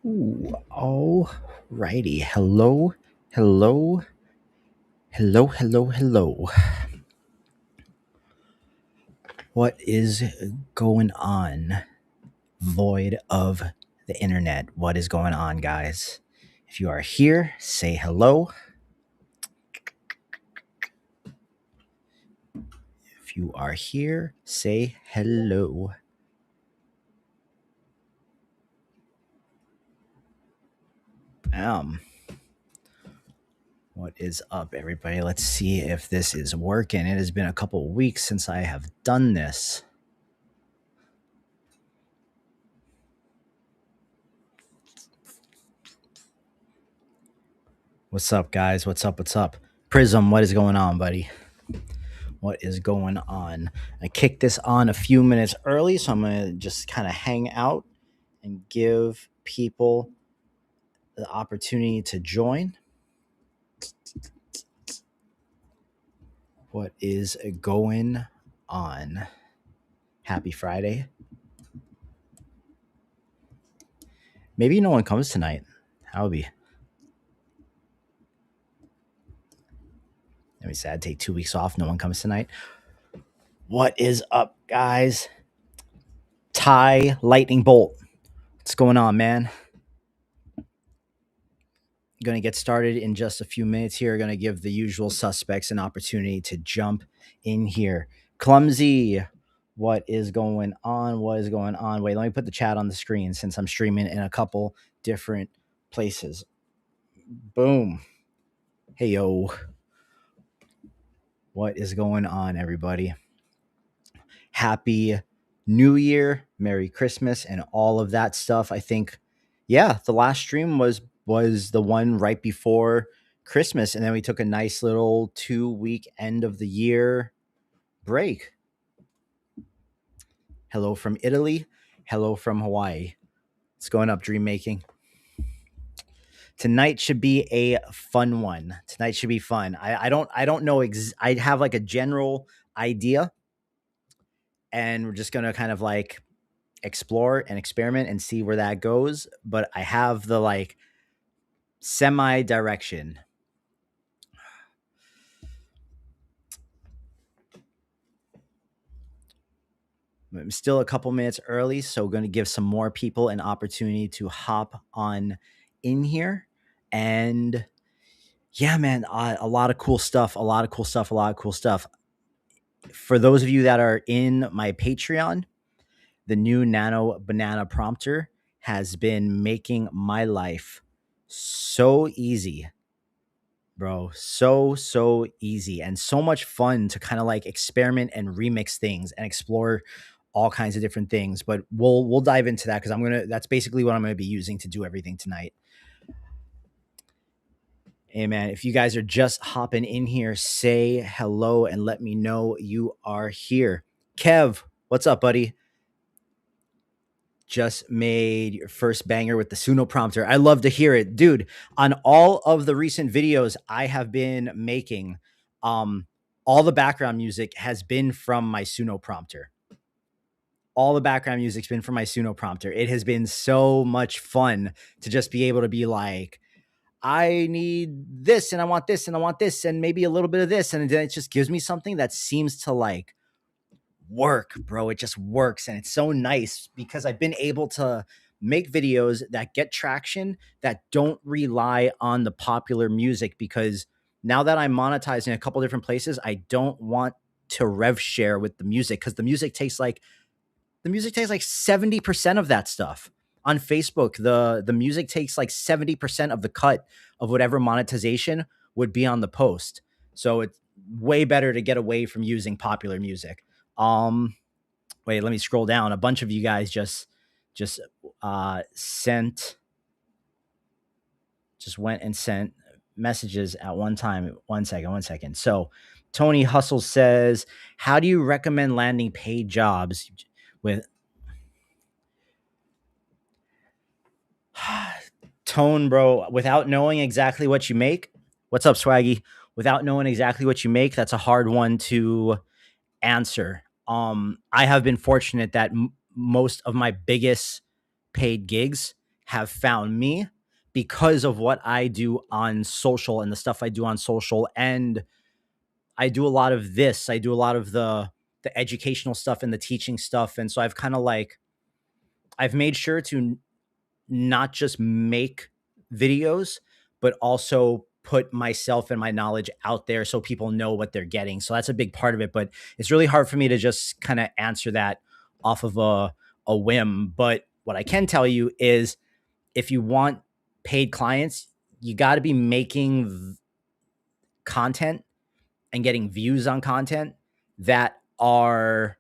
Ooh, all righty. Hello, hello, hello, hello, hello. What is going on, void of the internet? What is going on, guys? If you are here, say hello. If you are here, say hello. Um, what is up, everybody? Let's see if this is working. It has been a couple weeks since I have done this. What's up, guys? What's up? What's up? Prism, what is going on, buddy? What is going on? I kicked this on a few minutes early, so I'm going to just kind of hang out and give people the opportunity to join. What is going on? Happy Friday. Maybe no one comes tonight. That would be. Let me say I'd take 2 weeks off. No one comes tonight. What is up, guys? Ty Lightning Bolt. What's going on, man? Going to get started in just a few minutes here. Going to give the usual suspects an opportunity to jump in here. Clumsy, what is going on? What is going on? Wait, let me put the chat on the screen since I'm streaming in a couple different places. Boom. Hey, yo. What is going on, everybody? Happy New Year, Merry Christmas, and all of that stuff. I think, yeah, the last stream was the one right before Christmas, and then we took a nice little 2-week end of the year break. Hello from Italy. Hello from Hawaii. What's going up, dream making? Tonight should be a fun one. Tonight should be fun. I don't know. I have like a general idea, and we're just gonna kind of like explore and experiment and see where that goes. But I have the like semi direction. I'm still a couple minutes early, so going to give some more people an opportunity to hop on in here. And yeah, man, a lot of cool stuff. A lot of cool stuff. A lot of cool stuff. For those of you that are in my Patreon, the new Nano banana prompter has been making my life so easy, bro. So easy and so much fun to kind of like experiment and remix things and explore all kinds of different things. But we'll dive into that because that's basically what I'm gonna be using to do everything tonight. Hey man, if you guys are just hopping in here, say hello and let me know you are here. Kev, what's up, buddy? Just made your first banger with the Sunno prompter. I love to hear it, dude. On all of the recent videos I have been making, all the background music has been from my Sunno prompter. All the background music's been from my Sunno prompter. It has been so much fun to just be able to be like, I need this and I want this and I want this and maybe a little bit of this. And then it just gives me something that seems to like work, bro. It just works. And it's so nice because I've been able to make videos that get traction that don't rely on the popular music, because now that I'm monetizing a couple different places, I don't want to rev share with the music because the music takes like 70% of that stuff. On Facebook, the music takes like 70% of the cut of whatever monetization would be on the post. So it's way better to get away from using popular music. Wait, let me scroll down. A bunch of you guys just went and sent messages at one time. One second. So Tony Hustle says, how do you recommend landing paid jobs with tone, bro, without knowing exactly what you make? What's up, Swaggy? Without knowing exactly what you make, that's a hard one to answer. I have been fortunate that most of my biggest paid gigs have found me because of what I do on social and the stuff I do on social. And I do a lot of this. I do a lot of the educational stuff and the teaching stuff. And so I've kind of like I've made sure to not just make videos, but also put myself and my knowledge out there so people know what they're getting. So that's a big part of it. But it's really hard for me to just kind of answer that off of a whim. But what I can tell you is if you want paid clients, you got to be making content and getting views on content that are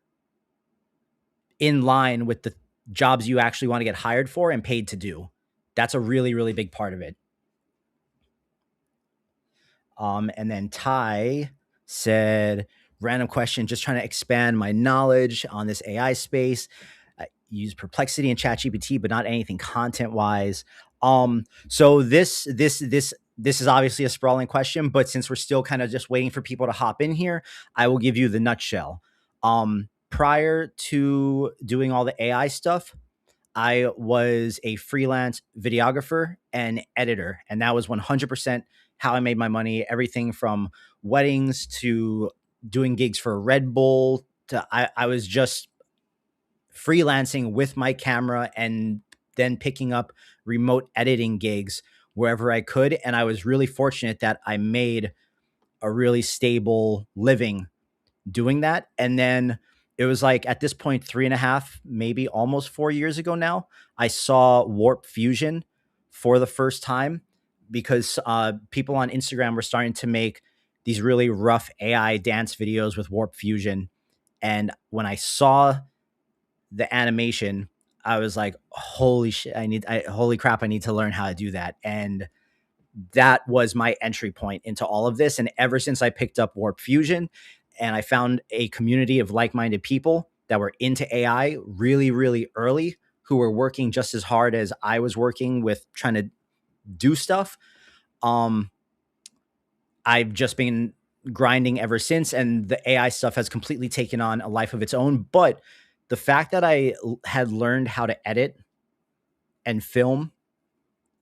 in line with the jobs you actually want to get hired for and paid to do. That's a really, really big part of it. And then Ty said, random question, just trying to expand my knowledge on this AI space. I use Perplexity and ChatGPT, but not anything content wise. So this is obviously a sprawling question, but since we're still kind of just waiting for people to hop in here, I will give you the nutshell. Prior to doing all the AI stuff, I was a freelance videographer and editor, and that was 100% how I made my money. Everything from weddings to doing gigs for Red Bull to I was just freelancing with my camera and then picking up remote editing gigs wherever I could. And I was really fortunate that I made a really stable living doing that. And then it was like at this point, 3.5, maybe almost 4 years ago now, I saw Warp Fusion for the first time because people on Instagram were starting to make these really rough AI dance videos with Warp Fusion. And when I saw the animation, I was like, holy shit, holy crap, I need to learn how to do that. And that was my entry point into all of this. And ever since I picked up Warp Fusion and I found a community of like-minded people that were into AI really, really early, who were working just as hard as I was working with trying to do stuff, I've just been grinding ever since. And the AI stuff has completely taken on a life of its own. But the fact that I had learned how to edit and film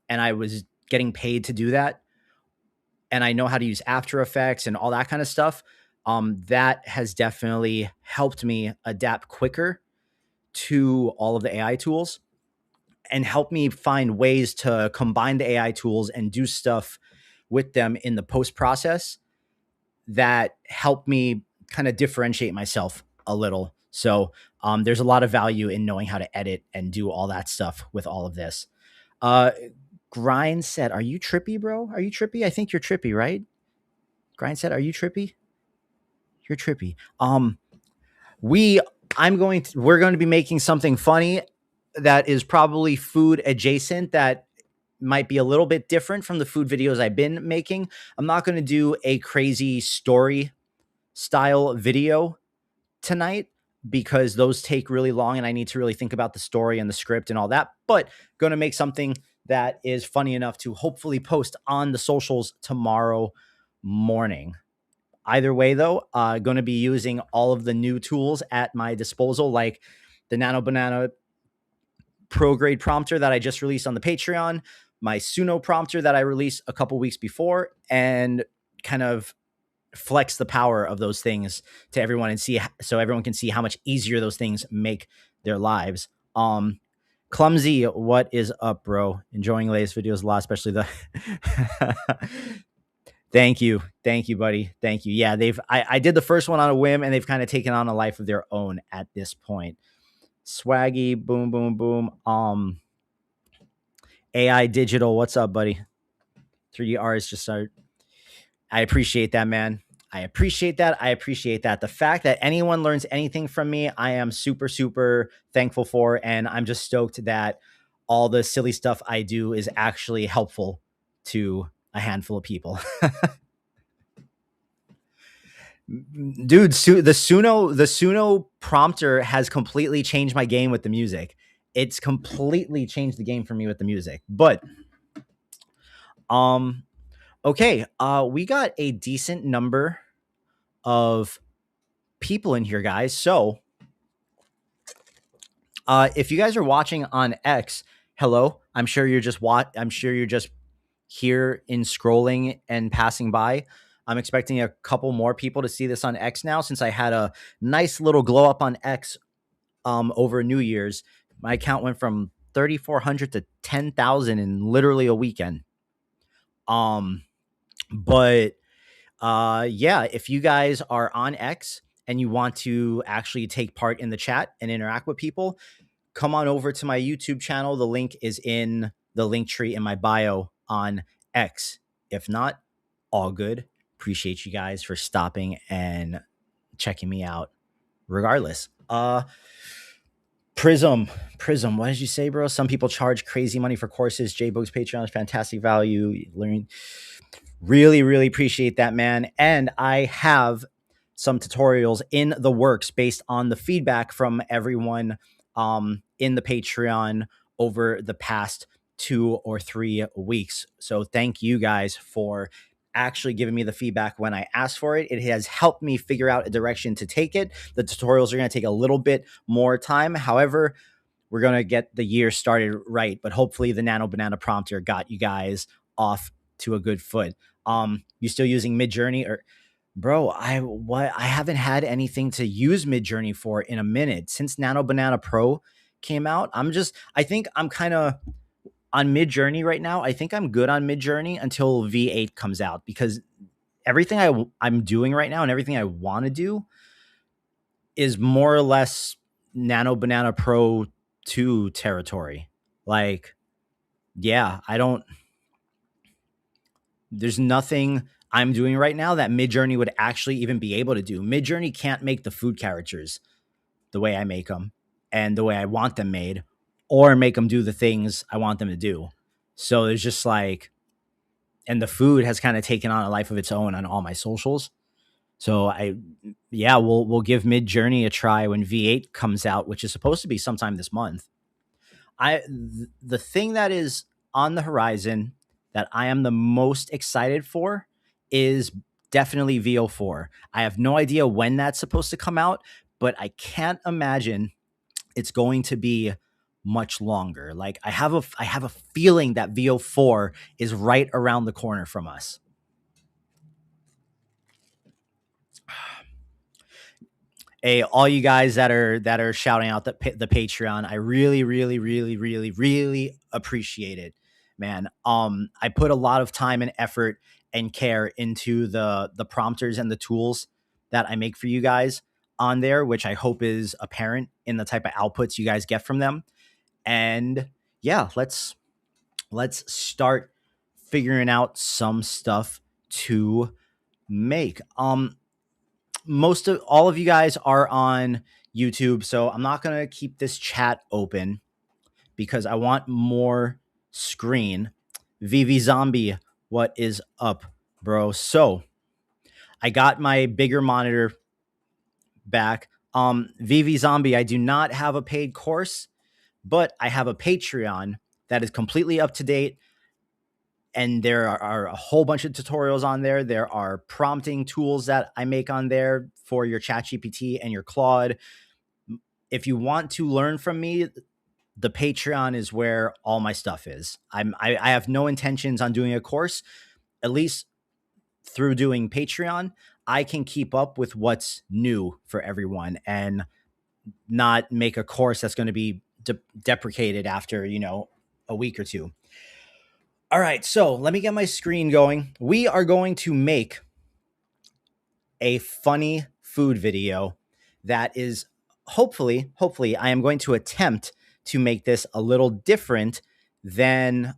and I was getting paid to do that, and I know how to use After Effects and all that kind of stuff, that has definitely helped me adapt quicker to all of the AI tools and help me find ways to combine the AI tools and do stuff with them in the post process that help me kind of differentiate myself a little. So there's a lot of value in knowing how to edit and do all that stuff with all of this. Grind said, "Are you trippy, bro? Are you trippy? I think you're trippy, right?" Grind said, "Are you trippy? You're trippy." We we're going to be making something funny that is probably food adjacent that might be a little bit different from the food videos I've been making. I'm not going to do a crazy story style video tonight because those take really long and I need to really think about the story and the script and all that, but going to make something that is funny enough to hopefully post on the socials tomorrow morning. Either way, though, going to be using all of the new tools at my disposal, like the Nano Banana Pro Grade prompter that I just released on the Patreon, my Sunno prompter that I released a couple weeks before, and kind of flex the power of those things to everyone and see so everyone can see how much easier those things make their lives. Clumsy, what is up, bro? Enjoying latest videos a lot, especially the Thank you. Thank you, buddy. Thank you. Yeah, I did the first one on a whim and they've kind of taken on a life of their own at this point. Swaggy, boom, boom, boom. AI digital, what's up, buddy? 3D artists just started. I appreciate that, man. I appreciate that. I appreciate that. The fact that anyone learns anything from me, I am super, super thankful for. And I'm just stoked that all the silly stuff I do is actually helpful to a handful of people. Dude, the Sunno prompter has completely changed my game with the music. It's completely changed the game for me with the music. But okay, we got a decent number of people in here, guys. So if you guys are watching on X, hello. I'm sure you're just here in scrolling and passing by. I'm expecting a couple more people to see this on X now, since I had a nice little glow up on X over New Year's. My account went from 3,400 to 10,000 in literally a weekend. Um, but yeah, if you guys are on X and you want to actually take part in the chat and interact with people, come on over to my YouTube channel. The link is in the link tree in my bio on X. If not, all good. Appreciate you guys for stopping and checking me out regardless. Prism, Prism. What did you say, bro? Some people charge crazy money for courses. jboogx Patreon is fantastic value. Learning, really, really appreciate that, man. And I have some tutorials in the works based on the feedback from everyone in the Patreon over the past 2 or 3 weeks. So thank you guys for actually giving me the feedback when I asked for it. It has helped me figure out a direction to take it. The tutorials are going to take a little bit more time. However, we're going to get the year started right, but hopefully the Nano Banana prompter got you guys off to a good foot. You still using Midjourney? Or bro, I haven't had anything to use Midjourney for in a minute since Nano Banana Pro came out. I think I'm kind of on Midjourney right now. I think I'm good on Midjourney until V8 comes out, because everything I'm doing right now and everything I want to do is more or less Nano Banana Pro 2 territory. Like, yeah, there's nothing I'm doing right now that Midjourney would actually even be able to do. Midjourney can't make the food characters the way I make them and the way I want them made, or make them do the things I want them to do. So there's just like, and the food has kind of taken on a life of its own on all my socials. So yeah, we'll give Midjourney a try when V8 comes out, which is supposed to be sometime this month. The thing that is on the horizon that I am the most excited for is definitely VO4. I have no idea when that's supposed to come out, but I can't imagine it's going to be much longer. Like I have a feeling that VO4 is right around the corner from us. Hey, all you guys that are shouting out the Patreon, I really, really, really, really, really appreciate it, man. I put a lot of time and effort and care into the prompters and the tools that I make for you guys on there, which I hope is apparent in the type of outputs you guys get from them. And yeah, let's start figuring out some stuff to make. Most of all of you guys are on YouTube, so I'm not going to keep this chat open because I want more screen. VV Zombie, what is up, bro? So I got my bigger monitor back. VV Zombie, I do not have a paid course, but I have a Patreon that is completely up to date. And there are a whole bunch of tutorials on there. There are prompting tools that I make on there for your ChatGPT and your Claude. If you want to learn from me, the Patreon is where all my stuff is. I have no intentions on doing a course. At least through doing Patreon, I can keep up with what's new for everyone and not make a course that's going to be deprecated after, a week or two. All right, so let me get my screen going. We are going to make a funny food video that is hopefully I am going to attempt to make this a little different than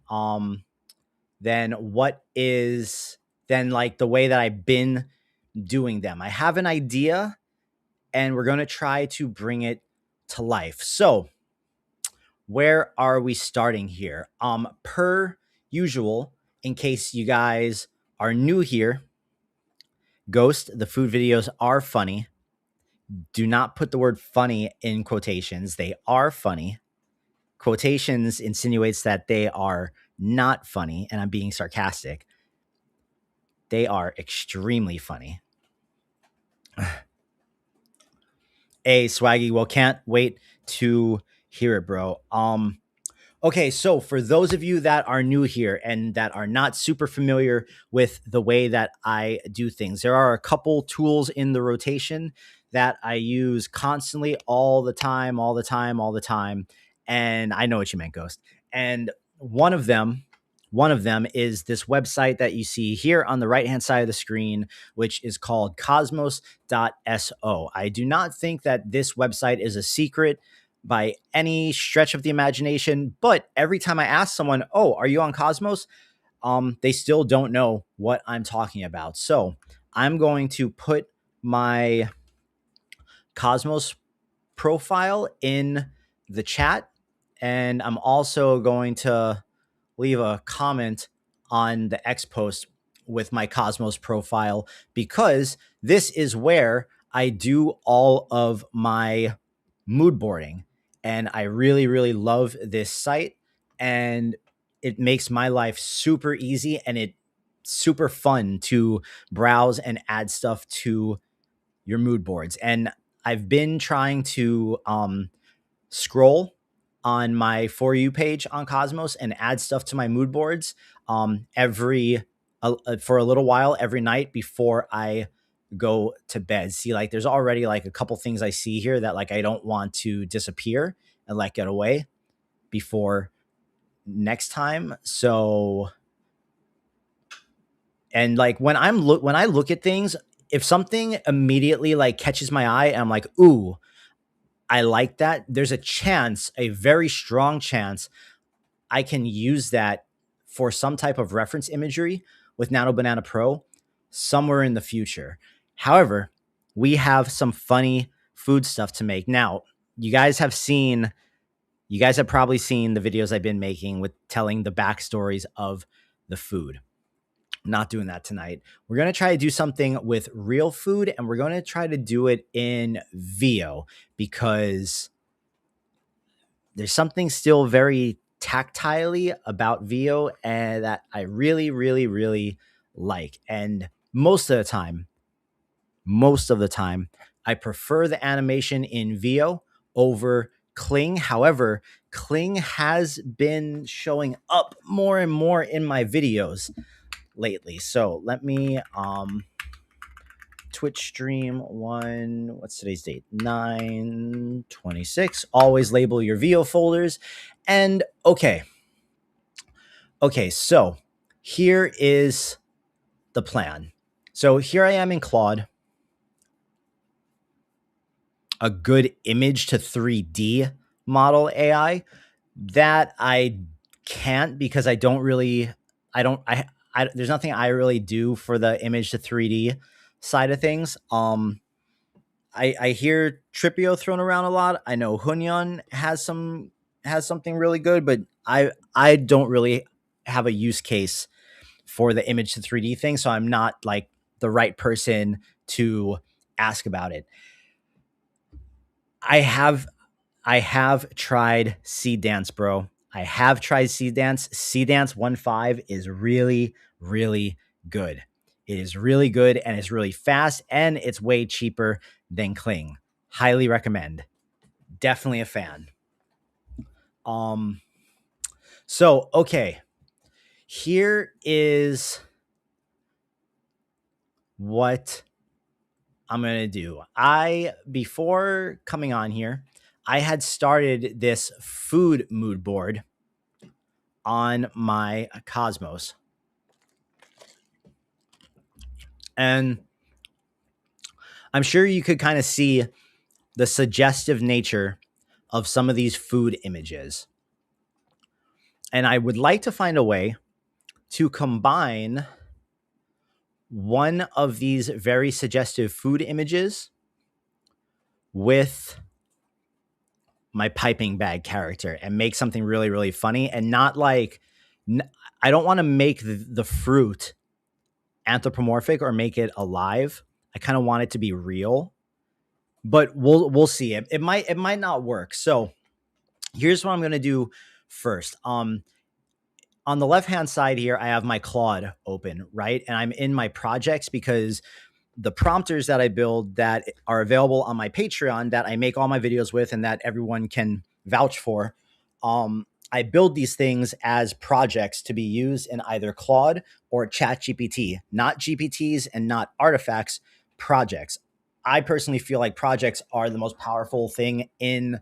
what is than like the way that I've been doing them. I have an idea and we're going to try to bring it to life. So, where are we starting here? Per usual, in case you guys are new here, Ghost, the food videos are funny. Do not put the word funny in quotations. They are funny. Quotations insinuates that they are not funny, and I'm being sarcastic. They are extremely funny. Hey, Swaggy, well, can't wait to hear it, bro. Okay, so for those of you that are new here and that are not super familiar with the way that I do things, there are a couple tools in the rotation that I use constantly, all the time, all the time, all the time. And I know what you meant, Ghost. And one of them, one of them is this website that you see here on the right hand side of the screen, which is called cosmos.so. I do not think that this website is a secret by any stretch of the imagination. But every time I ask someone, "Oh, are you on Cosmos?" They still don't know what I'm talking about. So I'm going to put my Cosmos profile in the chat, and I'm also going to leave a comment on the X post with my Cosmos profile, because this is where I do all of my mood boarding. And I really, really love this site. And it makes my life super easy, and it's super fun to browse and add stuff to your mood boards. And I've been trying to scroll on my For You page on Cosmos and add stuff to my mood boards every for a little while every night before I go to bed. See, like there's already like a couple things I see here that like I don't want to disappear and like get away before next time. So, and like when I look at things, if something immediately like catches my eye and I'm like, ooh, I like that, there's a chance, a very strong chance, I can use that for some type of reference imagery with Nano Banana Pro somewhere in the future. However, we have some funny food stuff to make. Now, you guys have probably seen the videos I've been making with telling the backstories of the food. I'm not doing that tonight. We're going to try to do something with real food, and we're going to try to do it in VO, because there's something still very tactilely about VO and that I really, really, really like. And most of the time, I prefer the animation in VO over Kling. However, Kling has been showing up more and more in my videos lately. So let me Twitch stream one, what's today's date? 9/26. Always label your VO folders. And okay, so here is the plan. So here I am in Claude, a good image to 3D model AI that I can't, because I don't really, there's nothing I really do for the image to 3D side of things. I hear Tripio thrown around a lot. I know Hunyon has something really good, but I don't really have a use case for the image to 3D thing, so I'm not like the right person to ask about it. I have tried Seed Dance, bro. I have tried Seed Dance. Seed Dance 1.5 is really, really good. It is really good, and it's really fast, and it's way cheaper than Kling. Highly recommend. Definitely a fan. So okay. Here is what I'm going to do. Before coming on here, I had started this food mood board on my Cosmos. And I'm sure you could kind of see the suggestive nature of some of these food images. And I would like to find a way to combine one of these very suggestive food images with my piping bag character and make something really, really funny, and not like, I don't want to make the fruit anthropomorphic or make it alive. I kind of want it to be real, but we'll see. It might not work. So here's what I'm going to do first. On the left-hand side here, I have my Claude open, right? And I'm in my projects, because the prompters that I build that are available on my Patreon that I make all my videos with and that everyone can vouch for, I build these things as projects to be used in either Claude or ChatGPT, not GPTs and not artifacts, projects. I personally feel like projects are the most powerful thing in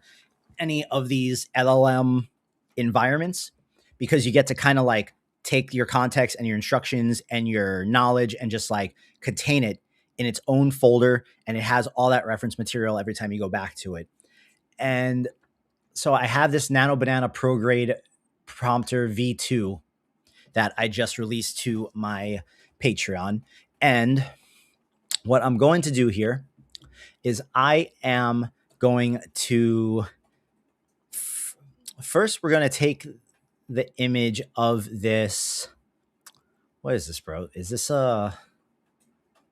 any of these LLM environments because you get to kind of like take your context and your instructions and your knowledge and just like contain it in its own folder, and it has all that reference material every time you go back to it. And so I have this Nano Banana Pro Grade Prompter V2 that I just released to my Patreon. And what I'm going to do here is I am going to first, we're going to take the image of this. What is this, bro? Is this a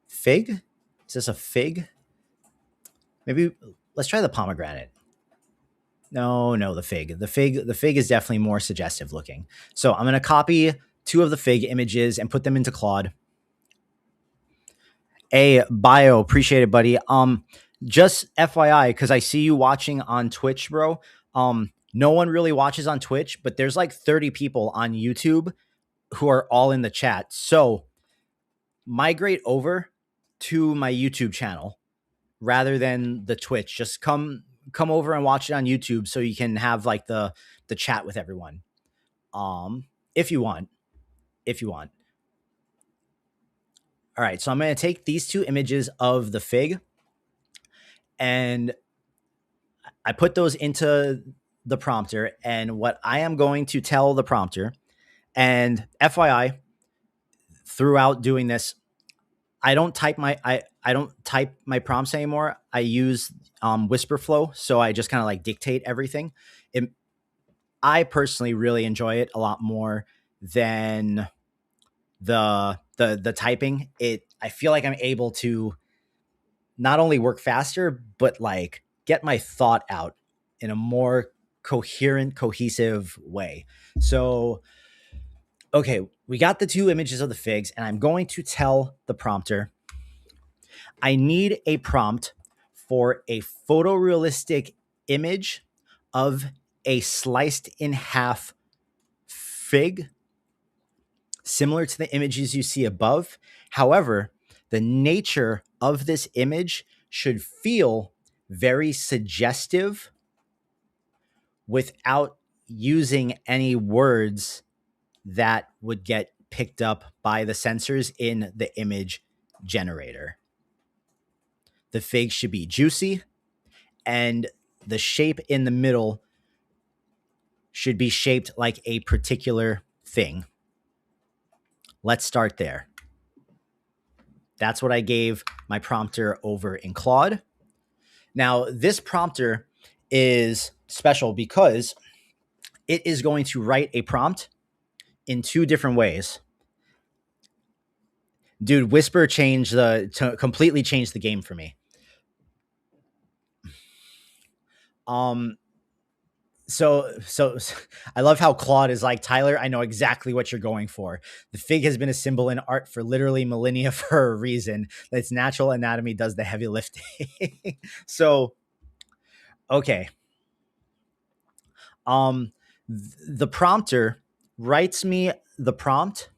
fig? Is this a fig? Maybe let's try the pomegranate. No, the fig. The fig is definitely more suggestive looking. So I'm going to copy two of the fig images and put them into Claude. A bio, appreciate it, buddy. Just FYI, because I see you watching on Twitch, bro. No one really watches on Twitch, but there's like 30 people on YouTube who are all in the chat. So migrate over to my YouTube channel rather than the Twitch. Just come over and watch it on YouTube so you can have like the chat with everyone. If you want. All right, so I'm going to take these two images of the fig and I put those into the prompter, and what I am going to tell the prompter, and FYI, throughout doing this, I don't type my prompts anymore. I use whisper flow, so I just kind of like dictate everything. I personally really enjoy it a lot more than the typing. I feel like I'm able to not only work faster, but like get my thought out in a more coherent, cohesive way. So, okay, we got the two images of the figs, and I'm going to tell the prompter, I need a prompt for a photorealistic image of a sliced in half fig, similar to the images you see above. However, the nature of this image should feel very suggestive without using any words that would get picked up by the sensors in the image generator. The fig should be juicy, and the shape in the middle should be shaped like a particular thing. Let's start there. That's what I gave my prompter over in Claude. Now, this prompter is special because it is going to write a prompt in two different ways. Dude, Whisper completely changed the game for me. So I love how Claude is like, Tyler, I know exactly what you're going for. The fig has been a symbol in art for literally millennia for a reason. Its natural anatomy does the heavy lifting. So, okay. The prompter writes me the prompt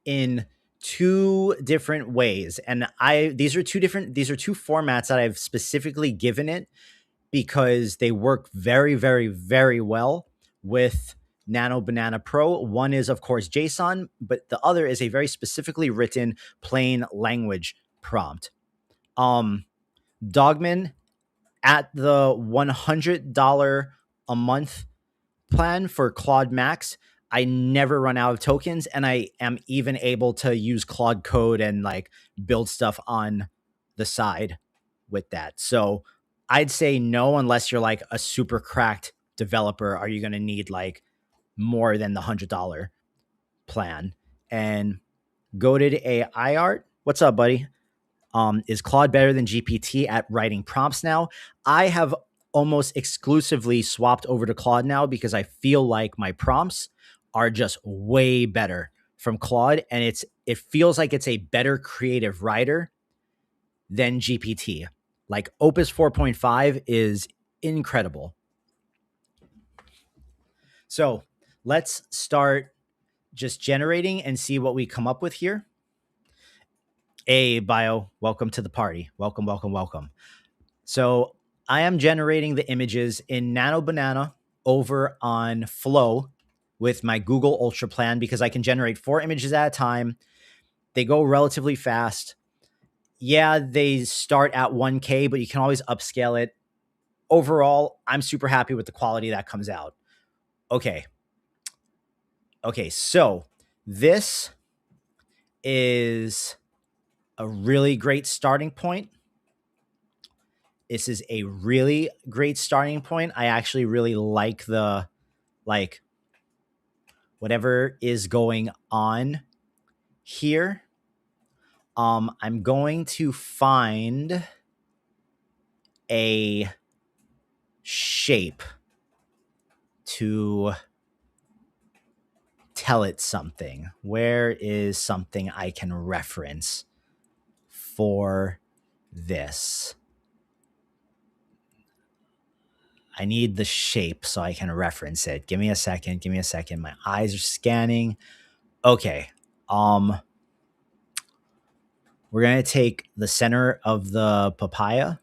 in two different ways. And these are two formats that I've specifically given it because they work very, very, very well with Nano Banana Pro. One is, of course, JSON, but the other is a very specifically written plain language prompt. Dogman, at the $100 a month plan for Claude Max, I never run out of tokens, and I am even able to use Claude Code and like build stuff on the side with that. So I'd say no, unless you're like a super cracked developer. Are you going to need like more than the $100 plan? And Goated AI Art, what's up, buddy? Is Claude better than GPT at writing prompts now? I have almost exclusively swapped over to Claude now because I feel like my prompts are just way better from Claude, and it feels like it's a better creative writer than GPT. Like Opus 4.5 is incredible. So let's start just generating and see what we come up with here. Hey, Bio, welcome to the party. Welcome, welcome, welcome. So I am generating the images in Nano Banana over on Flow with my Google Ultra plan because I can generate 4 images at a time. They go relatively fast. Yeah, they start at 1K, but you can always upscale it. Overall, I'm super happy with the quality that comes out. Okay. Okay, so this is a really great starting point. This is a really great starting point. I actually really like the, like, whatever is going on here. I'm going to find a shape to tell it something. Where is something I can reference for this? I need the shape so I can reference it. Give me a second. Give me a second. My eyes are scanning. Okay. We're going to take the center of the papaya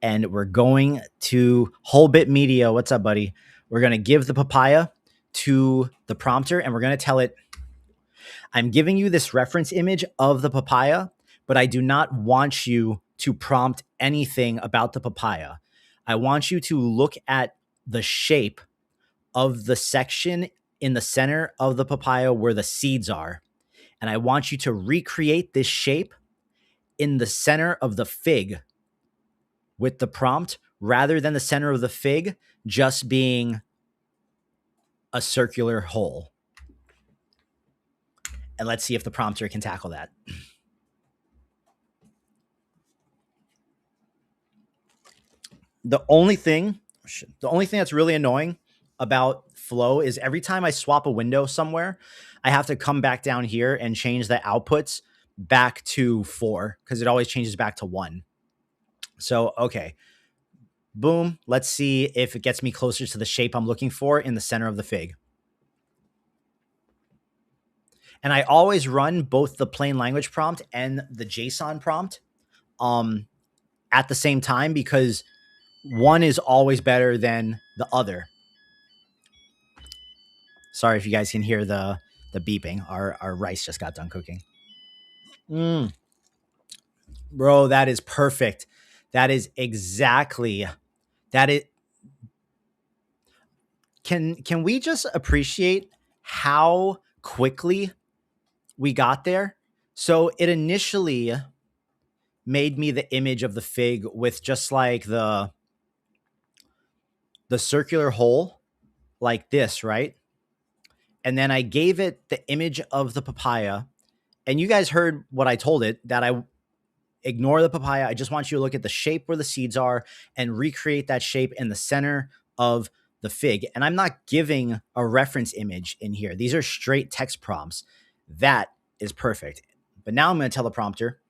and we're going to whole bit media. What's up, buddy? We're going to give the papaya to the prompter and we're going to tell it, I'm giving you this reference image of the papaya, but I do not want you to prompt anything about the papaya. I want you to look at the shape of the section in the center of the papaya where the seeds are. And I want you to recreate this shape in the center of the fig with the prompt rather than the center of the fig just being a circular hole. And let's see if the prompter can tackle that. The only thing that's really annoying about Flow is every time I swap a window somewhere, I have to come back down here and change the outputs back to 4 because it always changes back to 1. So, okay. Boom. Let's see if it gets me closer to the shape I'm looking for in the center of the fig. And I always run both the plain language prompt and the JSON prompt at the same time because one is always better than the other. Sorry if you guys can hear the beeping. Our rice just got done cooking. Bro, that is perfect. That is exactly that. It can we just appreciate how quickly we got there? So it initially made me the image of the fig with just like the circular hole like this, right? And then I gave it the image of the papaya. And you guys heard what I told it, that I ignore the papaya. I just want you to look at the shape where the seeds are and recreate that shape in the center of the fig. And I'm not giving a reference image in here. These are straight text prompts. That is perfect. But now I'm going to tell the prompter,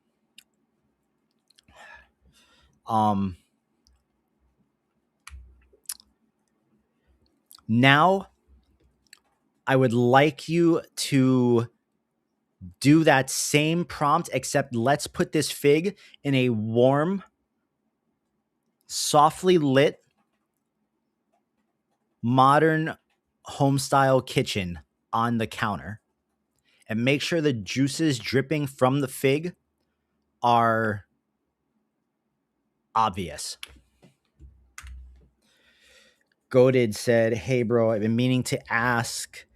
now I would like you to do that same prompt, except let's put this fig in a warm, softly lit, modern home style kitchen on the counter. And make sure the juices dripping from the fig are obvious. Goated said, hey, bro, I've been meaning to ask,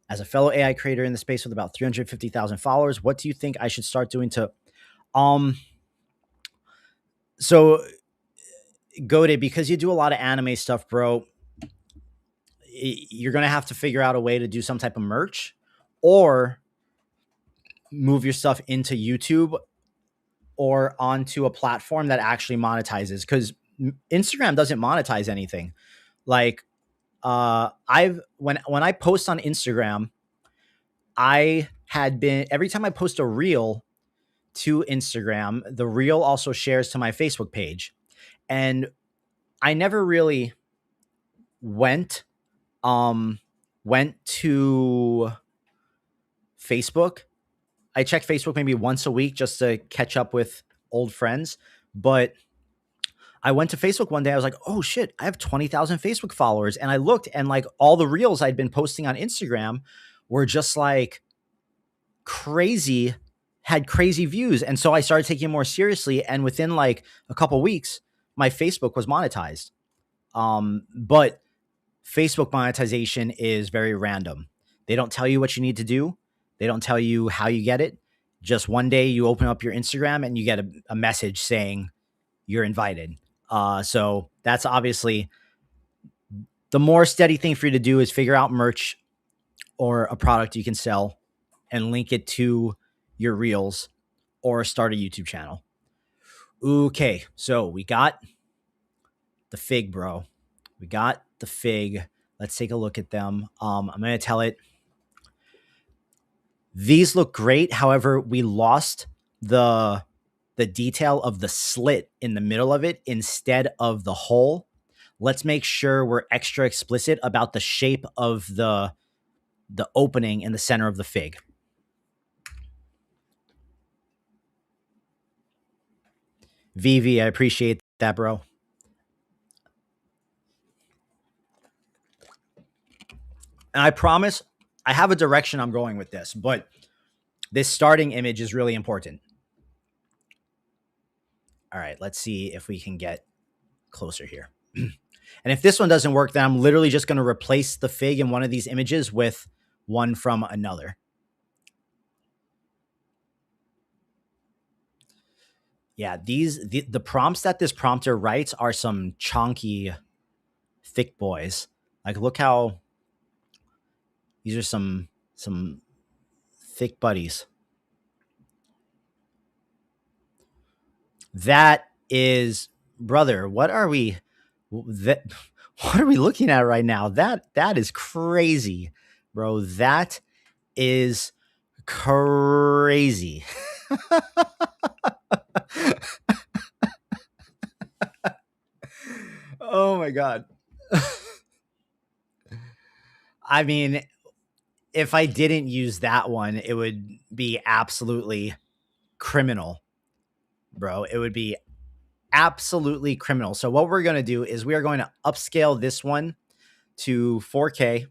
as a fellow AI creator in the space with about 350,000 followers, what do you think I should start doing to, so Goated, because you do a lot of anime stuff, bro, you're going to have to figure out a way to do some type of merch or move your stuff into YouTube or onto a platform that actually monetizes, because Instagram doesn't monetize anything. Like, when I post on Instagram, I had been, every time I post a reel to Instagram, the reel also shares to my Facebook page. And I never really went um, went to Facebook. I check Facebook maybe once a week just to catch up with old friends. But I went to Facebook one day. I was like, oh shit, I have 20,000 Facebook followers. And I looked and like all the reels I'd been posting on Instagram were just like crazy, had crazy views. And so I started taking it more seriously. And within like a couple weeks, my Facebook was monetized. But Facebook monetization is very random. They don't tell you what you need to do. They don't tell you how you get it. Just one day you open up your Instagram and you get a message saying you're invited. So that's obviously the more steady thing for you to do is figure out merch or a product you can sell and link it to your reels or start a YouTube channel. Okay, so we got the fig, bro. We got the fig. Let's take a look at them. I'm going to tell it. These look great. However, we lost the detail of the slit in the middle of it instead of the hole. Let's make sure we're extra explicit about the shape of the opening in the center of the fig. VV, I appreciate that, bro. And I promise I have a direction I'm going with this, but this starting image is really important. All right, let's see if we can get closer here. And if this one doesn't work, then I'm literally just going to replace the fig in one of these images with one from another. Yeah, the prompts that this prompter writes are some chonky, thick boys. Like, look how these are some thick buddies. That is, brother. What are we looking at right now? That is crazy, bro. That is crazy. Oh my god. I mean, if I didn't use that one, it would be absolutely criminal, bro. It would be absolutely criminal. So what we're going to do is we are going to upscale this one to 4K.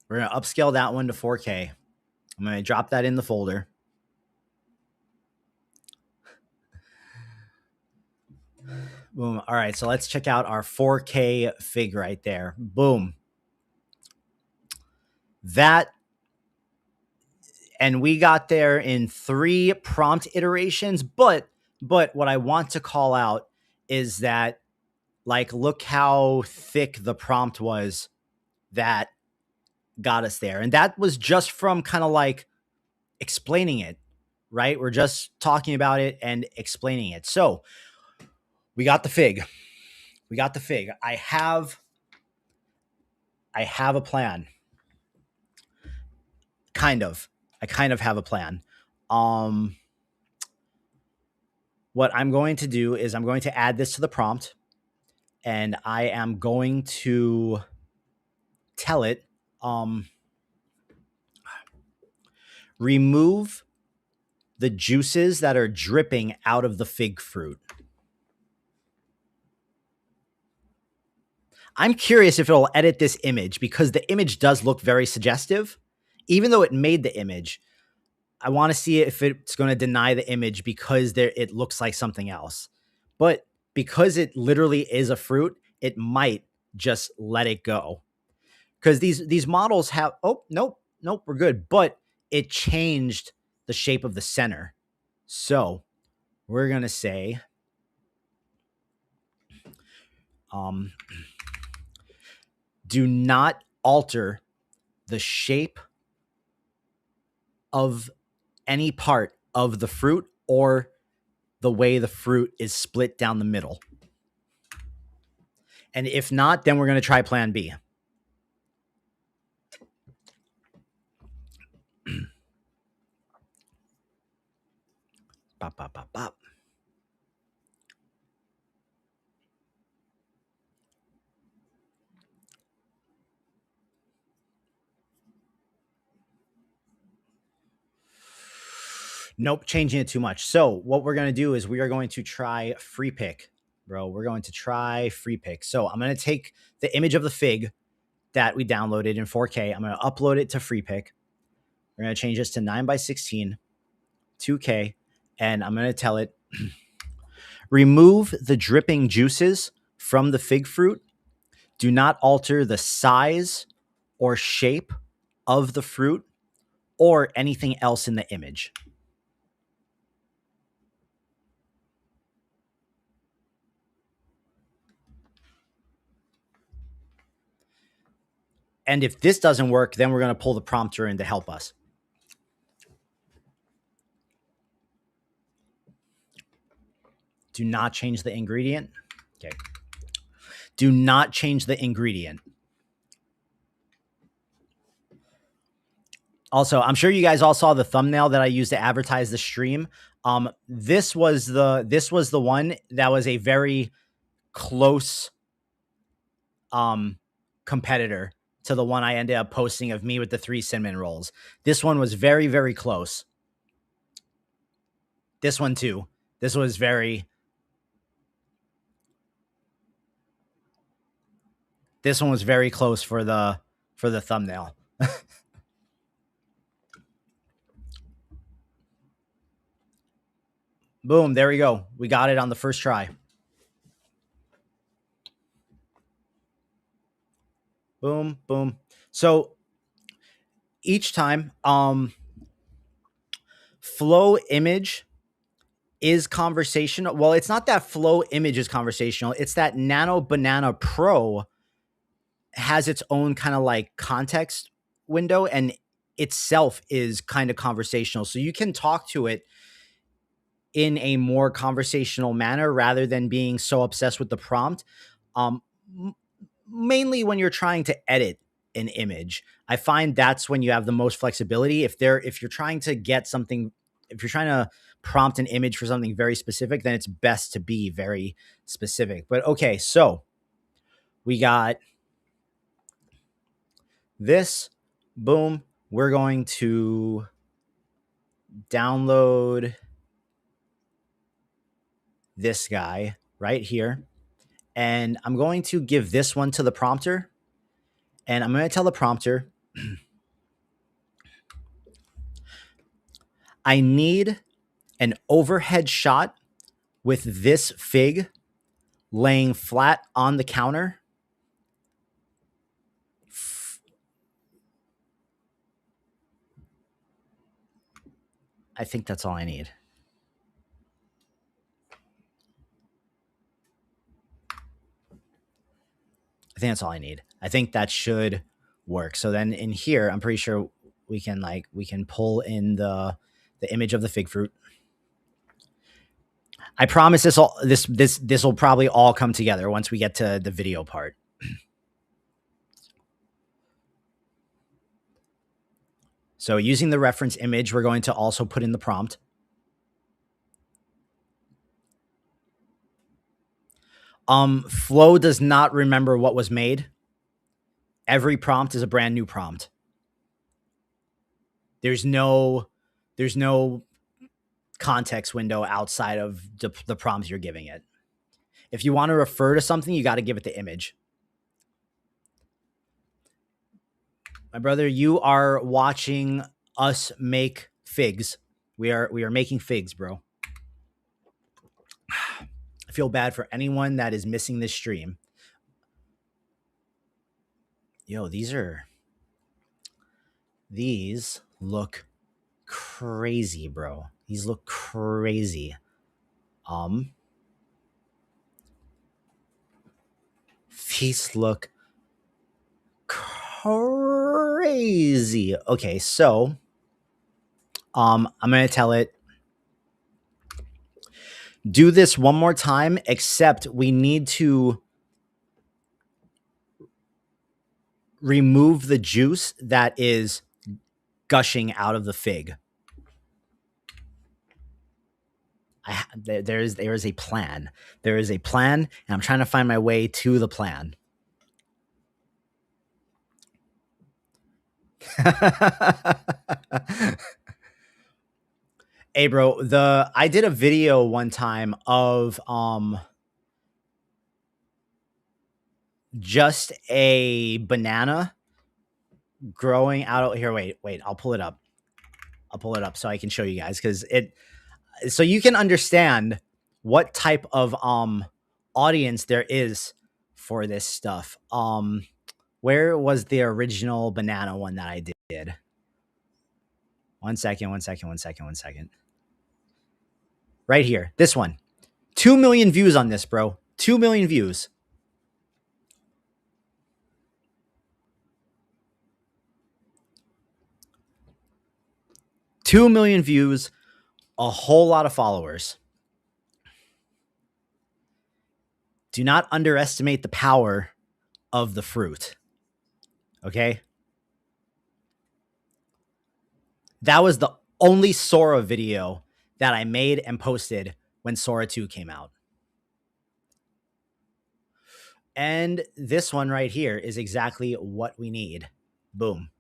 We're going to upscale that one to 4K. I'm going to drop that in the folder. Boom. All right. So let's check out our 4K fig right there. Boom. That, and we got there in 3 prompt iterations. But what I want to call out is that, like, look how thick the prompt was that got us there. And that was just from kind of like explaining it, right? We're just talking about it and explaining it. So we got the fig. We got the fig. I have a plan. Kind of. I kind of have a plan. What I'm going to do is I'm going to add this to the prompt and I am going to tell it, remove the juices that are dripping out of the fig fruit. I'm curious if it'll edit this image because the image does look very suggestive. Even though it made the image, I want to see if it's going to deny the image because it looks like something else. But because it literally is a fruit, it might just let it go. Because these models have, oh, nope, we're good. But it changed the shape of the center. So we're going to say, do not alter the shape of any part of the fruit or the way the fruit is split down the middle. And if not, then we're going to try plan B. Bop, bop, bop, bop. Nope, changing it too much. So what we're gonna do is we are going to try free pick, bro. We're going to try free pick. So I'm gonna take the image of the fig that we downloaded in 4K. I'm gonna upload it to free pick. We're gonna change this to 9:16, 2K, and I'm gonna tell it remove the dripping juices from the fig fruit. Do not alter the size or shape of the fruit or anything else in the image. And if this doesn't work, then we're going to pull the prompter in to help us. Do not change the ingredient. Okay. Do not change the ingredient. Also, I'm sure you guys all saw the thumbnail that I used to advertise the stream. This was the one that was a very close competitor to the one I ended up posting of me with the 3 cinnamon rolls. This one was very, very close. This one too. This was very. This one was very close for the thumbnail. Boom, there we go. We got it on the first try. Boom, boom. So each time, flow image is conversational. Well, it's not that flow image is conversational. It's that Nano Banana Pro has its own kind of like context window and itself is kind of conversational. So you can talk to it in a more conversational manner rather than being so obsessed with the prompt. Mainly when you're trying to edit an image, I find that's when you have the most flexibility. If you're trying to get something, if you're trying to prompt an image for something very specific, then it's best to be very specific. But okay, so we got this. Boom. We're going to download this guy right here. And I'm going to give this one to the prompter. And I'm going to tell the prompter, I need an overhead shot with this fig laying flat on the counter. I think that's all I need. I think that's all I need. I think that should work. So then in here, I'm pretty sure we can pull in the image of the fig fruit. I promise this will probably all come together once we get to the video part. So using the reference image, we're going to also put in the prompt. Flow does not remember what was made. Every prompt is a brand new prompt. There's no context window outside of the prompts you're giving it. If you want to refer to something, you got to give it the image. My brother, you are watching us make figs. We are making figs, bro. I feel bad for anyone that is missing this stream. Yo, these look crazy, bro. These look crazy. These look crazy. Okay, so I'm going to tell it, do this one more time, except we need to remove the juice that is gushing out of the fig. There is a plan. There is a plan, and I'm trying to find my way to the plan. Hey, bro, I did a video one time of just a banana growing out. Here, wait, I'll pull it up. I'll pull it up so I can show you guys, because so you can understand what type of audience there is for this stuff. Where was the original banana one that I did? One second. Right here, this one. 2 million views on this, bro. 2 million views. Two million views, a whole lot of followers. Do not underestimate the power of the fruit. Okay? That was the only Sora video that I made and posted when Sora 2 came out. And this one right here is exactly what we need. Boom.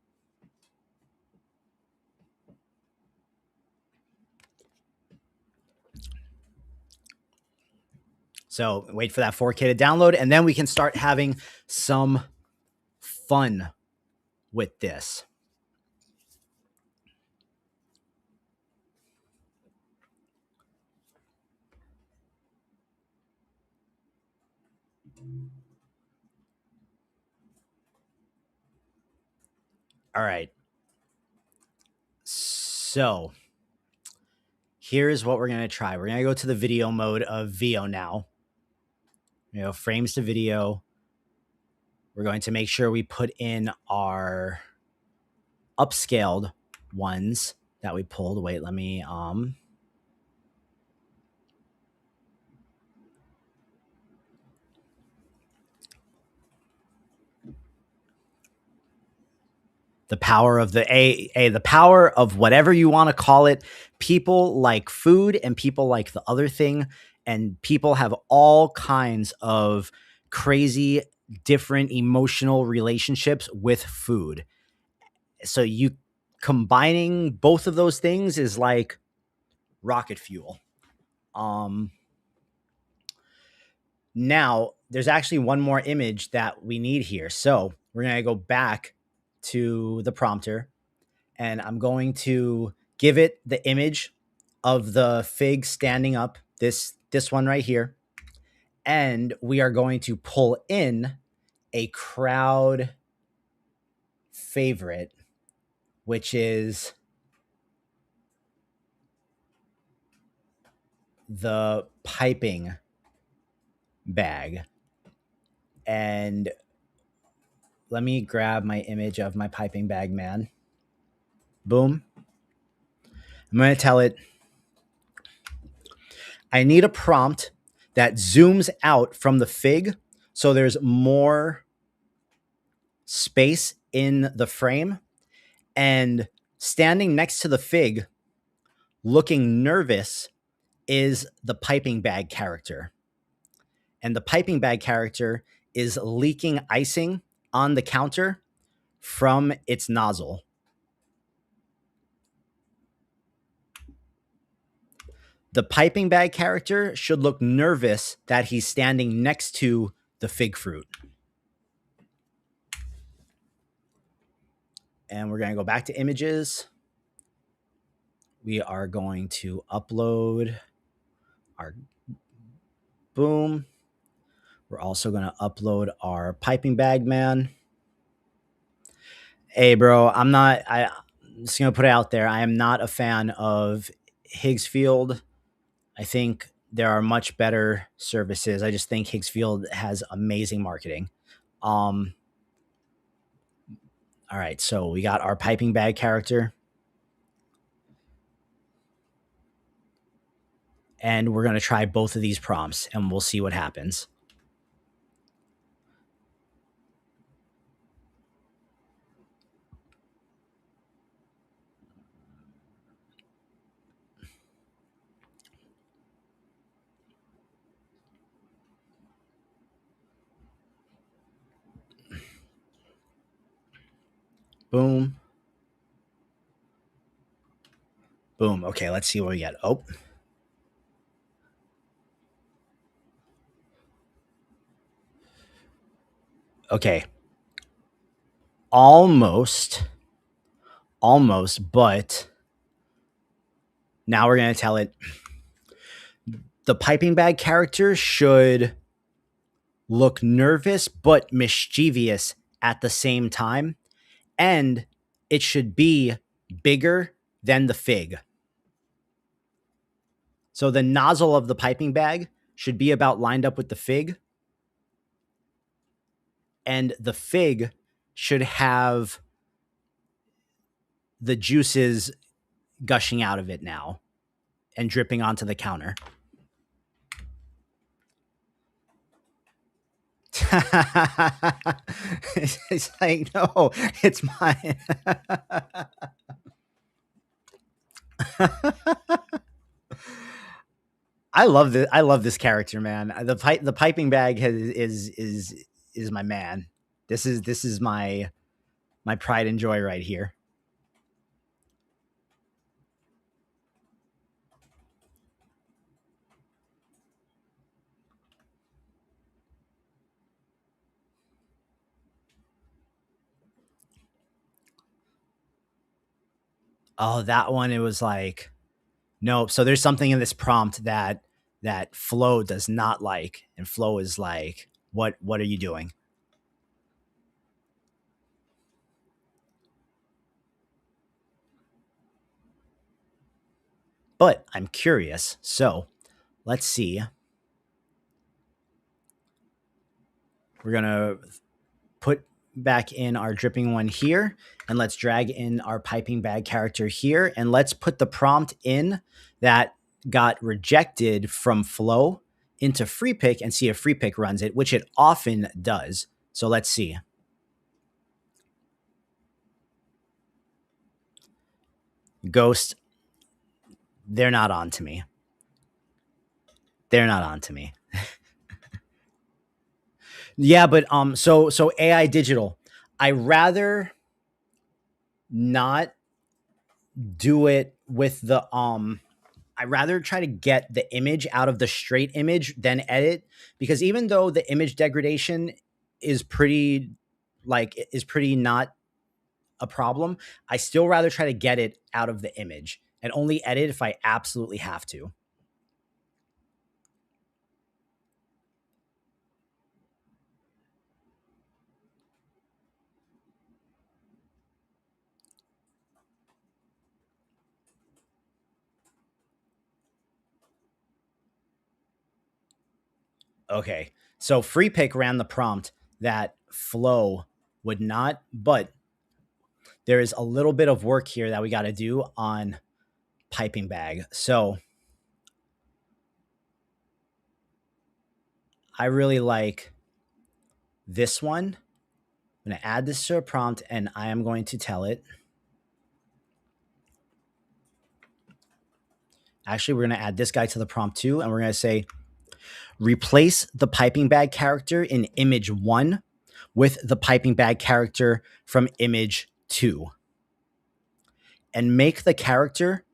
So wait for that 4K to download, and then we can start having some fun with this. All right. So here's what we're going to try. We're going to go to the video mode of VO now. Frames to video. We're going to make sure we put in our upscaled ones that we pulled. Wait, let me the power of the power of whatever you want to call it. People like food and people like the other thing, and people have all kinds of crazy different emotional relationships with food. So you combining both of those things is like rocket fuel. Now there's actually one more image that we need here. So we're going to go back to the prompter, and I'm going to give it the image of the fig standing up, this one right here. And we are going to pull in a crowd favorite, which is the piping bag. And let me grab my image of my piping bag man. Boom. I'm going to tell it, I need a prompt that zooms out from the fig so there's more space in the frame. And standing next to the fig, looking nervous, is the piping bag character. And the piping bag character is leaking icing on the counter from its nozzle. The piping bag character should look nervous that he's standing next to the fig fruit. And we're going to go back to images. We are going to upload our boom. We're also going to upload our piping bag man. Hey, bro, I'm just going to put it out there. I am not a fan of Higgsfield. I think there are much better services. I just think Higgsfield has amazing marketing. All right, so we got our piping bag character. And we're going to try both of these prompts, and we'll see what happens. Boom. Boom. Okay, let's see what we get. Oh, okay. Almost. Almost, but now we're going to tell it the piping bag character should look nervous but mischievous at the same time. And it should be bigger than the fig. So the nozzle of the piping bag should be about lined up with the fig. And the fig should have the juices gushing out of it now and dripping onto the counter. It's like, no, it's mine. I love this. I love this character, man. The piping bag is my man. This is my pride and joy right here. Oh, that one. It was like, no. So there's something in this prompt that Flow does not like, and Flow is like, what are you doing? But I'm curious. So let's see. We're gonna put back in our dripping one here, and let's drag in our piping bag character here, and let's put the prompt in that got rejected from Flow into free pick and see if free pick runs it, which it often does. So let's see. Ghost, they're not on to me. They're not on to me. Yeah, but so AI digital. I rather not do it with the I rather try to get the image out of the straight image than edit, because even though the image degradation is pretty is pretty not a problem, I still rather try to get it out of the image and only edit if I absolutely have to. Okay. So free pick ran the prompt that Flow would not, but there is a little bit of work here that we got to do on piping bag. So I really like this one. I'm going to add this to a prompt, and I am going to tell it. Actually, we're going to add this guy to the prompt too, and we're going to say, replace the piping bag character in image 1 with the piping bag character from image 2. And make the character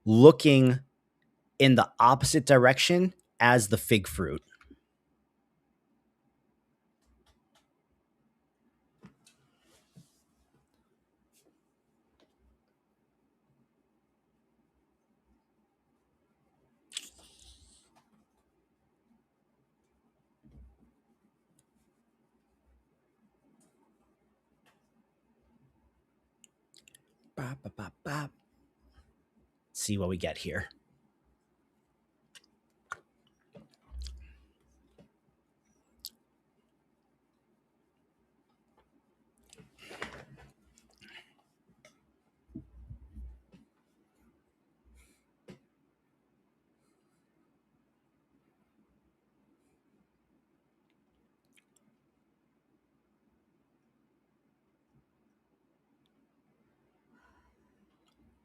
looking in the opposite direction as the fig fruit. Bop, bop, bop, bop. See what we get here.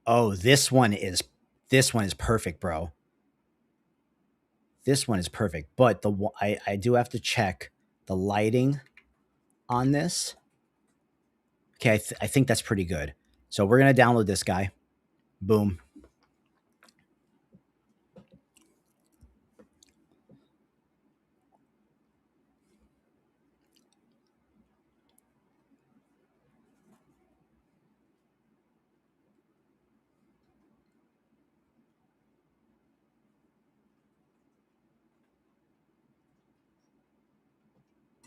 Oh, this one is perfect, bro. This one is perfect, but I do have to check the lighting on this. Okay, I think that's pretty good. So we're going to download this guy. Boom.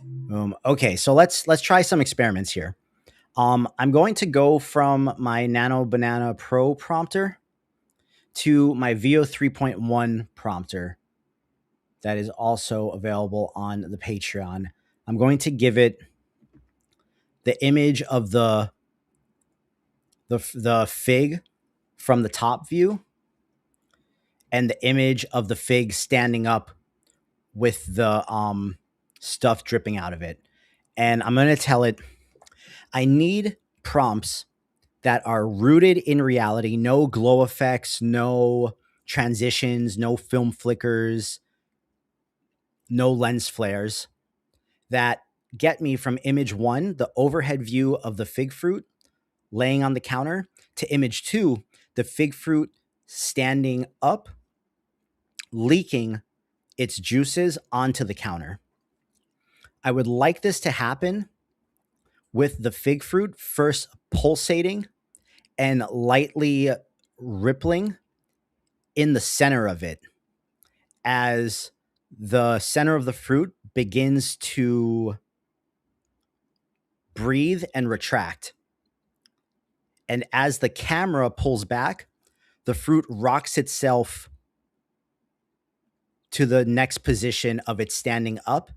Boom. Okay, so let's try some experiments here. I'm going to go from my Nano Banana Pro prompter to my VO 3.1 prompter that is also available on the Patreon. I'm going to give it the image of the fig from the top view and the image of the fig standing up with the stuff dripping out of it. And I'm going to tell it I need prompts that are rooted in reality, no glow effects, no transitions, no film flickers, no lens flares, that get me from image 1, the overhead view of the fig fruit laying on the counter, to image 2, the fig fruit standing up, leaking its juices onto the counter. I would like this to happen with the fig fruit first pulsating and lightly rippling in the center of it as the center of the fruit begins to breathe and retract. And as the camera pulls back, the fruit rocks itself to the next position of it standing up,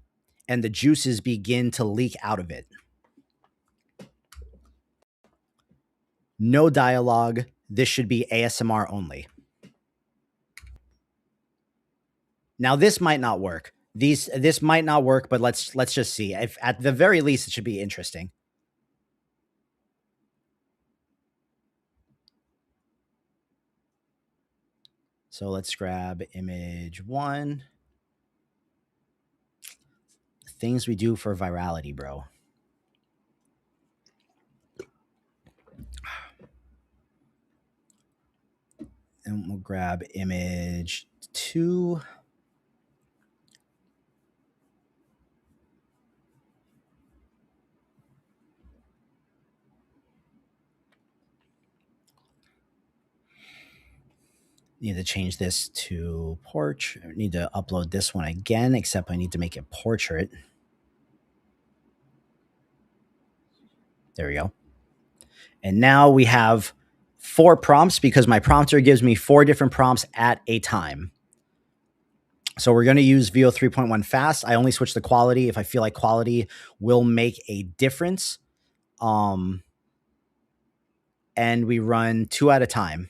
and the juices begin to leak out of it. No dialogue. This should be ASMR only. Now, this might not work. This might not work, but let's just see. If at the very least, it should be interesting. So let's grab image 1. Things we do for virality, bro. And we'll grab image 2. Need to change this to portrait. I need to upload this one again, except I need to make it portrait. There we go. And now we have 4 prompts because my prompter gives me 4 different prompts at a time. So we're going to use VO 3.1 fast. I only switch the quality if I feel like quality will make a difference. And we run 2 at a time.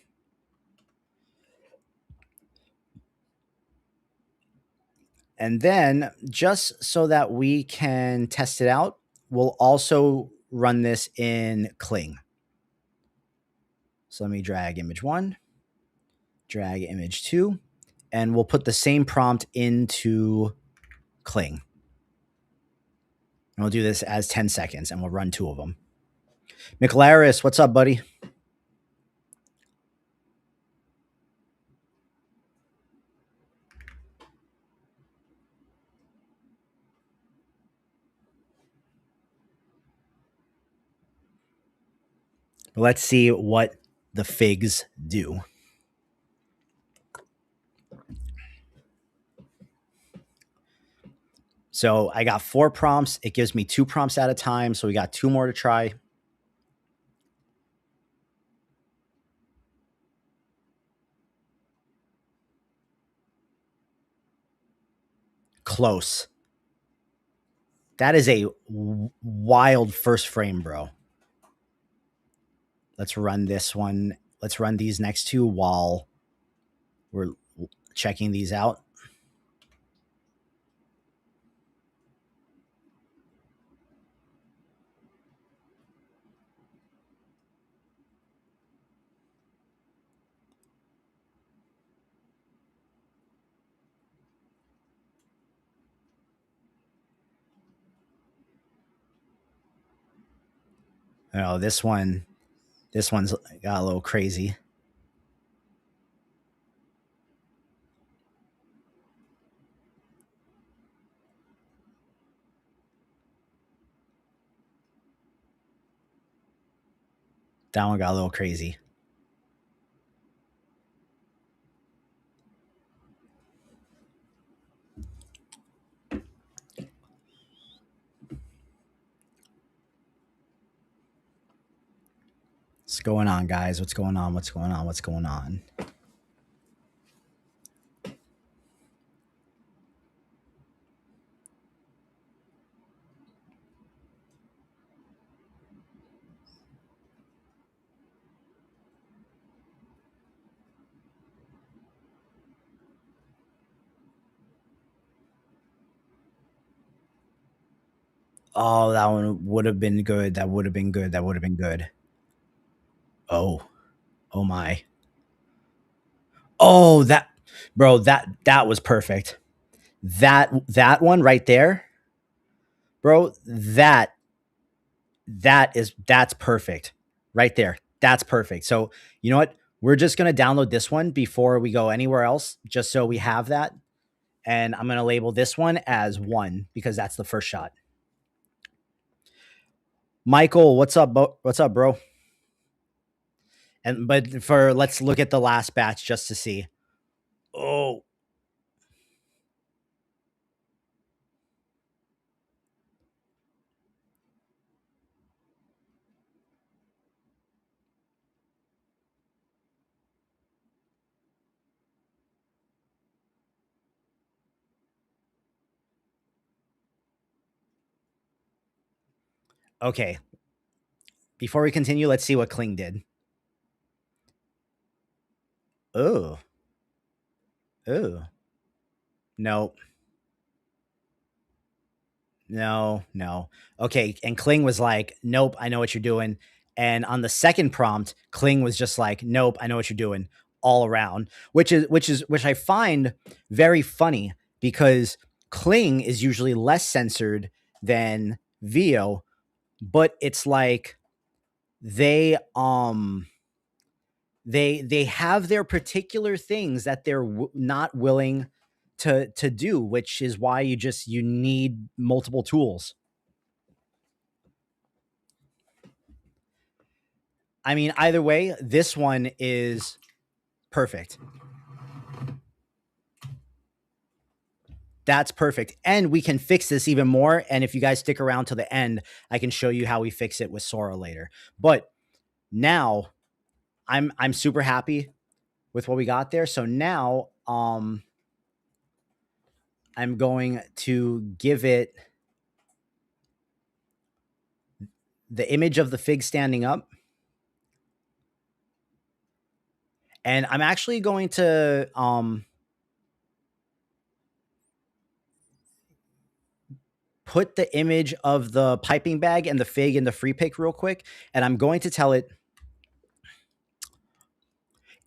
And then just so that we can test it out, we'll also run this in Kling. So let me drag image 1, drag image 2, and we'll put the same prompt into Kling. And we'll do this as 10 seconds, and we'll run 2 of them. McLaris, what's up, buddy? Let's see what the figs do. So I got 4 prompts. It gives me 2 prompts at a time. So we got 2 more to try. Close. That is a wild first frame, bro. Let's run this one. Let's run these next 2 while we're checking these out. Oh, this one's got a little crazy. That one got a little crazy. What's going on, guys? What's going on? What's going on? What's going on? Oh, that one would have been good. That would have been good. That would have been good. Oh, oh my. Oh, that, bro, that was perfect. That one right there, bro. That's perfect. Right there. That's perfect. So, you know what? We're just going to download this one before we go anywhere else just so we have that. And I'm going to label this one as 1 because that's the first shot. Michael, what's up, what's up, bro? And but for let's look at the last batch just to see. Oh, okay. Before we continue, let's see what Kling did. Oh, oh, no, no, no. Okay, and Kling was like, "Nope, I know what you're doing." And on the second prompt, Kling was just like, "Nope, I know what you're doing." All around, which I find very funny because Kling is usually less censored than Vio, but it's like they they have their particular things that they're not willing to do, which is why you need multiple tools. I mean, either way, this one is perfect. That's perfect. And we can fix this even more. And if you guys stick around to the end, I can show you how we fix it with Sora later. But now I'm super happy with what we got there. So now I'm going to give it the image of the fig standing up. And I'm actually going to put the image of the piping bag and the fig in the free pick real quick. And I'm going to tell it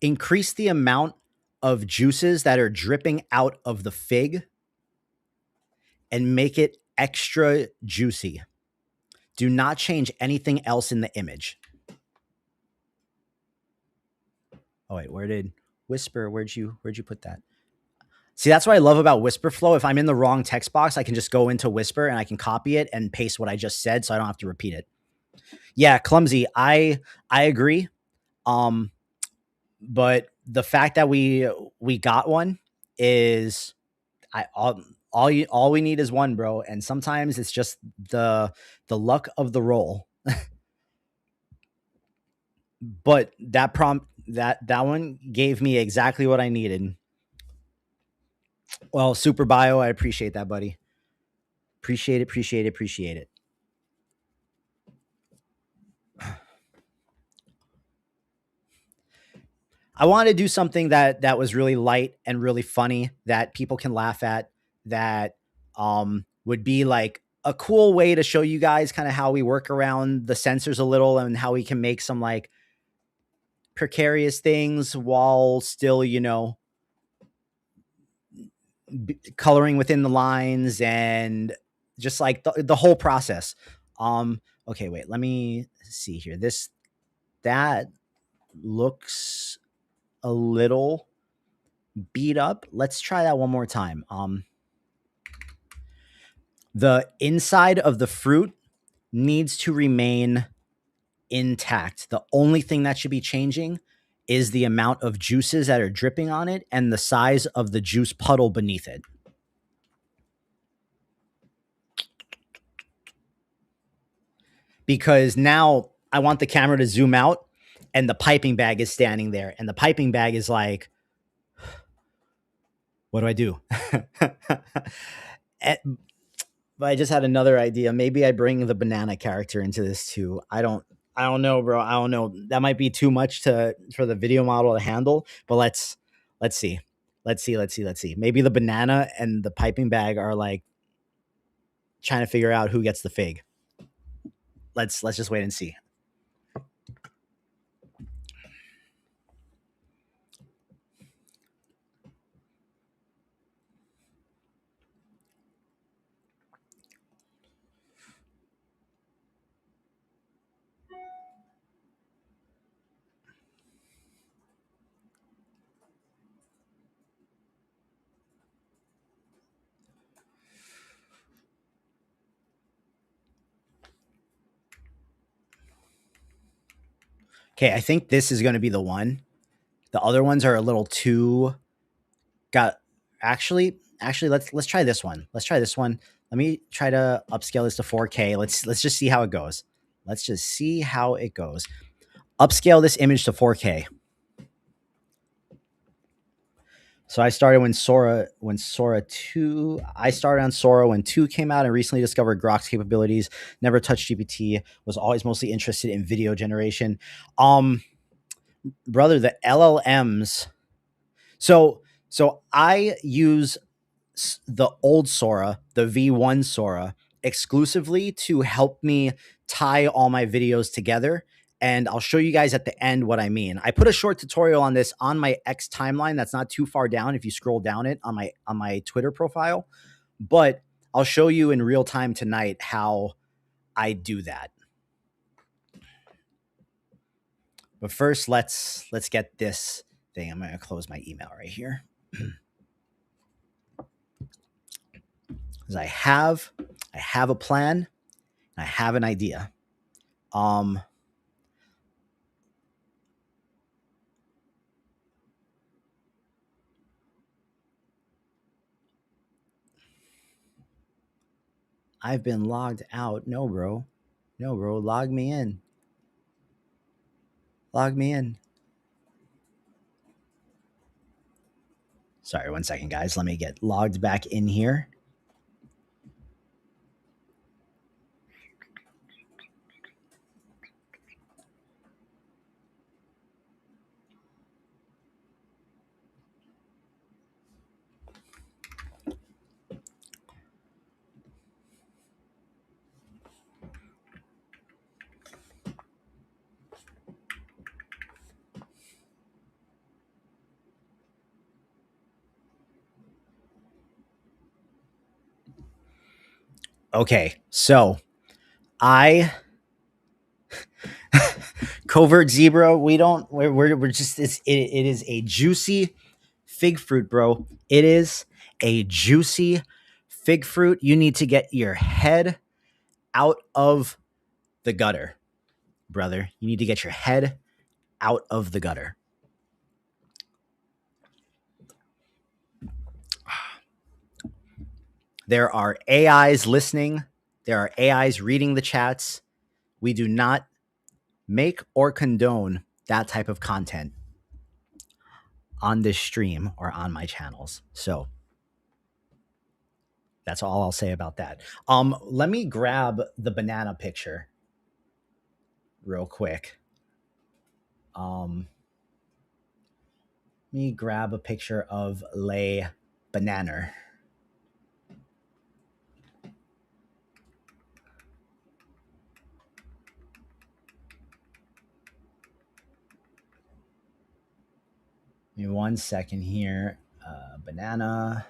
increase the amount of juices that are dripping out of the fig and make it extra juicy. Do not change anything else in the image. Oh wait, where did Whisper? Where'd you put that? See, that's what I love about Whisper Flow. If I'm in the wrong text box, I can just go into Whisper and I can copy it and paste what I just said, so I don't have to repeat it. Yeah, clumsy. I agree. Um, but the fact that we got one is I all we need is one, bro. And sometimes it's just the luck of the roll. But that prompt that one gave me exactly what I needed. Well, Super Bio, I appreciate that, buddy. Appreciate it, appreciate it, appreciate it. I want to do something that was really light and really funny that people can laugh at, that would be like a cool way to show you guys kind of how we work around the sensors a little and how we can make some like precarious things while still, coloring within the lines and just like the whole process. Okay, wait, let me see here. That looks a little beat up. Let's try that one more time. The inside of the fruit needs to remain intact. The only thing that should be changing is the amount of juices that are dripping on it and the size of the juice puddle beneath it. Because now I want the camera to zoom out and the piping bag is standing there. And the piping bag is like, what do I do? But I just had another idea. Maybe I bring the banana character into this too. I don't know, bro. I don't know. That might be too much for the video model to handle, but let's see. Let's see. Maybe the banana and the piping bag are like trying to figure out who gets the fig. Let's just wait and see. Okay, I think this is going to be the one. The other ones are a little too got actually let's try this one. Let's try this one. Let me try to upscale this to 4K. Let's just see how it goes. Let's just see how it goes. Upscale this image to 4K. So I started when Sora 2, I started on Sora when 2 came out and recently discovered Grok's capabilities. Never touched GPT, was always mostly interested in video generation. Brother, the LLMs. So I use the old Sora, the V1 Sora, exclusively to help me tie all my videos together. And I'll show you guys at the end what I mean. I put a short tutorial on this on my X timeline. That's not too far down if you scroll down it on my Twitter profile. But I'll show you in real time tonight how I do that. But first, let's get this thing. I'm going to close my email right here. Because I have a plan. I have an idea. I've been logged out. No, bro. No, bro. Log me in. Log me in. Sorry, 1 second, guys. Let me get logged back in here. Okay, so I covert zebra. We're just it is a juicy fig fruit, bro. It is a juicy fig fruit. You need to get your head out of the gutter, brother. You need to get your head out of the gutter. There are AIs listening. There are AIs reading the chats. We do not make or condone that type of content on this stream or on my channels. So that's all I'll say about that. Let me grab the banana picture real quick. Let me grab a picture of Le Banana. Give me 1 second here. Banana.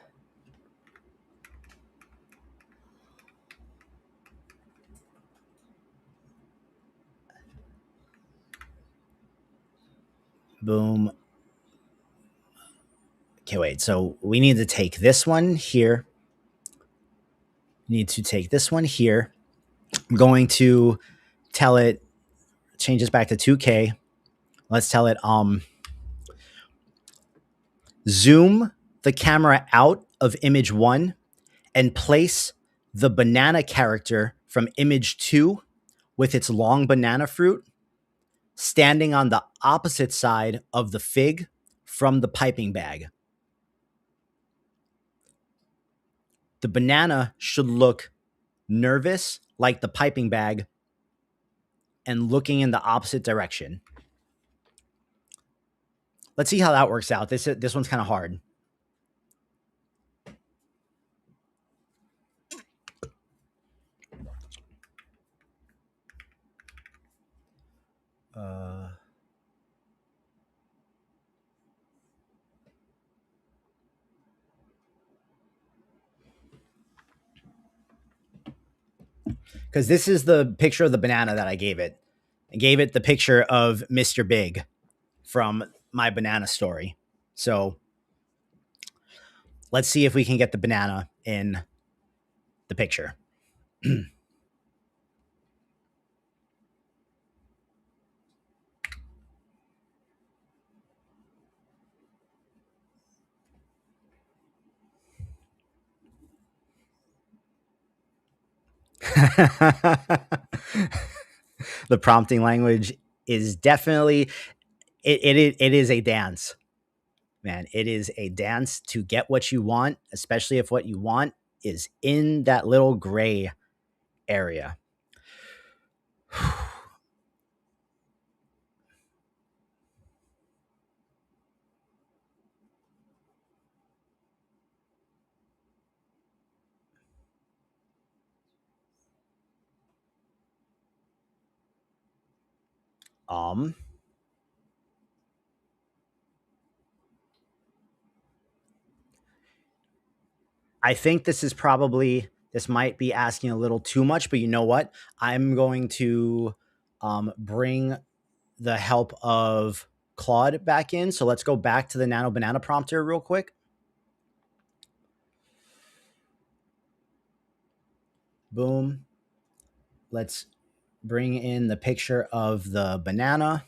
Boom. Okay, wait. So we need to take this one here. Need to take this one here. I'm going to tell it, change this back to 2K. Let's tell it, zoom the camera out of image 1 and place the banana character from image 2 with its long banana fruit standing on the opposite side of the fig from the piping bag. The banana should look nervous like the piping bag and looking in the opposite direction. Let's see how that works out. This one's kind of hard. Because this is the picture of the banana that I gave it. I gave it the picture of Mr. Big from my banana story. So let's see if we can get the banana in the picture. The prompting language is definitely it is a dance, man. It is a dance to get what you want, especially if what you want is in that little gray area. I think this might be asking a little too much, but you know what? I'm going to bring the help of Claude back in. So let's go back to the Nano Banana prompter real quick. Boom. Let's bring in the picture of the banana.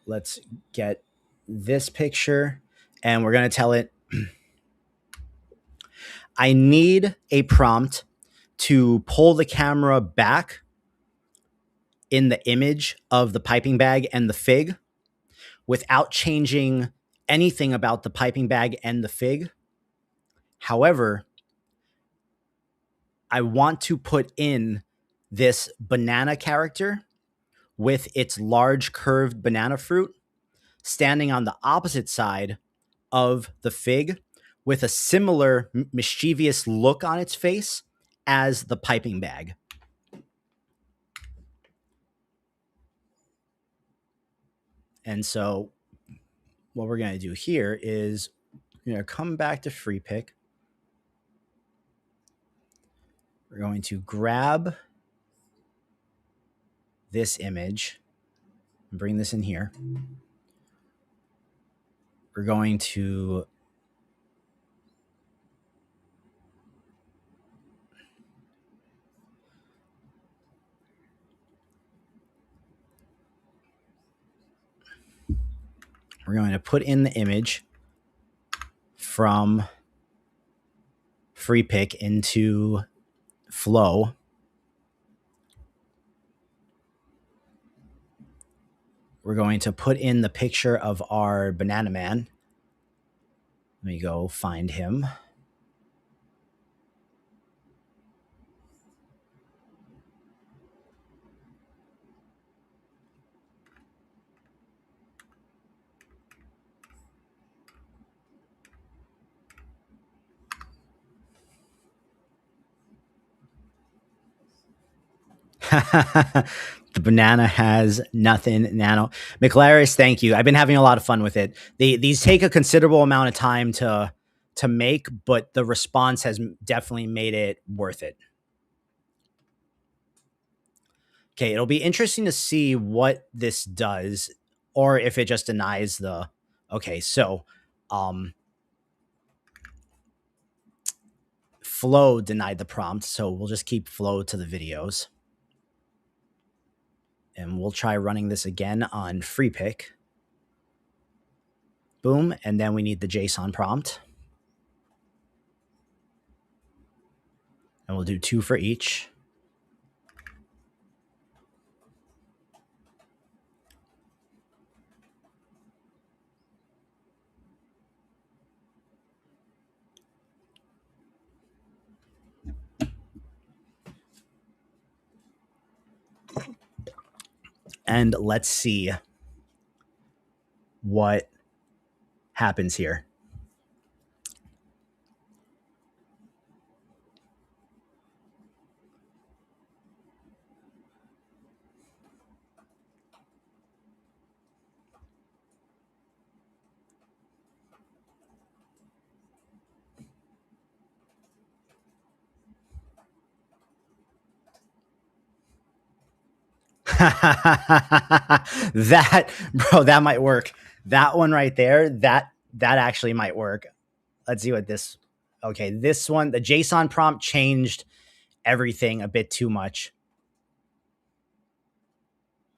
Let's get this picture, and we're going to tell it, I need a prompt to pull the camera back in the image of the piping bag and the fig without changing anything about the piping bag and the fig. However, I want to put in this banana character with its large curved banana fruit standing on the opposite side of the fig with a similar mischievous look on its face as the piping bag. And so what we're going to do here is we're going to come back to free pick. We're going to grab this image and bring this in here. We're going to put in the image from free pick into flow. We're going to put in the picture of our banana man. Let me go find him. The banana has nothing nano. McLaris, thank you. I've been having a lot of fun with it. These take a considerable amount of time to make, but the response has definitely made it worth it. Okay, it'll be interesting to see what this does, or if it just denies the. Okay, so um, Flow denied the prompt, so we'll just keep Flow to the videos, and we'll try running this again on free pick. Boom, and then we need the JSON prompt, and we'll do 2 for each. And let's see what happens here. That, bro, that might work. That one right there, that actually might work. Let's see what this. Okay, this one, the JSON prompt changed everything a bit too much.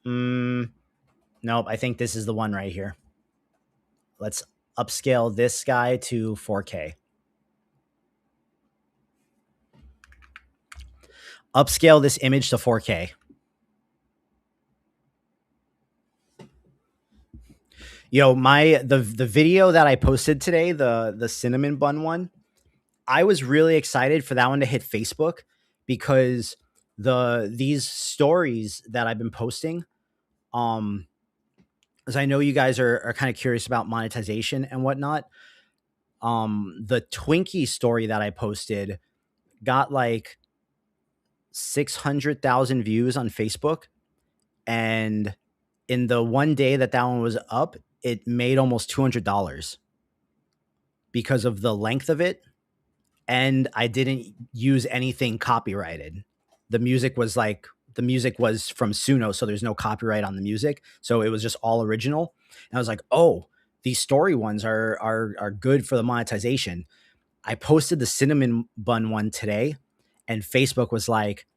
Nope, I think this is the one right here. Let's upscale this guy to 4K. Upscale this image to 4K. Yo, the video that I posted today, the cinnamon bun one, I was really excited for that one to hit Facebook, because these stories that I've been posting, as I know you guys are kind of curious about monetization and whatnot. The Twinkie story that I posted got like 600,000 views on Facebook, and in the one day that one was up, it made almost $200 because of the length of it, and I didn't use anything copyrighted. The music was from Sunno, so there's no copyright on the music, so it was just all original. And I was like, oh, these story ones are good for the monetization. I posted the cinnamon bun one today, and Facebook was like,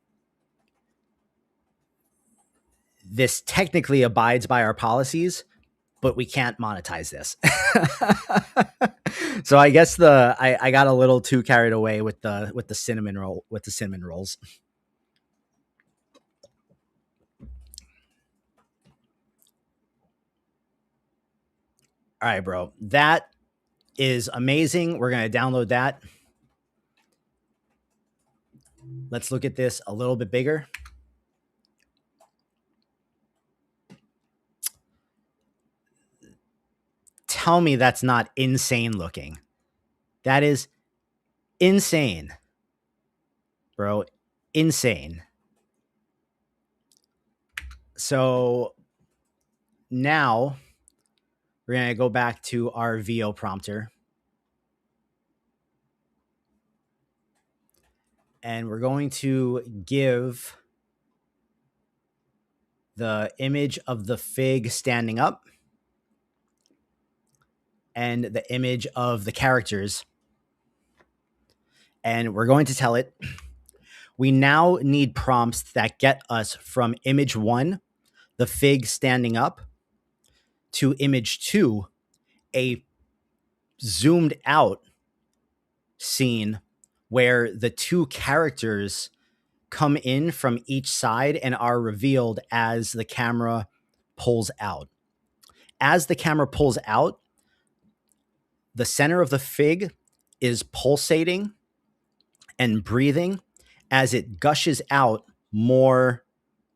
this technically abides by our policies, but we can't monetize this. So I guess I got a little too carried away with the cinnamon rolls. All right, bro. That is amazing. We're going to download that. Let's look at this a little bit bigger. Tell me that's not insane looking. That is insane, bro. Insane. So now we're going to go back to our VO prompter. And we're going to give the image of the fig standing up and the image of the characters. And we're going to tell it, we now need prompts that get us from image 1, the fig standing up, to image 2, a zoomed out scene where the two characters come in from each side and are revealed as the camera pulls out. As the camera pulls out, the center of the fig is pulsating and breathing as it gushes out more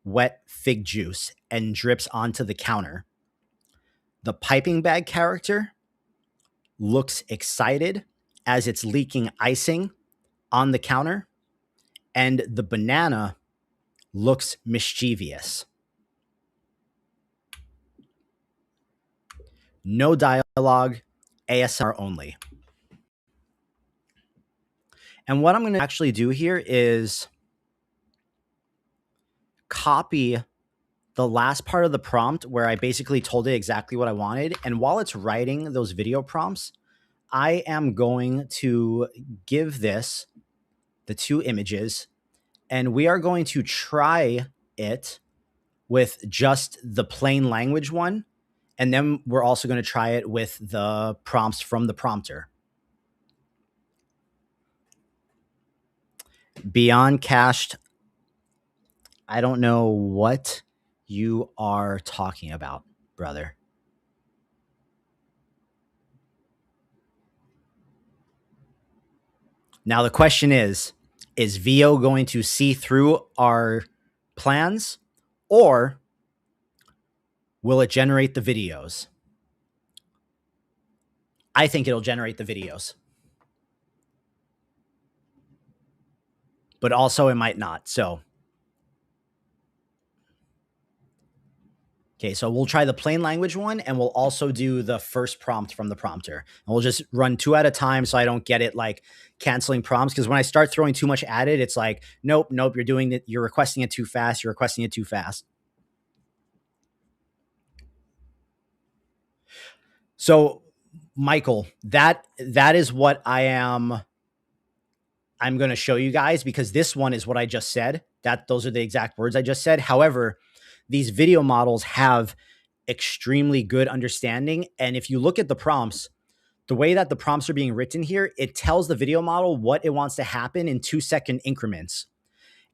wet fig juice and drips onto the counter. The piping bag character looks excited as it's leaking icing on the counter, and the banana looks mischievous. No dialogue, ASR only. And what I'm going to actually do here is copy the last part of the prompt where I basically told it exactly what I wanted. And while it's writing those video prompts, I am going to give this the two images, and we are going to try it with just the plain language one. And then we're also going to try it with the prompts from the prompter. Beyond cached, I don't know what you are talking about, brother. Now, the question is VO going to see through our plans, or will it generate the videos? I think it'll generate the videos, but also it might not. So, okay, so we'll try the plain language one, and we'll also do the first prompt from the prompter. And we'll just run two at a time so I don't get it like canceling prompts. Because when I start throwing too much at it, it's like, nope, you're doing it. You're requesting it too fast. You're requesting it too fast. So, Michael, that is what I'm going to show you guys, because this one is what I just said. Those are the exact words I just said. However, these video models have extremely good understanding, and if you look at the prompts, the way that the prompts are being written here, it tells the video model what it wants to happen in 2-second increments.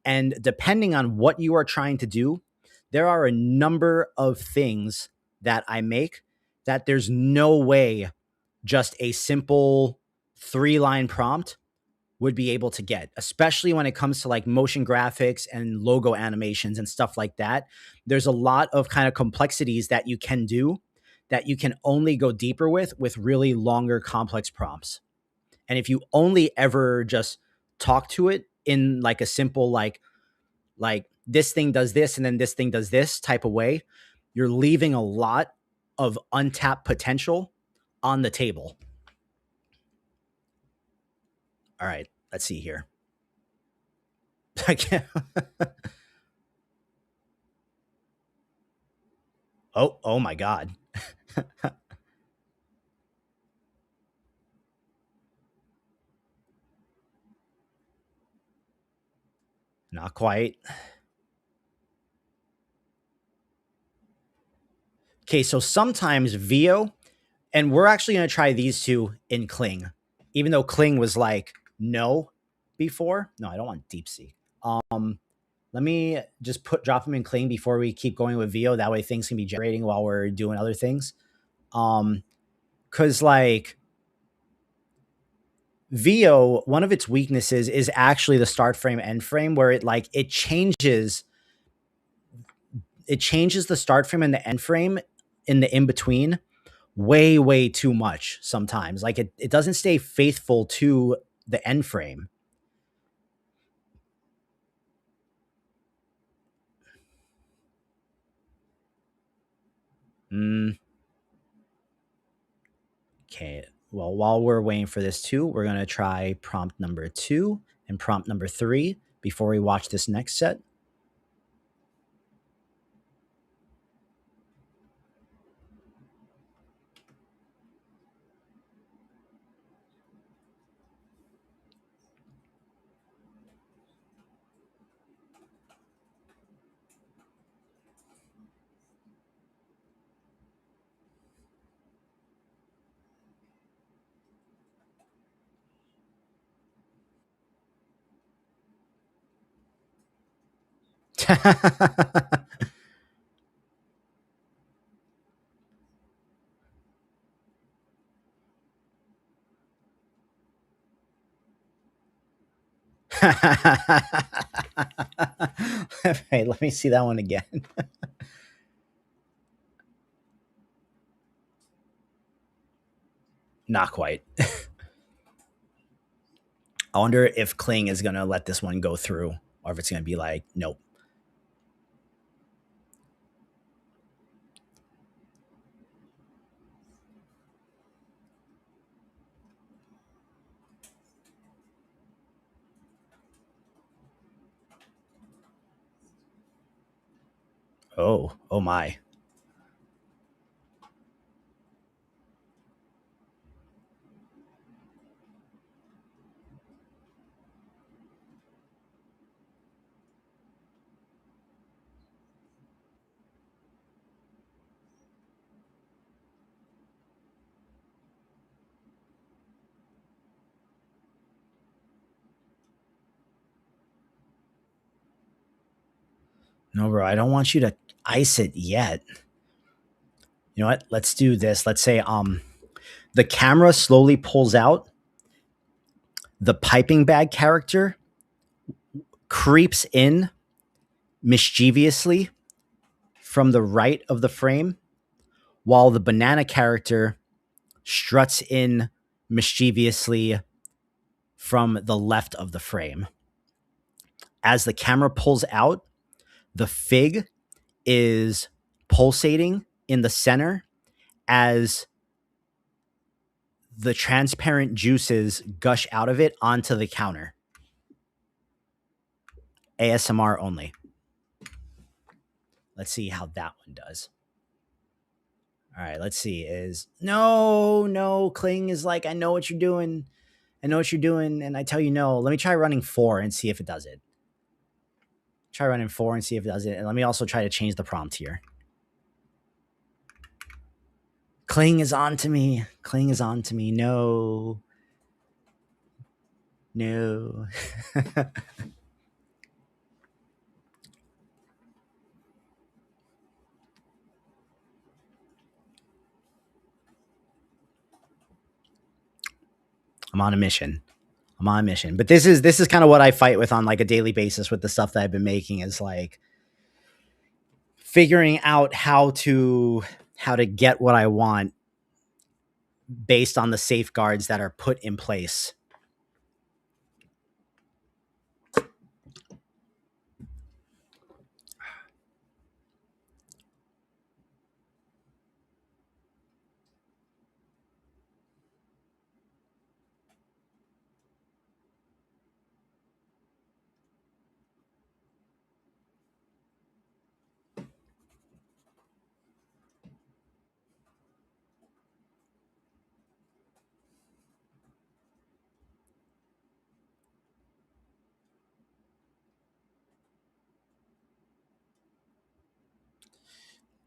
And depending on what you are trying to do, there are a number of things that I make that there's no way just a simple 3-line prompt would be able to get, especially when it comes to like motion graphics and logo animations and stuff like that. There's a lot of kind of complexities that you can do that you can only go deeper with really longer, complex prompts. And if you only ever just talk to it in like a simple, like this thing does this and then this thing does this type of way, you're leaving a lot of untapped potential on the table. All right, let's see here. I can't. Oh my God. Not quite. Okay, so sometimes VO, and we're actually going to try these two in Kling, even though Kling was like no before. No, I don't want DeepSeek. Let me just drop them in Kling before we keep going with VO. That way things can be generating while we're doing other things. Because like VO, one of its weaknesses is actually the start frame end frame, where it changes the start frame and the end frame in the in between way too much sometimes. Like it doesn't stay faithful to the end frame. Okay. Well, while we're waiting for this too, we're going to try prompt number 2 and prompt number 3 before we watch this next set. Hey, let me see that one again. Not quite. I wonder if Kling is going to let this one go through, or if it's going to be like, nope. Oh, oh my. No, bro, I don't want you to ice it yet. You know what? Let's do this. Let's say the camera slowly pulls out, the piping bag character creeps in mischievously from the right of the frame, while the banana character struts in mischievously from the left of the frame. As the camera pulls out, the fig is pulsating in the center as the transparent juices gush out of it onto the counter. ASMR only. Let's see how that one does. All right, let's see. Is no, Kling is like, I know what you're doing. I know what you're doing, and I tell you no. Let me try running 4 and see if it does it. Try running 4 and see if it does it. And let me also try to change the prompt here. Kling is on to me. Kling is on to me. No. No. I'm on a mission. I'm on a mission. But this is kind of what I fight with on like a daily basis with the stuff that I've been making, is like figuring out how to get what I want based on the safeguards that are put in place.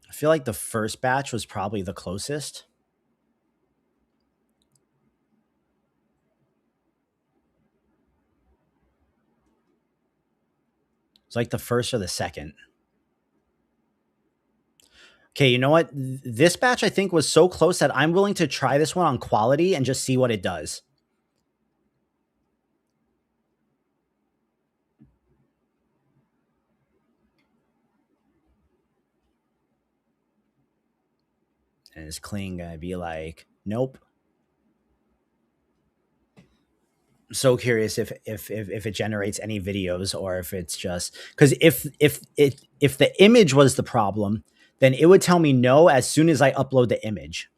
I feel like the first batch was probably the closest. It's like the first or the second. Okay, you know what? This batch I think was so close that I'm willing to try this one on quality and just see what it does. And is Kling gonna be like, nope? I'm so curious if it generates any videos, or if it's just because if the image was the problem, then it would tell me no as soon as I upload the image.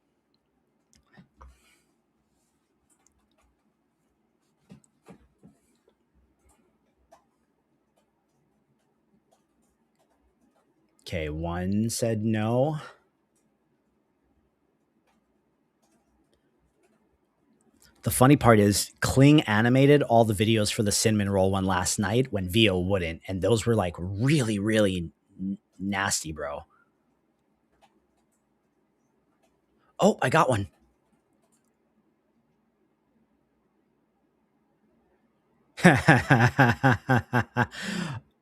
Okay, one said no. The funny part is Kling animated all the videos for the cinnamon roll one last night when Vio wouldn't, and those were like really, really nasty, bro. Oh, I got one.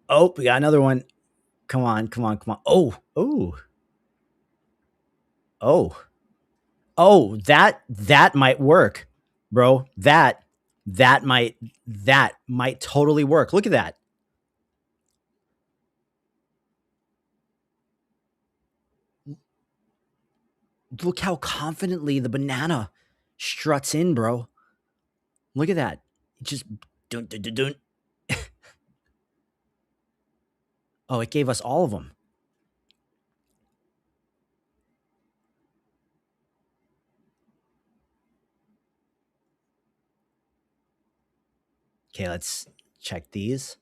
Oh, we got another one. Come on, come on, come on. Oh, oh, oh, oh, that might work, bro. That might totally work. Look at that. Look how confidently the banana struts in, bro. Look at that. It just dun, dun, dun, dun. Oh, it gave us all of them. Okay, let's check these.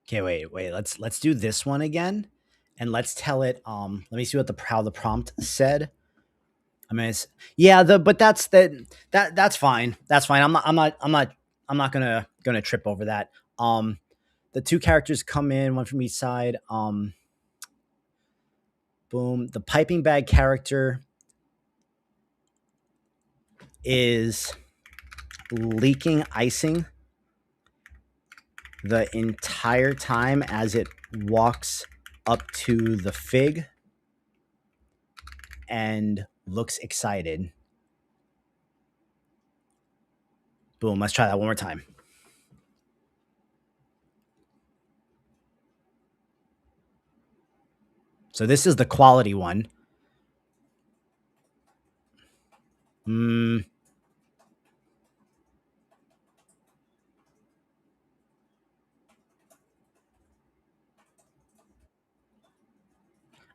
Okay, wait. Let's do this one again, and let's tell it. Let me see what the how the prompt said. I mean, it's, yeah, but that's fine. That's fine. I'm not gonna trip over that. Um, the two characters come in, one from each side. Boom. The piping bag character is leaking icing the entire time as it walks up to the fig and looks excited. Boom. Let's try that one more time. So this is the quality one. Mm,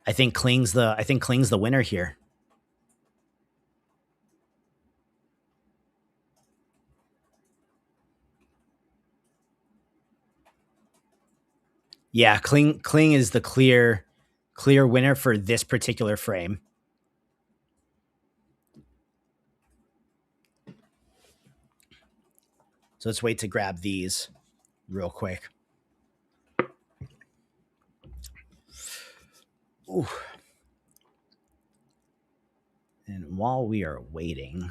I think Kling's the winner here. Yeah, Kling is the clear winner for this particular frame. So let's wait to grab these real quick. Ooh. And while we are waiting,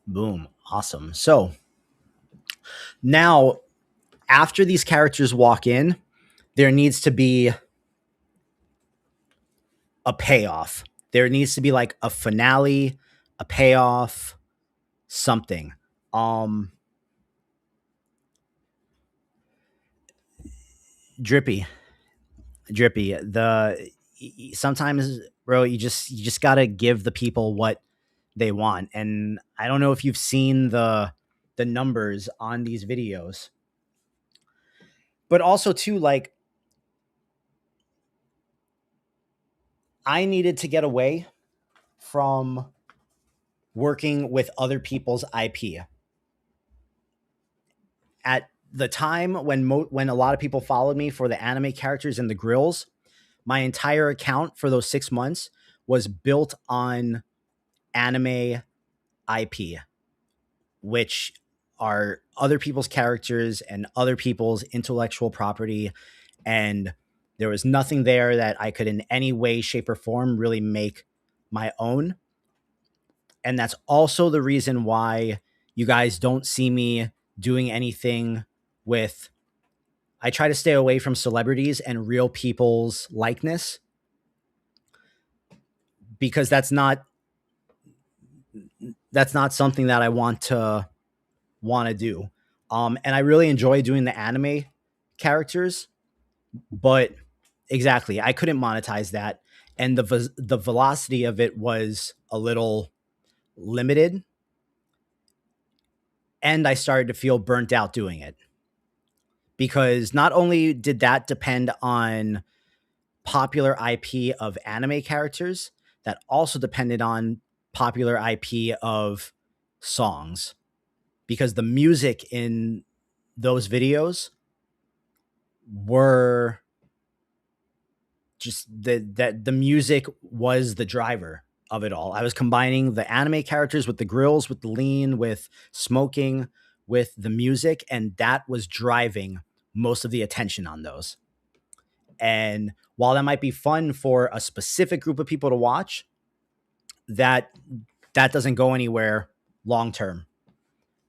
boom, awesome. So now, after these characters walk in, there needs to be a payoff. There needs to be like a finale, a payoff, something. Um, drippy, drippy. Sometimes, bro, you just gotta give the people what they want. And I don't know if you've seen the numbers on these videos, but also too, like, I needed to get away from working with other people's IP. At the time when a lot of people followed me for the anime characters and the grills, my entire account for those 6 months was built on anime IP, which are other people's characters and other people's intellectual property. And there was nothing there that I could in any way, shape, or form really make my own. And that's also the reason why you guys don't see me doing anything with. I try to stay away from celebrities and real people's likeness because that's not something that I want to do. And I really enjoy doing the anime characters, but exactly, I couldn't monetize that, and the velocity of it was a little limited, and I started to feel burnt out doing it because not only did that depend on popular IP of anime characters, that also depended on popular IP of songs because the music in those videos were just the music was the driver of it all. I was combining the anime characters with the grills, with the lean, with smoking, with the music, and that was driving most of the attention on those. And while that might be fun for a specific group of people to watch, that doesn't go anywhere long term.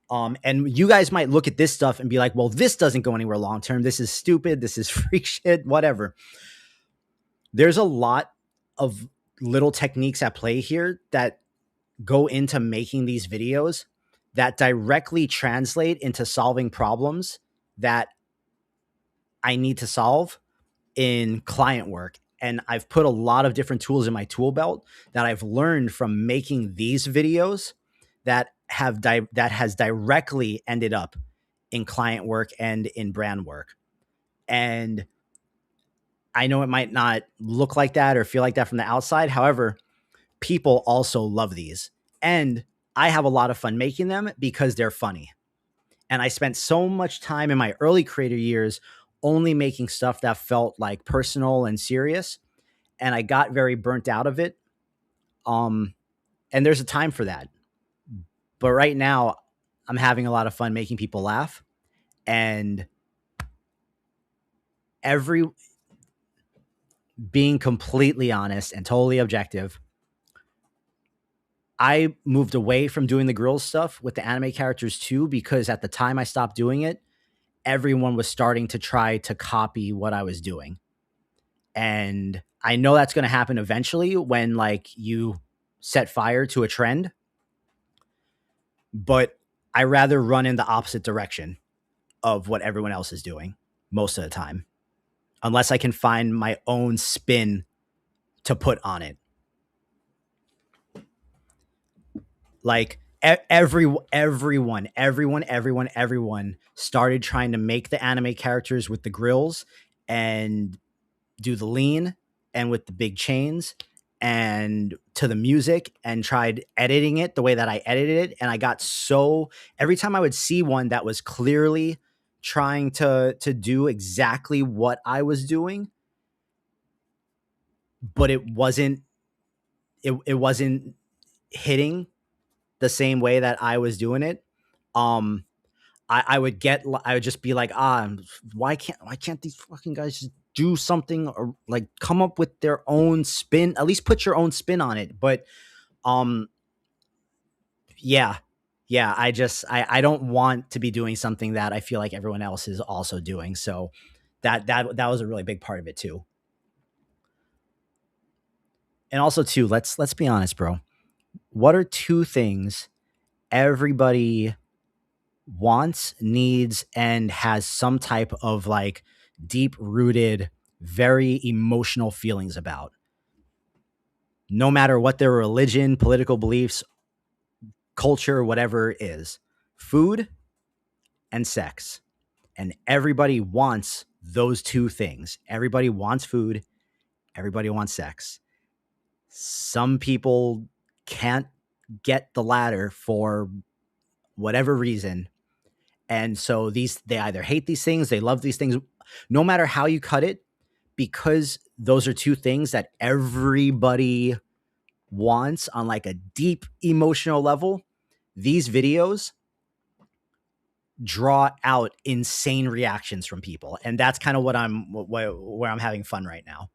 And you guys might look at this stuff and be like, well, this doesn't go anywhere long term. This is stupid. This is freak shit, whatever. There's a lot of little techniques at play here that go into making these videos that directly translate into solving problems that I need to solve in client work. And I've put a lot of different tools in my tool belt that I've learned from making these videos that that has directly ended up in client work and in brand work. And I know it might not look like that or feel like that from the outside. However, people also love these. And I have a lot of fun making them because they're funny. And I spent so much time in my early creator years only making stuff that felt like personal and serious. And I got very burnt out of it. And there's a time for that. But right now, I'm having a lot of fun making people laugh. And every being completely honest and totally objective, I moved away from doing the grills stuff with the anime characters too, because at the time I stopped doing it, everyone was starting to try to copy what I was doing. And I know that's going to happen eventually when like you set fire to a trend, but I rather run in the opposite direction of what everyone else is doing most of the time, unless I can find my own spin to put on it. Like everyone started trying to make the anime characters with the grills and do the lean and with the big chains and to the music, and tried editing it the way that I edited it. And I got so, every time I would see one that was clearly trying to do exactly what I was doing, but it wasn't hitting the same way that I was doing it. Um, I would just be like, why can't these fucking guys just do something or like come up with their own spin? At least put your own spin on it. But um, yeah, yeah. I don't want to be doing something that I feel like everyone else is also doing. So that was a really big part of it too. And also too, let's be honest, bro. What are two things everybody wants, needs, and has some type of like deep rooted, very emotional feelings about? No matter what their religion, political beliefs, culture, whatever it is: food and sex. And everybody wants those two things. Everybody wants food, everybody wants sex. Some people can't get the latter for whatever reason. And so they either hate these things, they love these things, no matter how you cut it, because those are two things that everybody wants on like a deep emotional level. These videos draw out insane reactions from people. And that's kind of where I'm having fun right now.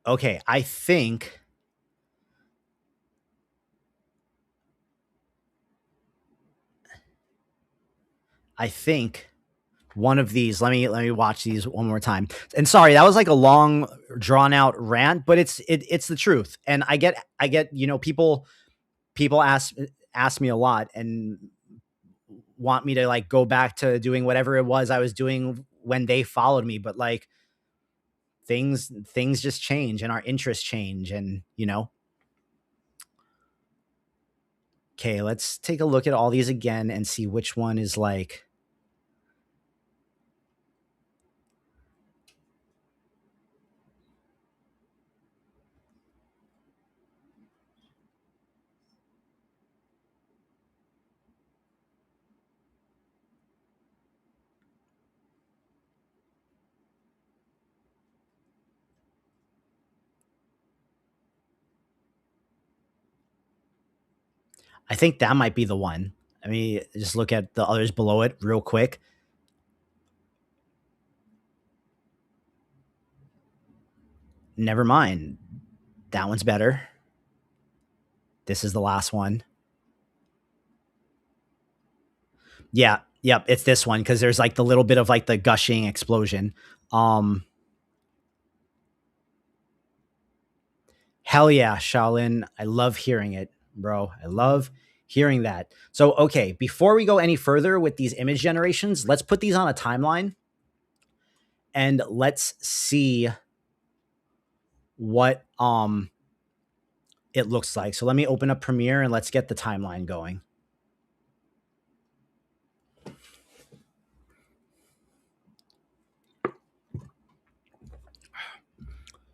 Okay, I think one of these, let me watch these one more time. And sorry, that was like a long drawn out rant, but it's the truth. And I get, people ask me a lot and want me to like go back to doing whatever it was I was doing when they followed me, but like things just change and our interests change. And okay, let's take a look at all these again and see which one is like, I think that might be the one. I mean, just look at the others below it real quick. Never mind. That one's better. This is the last one. Yeah, yep, it's this one because there's like the little bit of like the gushing explosion. Um, Hell yeah, Shaolin. I love hearing it, bro. I love hearing that. So, okay, before we go any further with these image generations, let's put these on a timeline and let's see what it looks like. So let me open up Premiere and let's get the timeline going.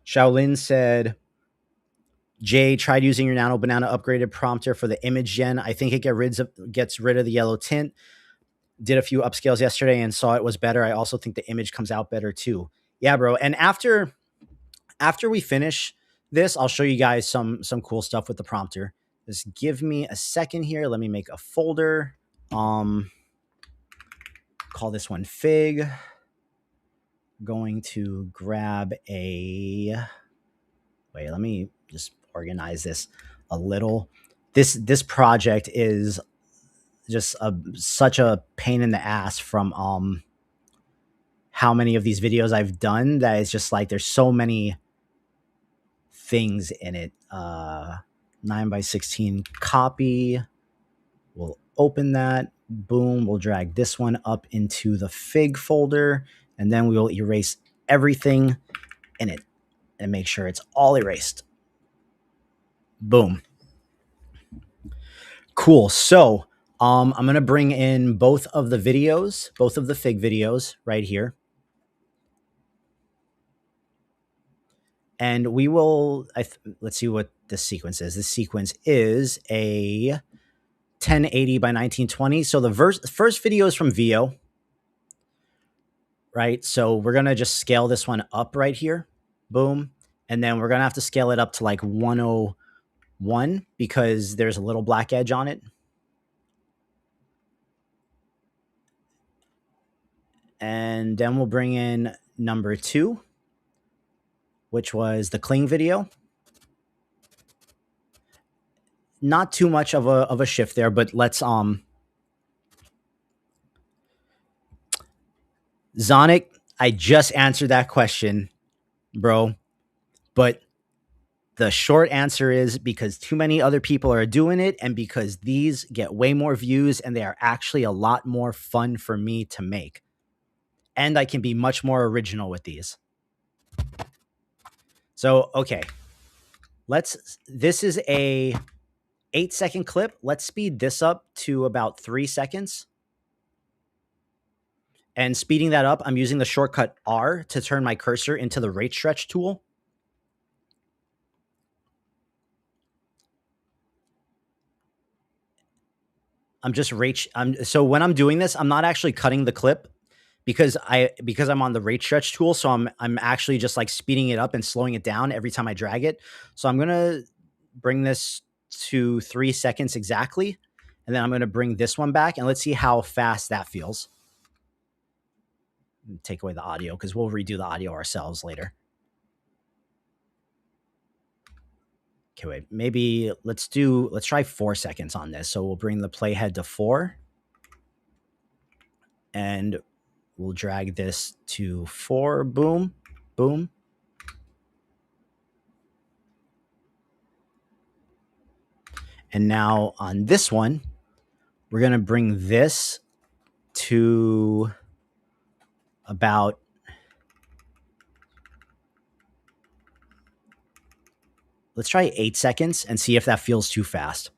Shaolin said, Jay tried using your Nano Banana upgraded prompter for the image gen. I think it gets rid of the yellow tint. Did a few upscales yesterday and saw it was better. I also think the image comes out better too. Yeah, bro. And after we finish this, I'll show you guys some cool stuff with the prompter. Just give me a second here. Let me make a folder. Call this one Fig. Going to grab a wait, let me just organize this a little. This project is just such a pain in the ass from how many of these videos I've done that it's just like there's so many things in it. 9x16 copy. We'll open that. Boom. We'll drag this one up into the Fig folder, and then we will erase everything in it and make sure it's all erased. Boom. Cool. So I'm going to bring in both of the videos, both of the Fig videos right here. And we will, let's see what this sequence is. This sequence is a 1080 by 1920. So the first video is from VO, right? So we're going to just scale this one up right here. Boom. And then we're going to have to scale it up to like 101 because there's a little black edge on it. And then we'll bring in number 2, which was the Cling video. Not too much of a shift there, but let's Zonic, I just answered that question, bro. But the short answer is because too many other people are doing it and because these get way more views and they are actually a lot more fun for me to make. And I can be much more original with these. So, okay. This is a 8-second clip. Let's speed this up to about 3 seconds. And speeding that up, I'm using the shortcut R to turn my cursor into the rate stretch tool. So when I'm doing this, I'm not actually cutting the clip because I'm on the rate stretch tool. So I'm actually just like speeding it up and slowing it down every time I drag it. So I'm going to bring this to 3 seconds exactly. And then I'm going to bring this one back and let's see how fast that feels. Take away the audio because we'll redo the audio ourselves later. Okay, wait, maybe let's try 4 seconds on this. So we'll bring the playhead to 4 and we'll drag this to 4. Boom, boom. And now on this one, we're going to bring this to about let's try 8 seconds and see if that feels too fast.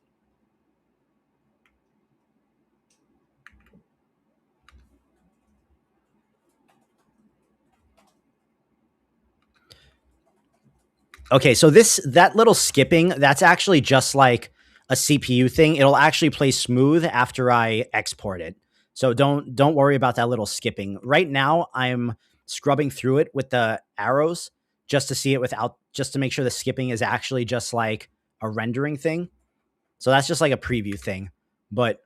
Okay, so that little skipping, that's actually just like a CPU thing. It'll actually play smooth after I export it. So don't worry about that little skipping. Right now, I'm scrubbing through it with the arrows just to see it just to make sure the skipping is actually just like a rendering thing. So that's just like a preview thing. But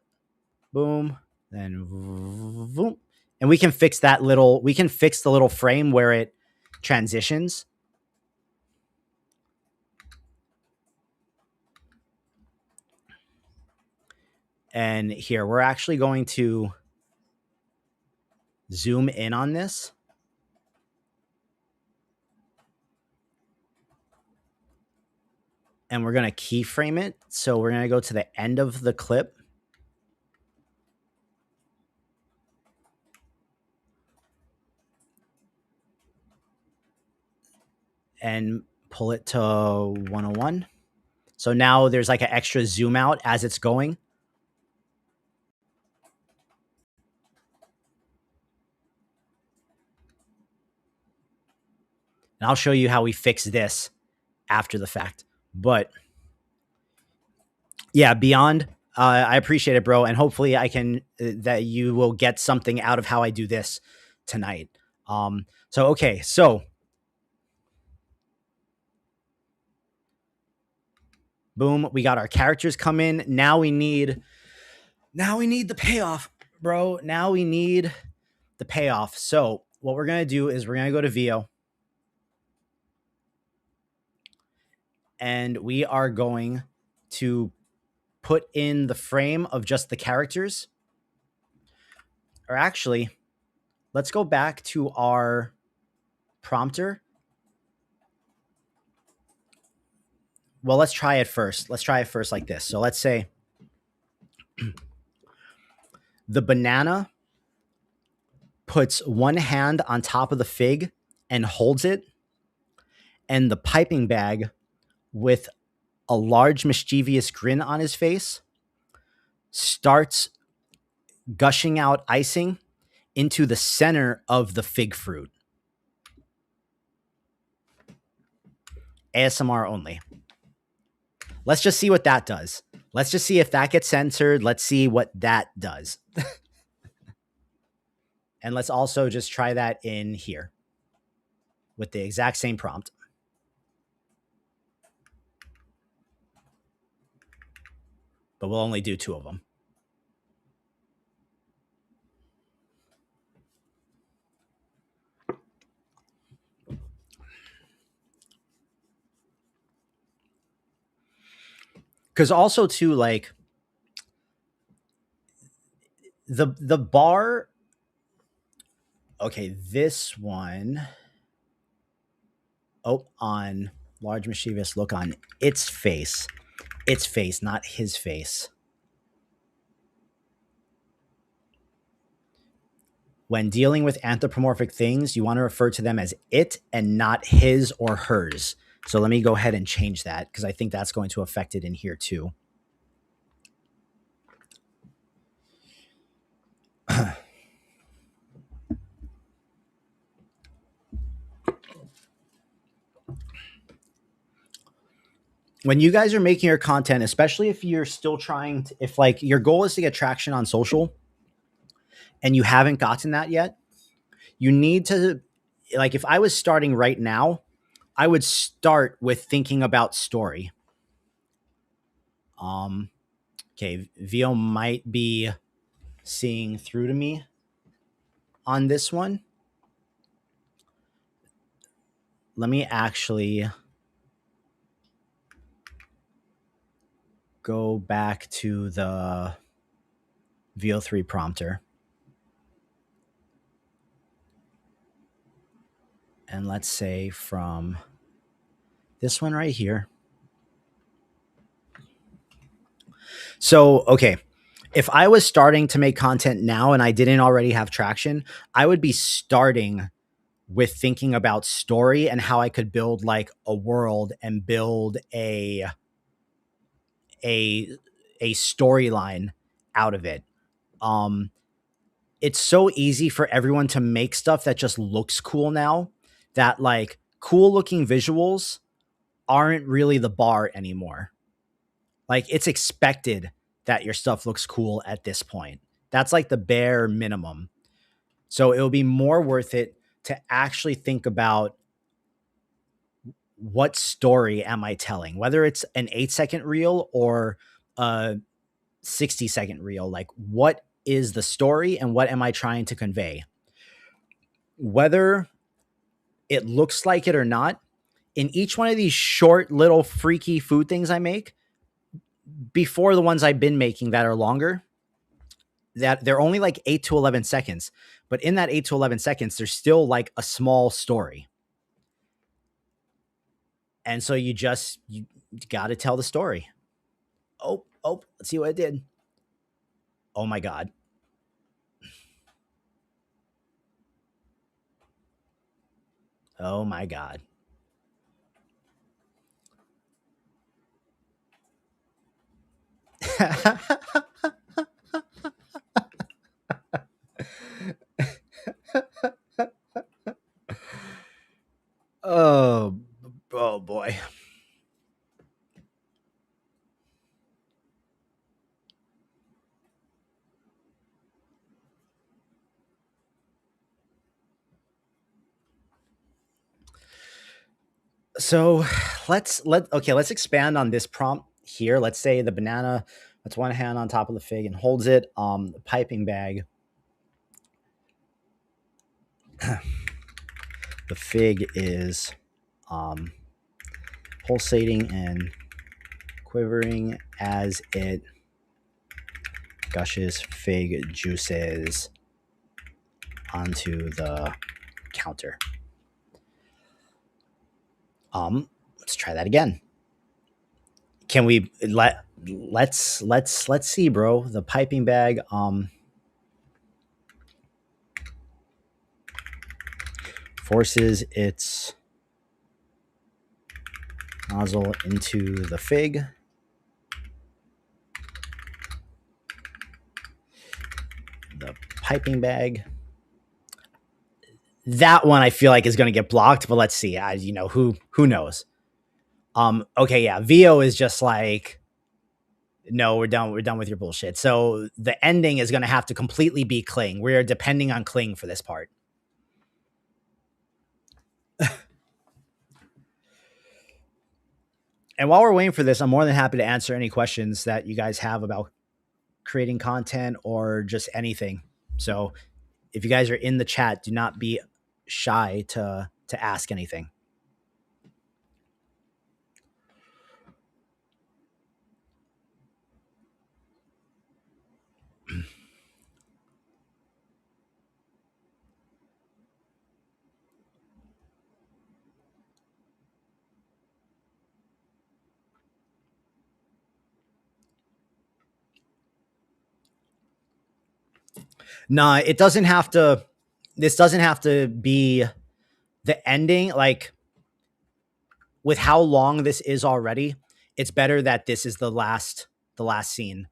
boom, then boom. And we can fix the little frame where it transitions. And here, we're actually going to zoom in on this. And we're going to keyframe it. So we're going to go to the end of the clip. and pull it to 101. So now there's like an extra zoom out as it's going. And I'll show you how we fix this after the fact. But yeah, beyond, I appreciate it, bro. And hopefully I can, that you will get something out of how I do this tonight. So, okay. So boom, we got our characters come in. Now we need the payoff, bro. Now we need the payoff. So what we're going to do is we're going to go to VO and we are going to put in the frame of just the characters. Or actually, let's go back to our prompter. Well, let's try it first. Let's try it first like this. So let's say the banana puts one hand on top of the fig and holds it, and the piping bag with a large mischievous grin on his face starts gushing out icing into the center of the fig fruit. ASMR only. Let's just see what that does. Let's just see if that gets censored. Let's see what that does. And let's also just try that in here with the exact same prompt. But we'll only do 2 of them. Because also too, like the bar. Okay, this one. Oh, on large mischievous look on its face. Its face, not his face. When dealing with anthropomorphic things, you want to refer to them as it and not his or hers. So let me go ahead and change that because I think that's going to affect it in here too. When you guys are making your content, especially if you're still trying to, if like your goal is to get traction on social and you haven't gotten that yet, you need to, like, if I was starting right now, I would start with thinking about story. Okay, VO might be seeing through to me on this one. Let me actually go back to the VO3 prompter. And let's say from this one right here. So, okay, if I was starting to make content now and I didn't already have traction, I would be starting with thinking about story and how I could build like a world and build a storyline out of it. It's so easy for everyone to make stuff that just looks cool now, that like cool looking visuals aren't really the bar anymore. Like it's expected that your stuff looks cool at this point. That's like the bare minimum. So it'll be more worth it to actually think about what story am I telling, whether it's an 8-second reel or a 60-second reel. Like, what is the story and what am I trying to convey? Whether it looks like it or not, in each one of these short little freaky food things I make, before the ones I've been making that are longer, that they're only like 8 to 11 seconds. But in that 8 to 11 seconds, there's still like a small story. And so you got to tell the story. Oh, let's see what I did. Oh my God. Oh my God. oh, oh boy. So let's expand on this prompt here. Let's say the banana puts one hand on top of the fig and holds it. The piping bag. The fig is um, pulsating and quivering as it gushes fig juices onto the counter. Let's try that again. Can we let's see, bro. The piping bag forces its nozzle into the fig. The piping bag. That one I feel like is going to get blocked, but let's see. Who knows. Okay, yeah. VO is just like, no, we're done. We're done with your bullshit. So the ending is going to have to completely be Kling. We're depending on Kling for this part. And while we're waiting for this, I'm more than happy to answer any questions that you guys have about creating content or just anything. So if you guys are in the chat, do not be shy to ask anything. Nah, it doesn't have to. This doesn't have to be the ending. Like, with how long this is already, it's better that this is the last scene.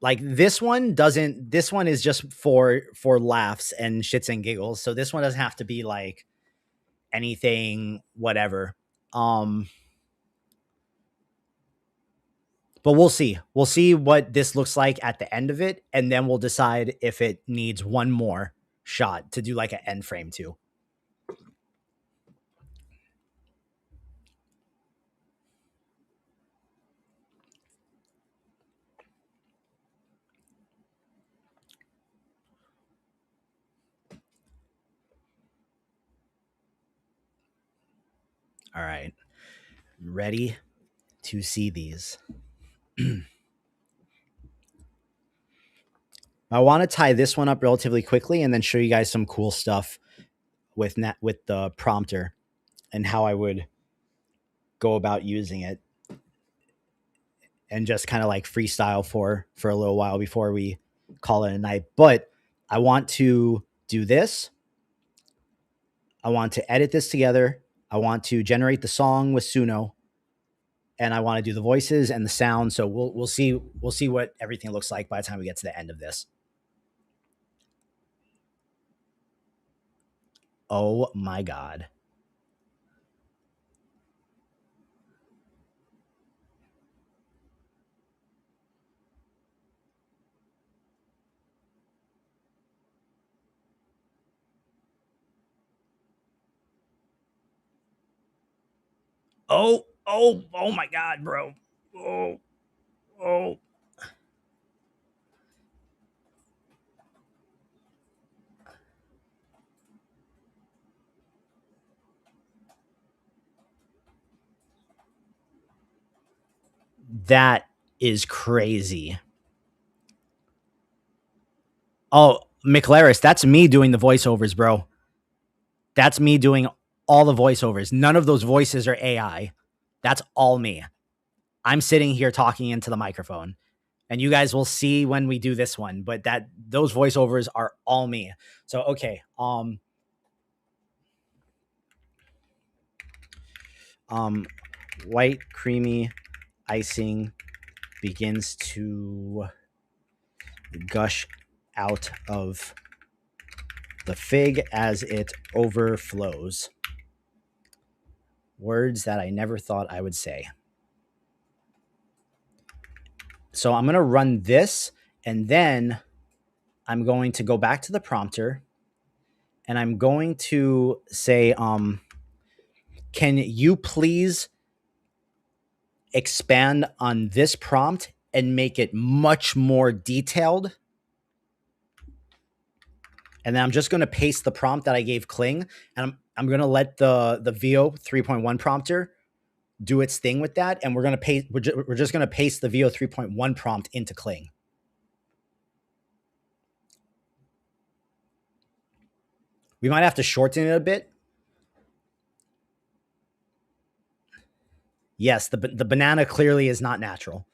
Like, this one doesn't. This one is just for laughs and shits and giggles. So this one doesn't have to be like anything, whatever. But we'll see. We'll see what this looks like at the end of it, and then we'll decide if it needs one more shot to do like an end frame too. All right. Ready to see these. I want to tie this one up relatively quickly and then show you guys some cool stuff with the prompter and how I would go about using it, and just kind of like freestyle for a little while before we call it a night. But I want to do this. I want to edit this together. I want to generate the song with Sunno, and I want to do the voices and the sound. So we'll see what everything looks like by the time we get to the end of this. Oh my god. Oh my god, bro. Oh, oh. That is crazy. Oh, McLaris, that's me doing the voiceovers, bro. That's me doing all the voiceovers. None of those voices are AI. That's all me. I'm sitting here talking into the microphone. And you guys will see when we do this one, but those voiceovers are all me. So okay. White creamy icing begins to gush out of the fig as it overflows. Words that I never thought I would say. So I'm going to run this, and then I'm going to go back to the prompter, and I'm going to say, can you please expand on this prompt and make it much more detailed? And then I'm just going to paste the prompt that I gave Kling, and I'm going to let the VO 3.1 prompter do its thing with that, and we're just going to paste the VO 3.1 prompt into Kling. We might have to shorten it a bit. Yes, the banana clearly is not natural.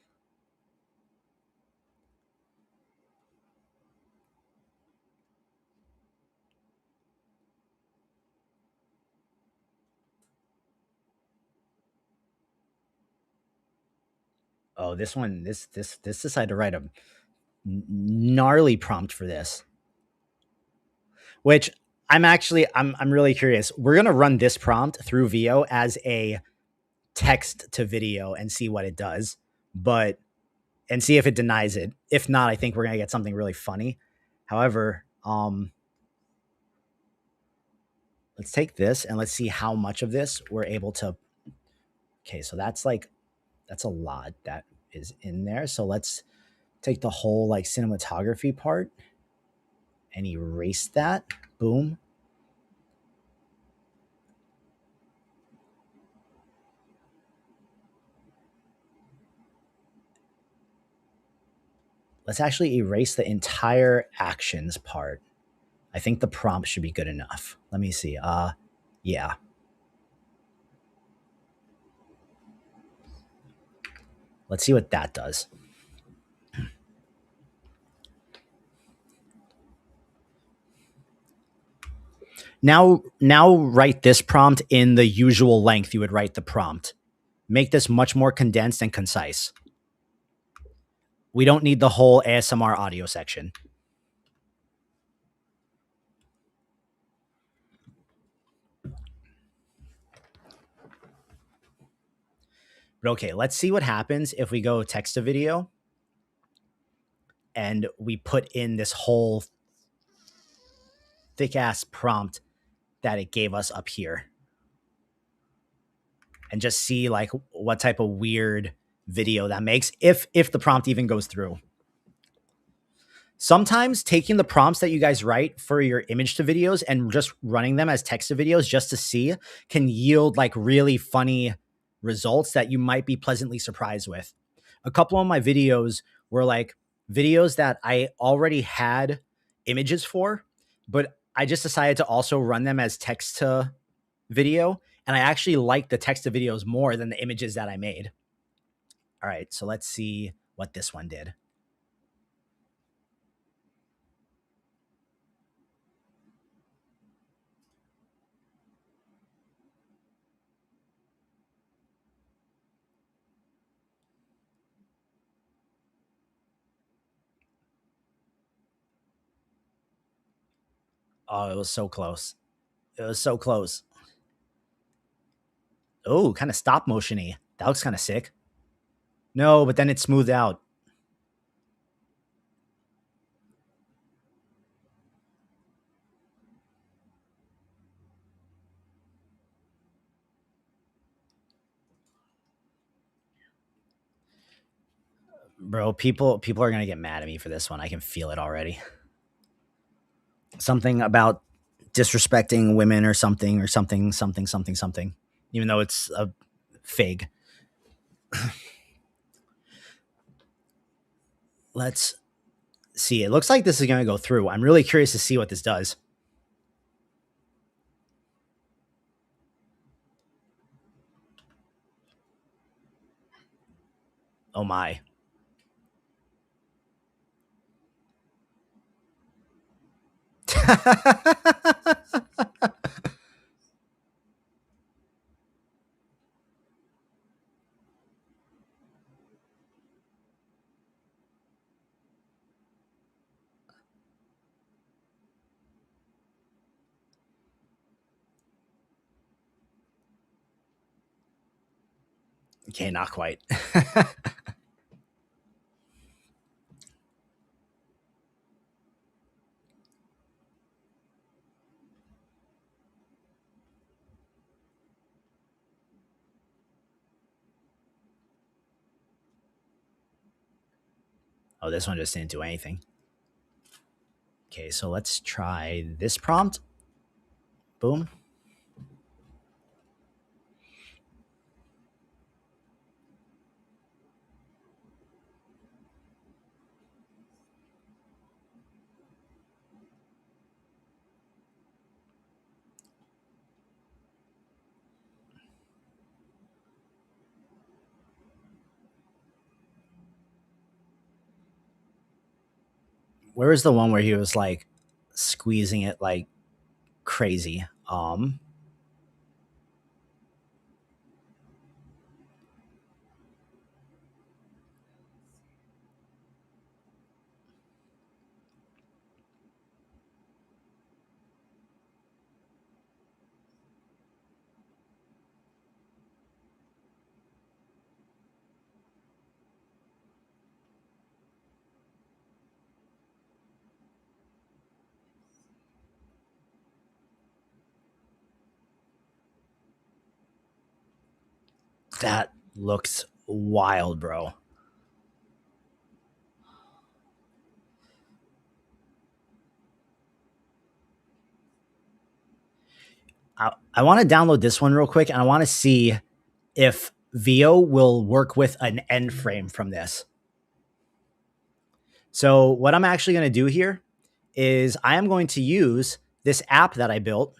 Oh, this one, this decided to write a gnarly prompt for this, which I'm really curious. We're gonna run this prompt through VO as a text to video and see what it does, and see if it denies it. If not, I think we're gonna get something really funny. However, let's take this and let's see how much of this we're able to. Okay, so that's a lot that is in there. So let's take the whole like cinematography part and erase that. Boom. Let's actually erase the entire actions part. I think the prompt should be good enough. Let me see. Yeah. Let's see what that does. Now write this prompt in the usual length you would write the prompt. Make this much more condensed and concise. We don't need the whole ASMR audio section. But okay, let's see what happens if we go text to video and we put in this whole thick ass prompt that it gave us up here, and just see like what type of weird video that makes if the prompt even goes through. Sometimes taking the prompts that you guys write for your image to videos and just running them as text to videos just to see can yield like really funny results that you might be pleasantly surprised with. A couple of my videos were like videos that I already had images for, but I just decided to also run them as text to video. And I actually like the text to videos more than the images that I made. All right, so let's see what this one did. Oh, it was so close. It was so close. Oh, kind of stop motiony. That looks kind of sick. No, but then it smoothed out. Bro, people are gonna get mad at me for this one. I can feel it already. Something about disrespecting women or something, even though it's a fig. Let's see. It looks like this is gonna go through. I'm really curious to see what this does. Oh my. Okay, not quite. Oh, this one just didn't do anything. Okay, so let's try this prompt. Boom. Where was the one where he was like squeezing it like crazy? That looks wild, bro. I want to download this one real quick, and I want to see if VO will work with an end frame from this. So what I'm actually going to do here is I am going to use this app that I built,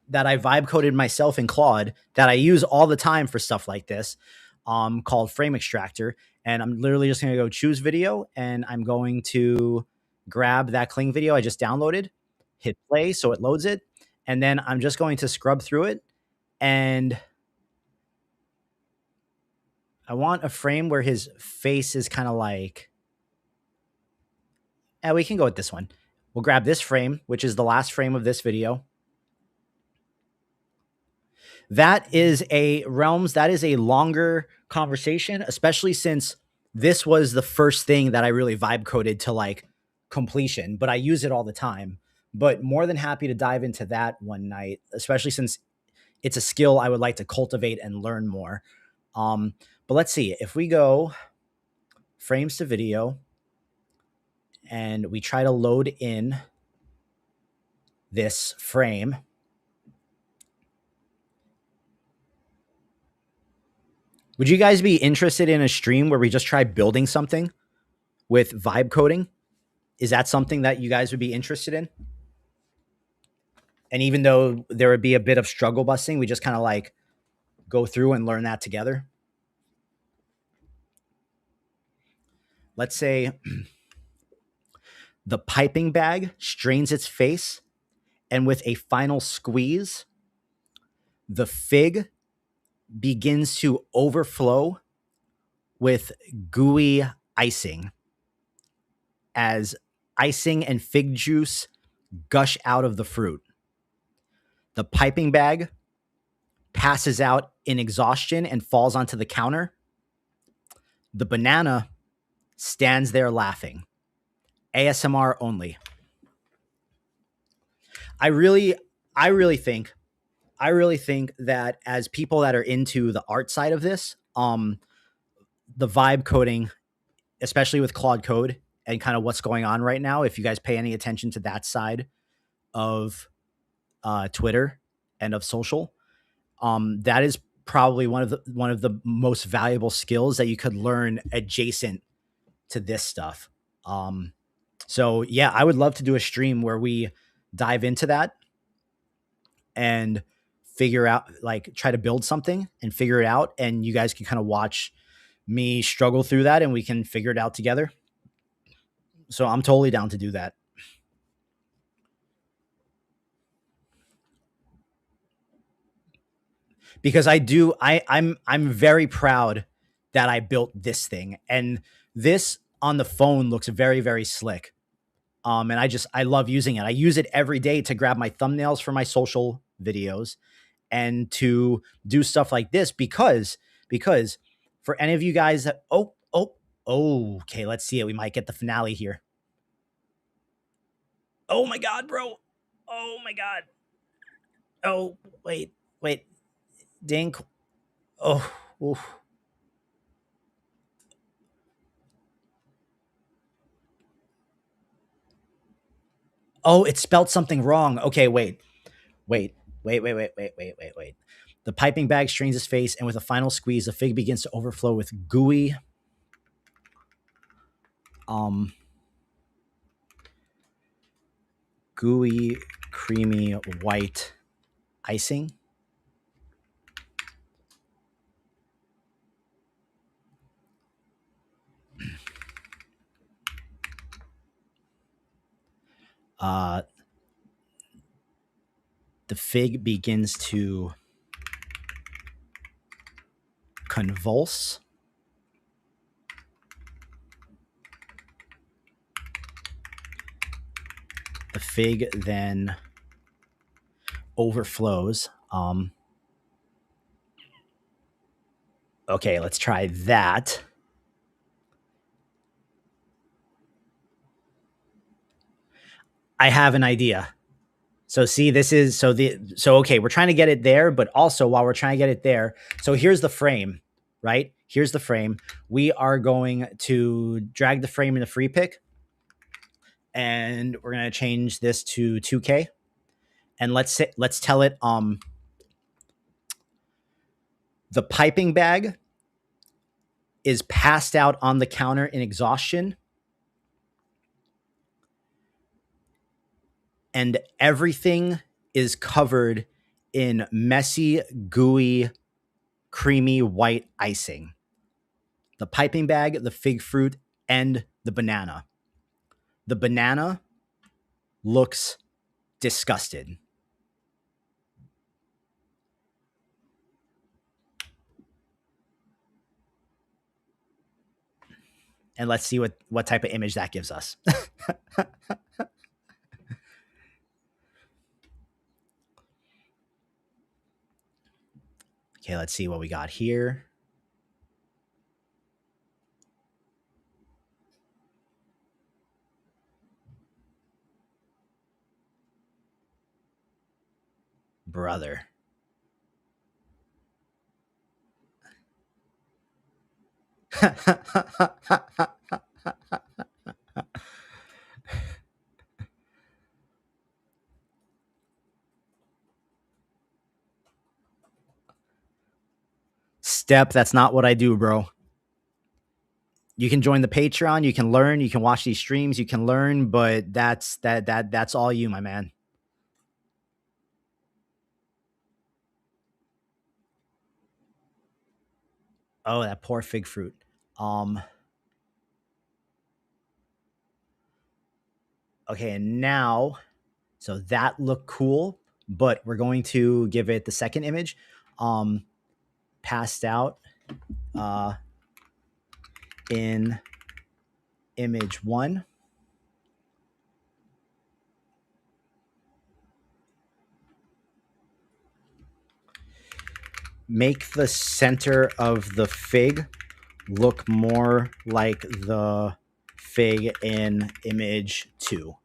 that I vibe coded myself in Claude, that I use all the time for stuff like this, called Frame Extractor. And I'm literally just going to go choose video, and I'm going to grab that cling video I just downloaded, hit play so it loads it, and then I'm just going to scrub through it. And I want a frame where his face is kind of like, we can go with this one. We'll grab this frame, which is the last frame of this video. That is a Realms, that is a longer conversation, especially since this was the first thing that I really vibe coded to like completion, but I use it all the time. But more than happy to dive into that one night, especially since it's a skill I would like to cultivate and learn more. But let's see, if we go frames to video and we try to load in this frame, would you guys be interested in a stream where we just try building something with vibe coding? Is that something that you guys would be interested in? And even though there would be a bit of struggle busting, we just kind of like go through and learn that together. Let's say the piping bag strains its face, and with a final squeeze, the fig begins to overflow with gooey icing, as icing and fig juice gush out of the fruit. The piping bag passes out in exhaustion and falls onto the counter. The banana stands there laughing. ASMR only. I really think that as people that are into the art side of this, the vibe coding, especially with Claude Code and kind of what's going on right now, if you guys pay any attention to that side of Twitter and of social, that is probably one of the most valuable skills that you could learn adjacent to this stuff. So yeah, I would love to do a stream where we dive into that and figure out, like, try to build something and figure it out, and you guys can kind of watch me struggle through that and we can figure it out together. So I'm totally down to do that. Because I'm very proud that I built this thing, and this on the phone looks very, very slick. And I love using it. I use it every day to grab my thumbnails for my social videos and to do stuff like this, because because for any of you guys that, okay, let's see it. We might get the finale here. Oh my God, bro. Oh my God. Oh, wait. Dink. Oh, oof. Oh, it spelled something wrong. Okay, wait. The piping bag strains his face, and with a final squeeze, the fig begins to overflow with um, gooey, creamy white icing. Uh, the fig begins to convulse. The fig then overflows. Okay, let's try that. I have an idea. So see, this is so okay, we're trying to get it there, but also while we're trying to get it there, so here's the frame, right? Here's the frame. We are going to drag the frame in the free pick, and we're going to change this to 2K. And let's tell it the piping bag is passed out on the counter in exhaustion, and everything is covered in messy, gooey, creamy white icing. The piping bag, the fig fruit, and the banana. The banana looks disgusted. And let's see what type of image that gives us. Okay, let's see what we got here. Brother. Step, that's not what I do, bro. You can join the Patreon, you can learn, you can watch these streams, you can learn, but that's all you, my man. Oh, that poor fig fruit. Okay, and now, so that looked cool, but we're going to give it the second image. Passed out in image 1. Make the center of the fig look more like the fig in image 2.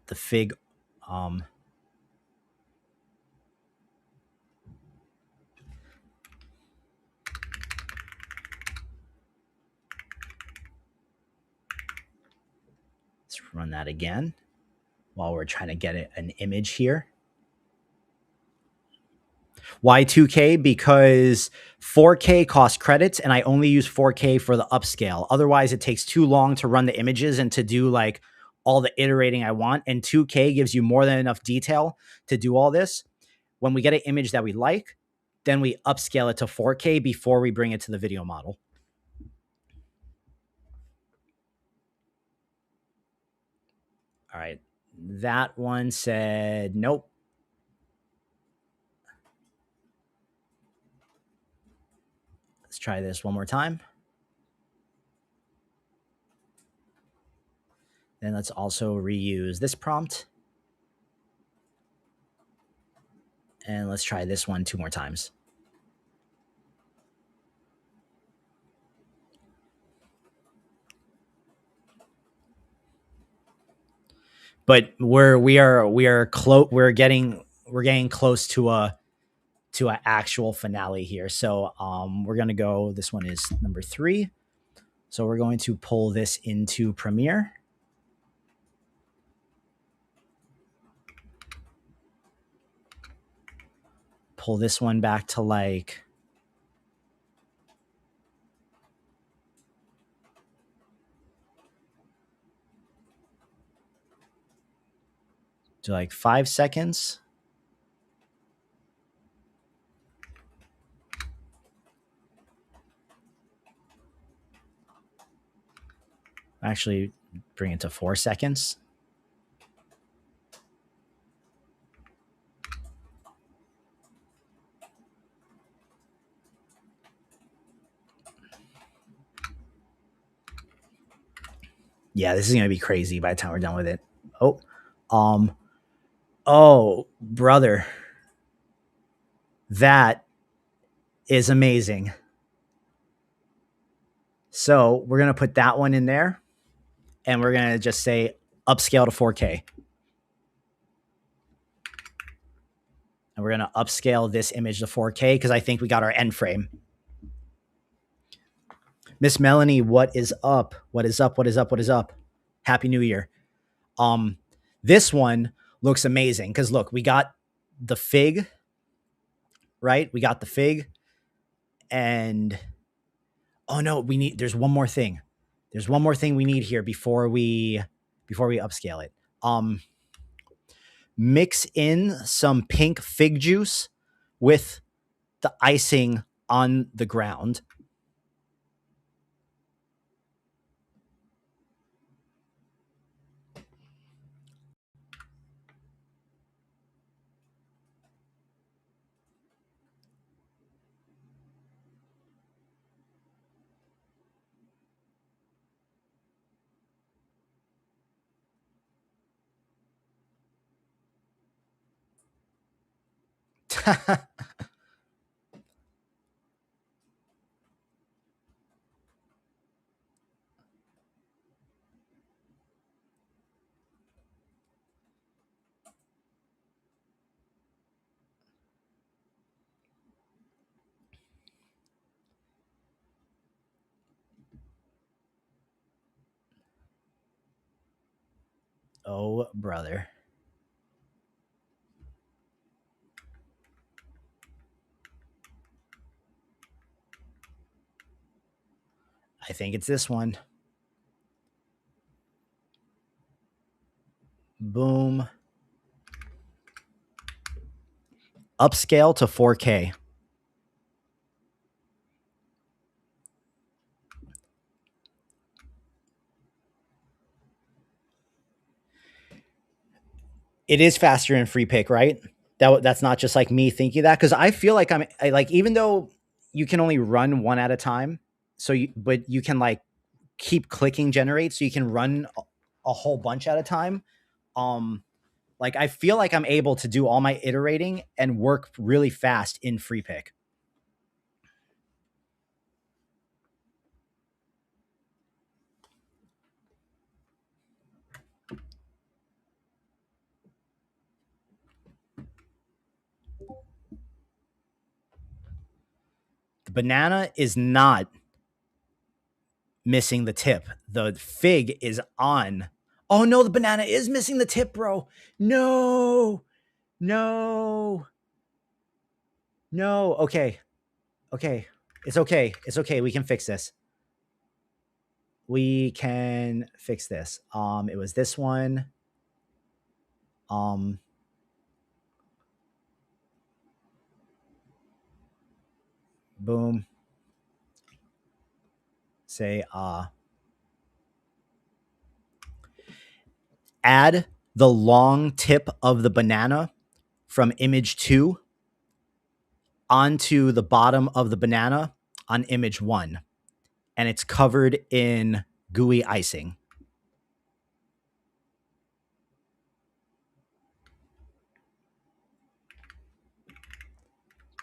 The fig let's run that again while we're trying to get an image here. Why 2K? Because 4K costs credits, and I only use 4K for the upscale. Otherwise, it takes too long to run the images and to do like all the iterating I want. And 2K gives you more than enough detail to do all this. When we get an image that we like, then we upscale it to 4K before we bring it to the video model. All right. That one said nope. Let's try this one more time. Then let's also reuse this prompt. And let's try this one 2 more times. But we're getting close to an actual finale here. So we're gonna go. This one is number 3. So we're going to pull this into Premiere. Pull this one back to like to like 5 seconds. Actually, bring it to 4 seconds. Yeah, this is gonna be crazy by the time we're done with it. Oh, brother, that is amazing. So we're gonna put that one in there, and we're gonna just say upscale to 4K. And we're gonna upscale this image to 4K because I think we got our end frame. Miss Melanie, what is up? What is up? What is up? What is up? Happy New Year. This one looks amazing because look, we got the fig, right? We got the fig, and oh no, there's one more thing. There's one more thing we need here before we upscale it. Mix in some pink fig juice with the icing on the ground. Oh, brother. I think it's this one. Boom. Upscale to 4K. It is faster in free pick, right? That's not just like me thinking that, because I feel like even though you can only run one at a time, but you can like keep clicking generate, so you can run a whole bunch at a time. Like I feel like I'm able to do all my iterating and work really fast in free pick. The banana is not missing the tip. The fig is on. Oh no, the banana is missing the tip, bro. No. No. No. Okay. Okay. It's okay. It's okay. We can fix this. We can fix this. It was this one. Boom. Say add the long tip of the banana from image 2 onto the bottom of the banana on image 1, and it's covered in gooey icing.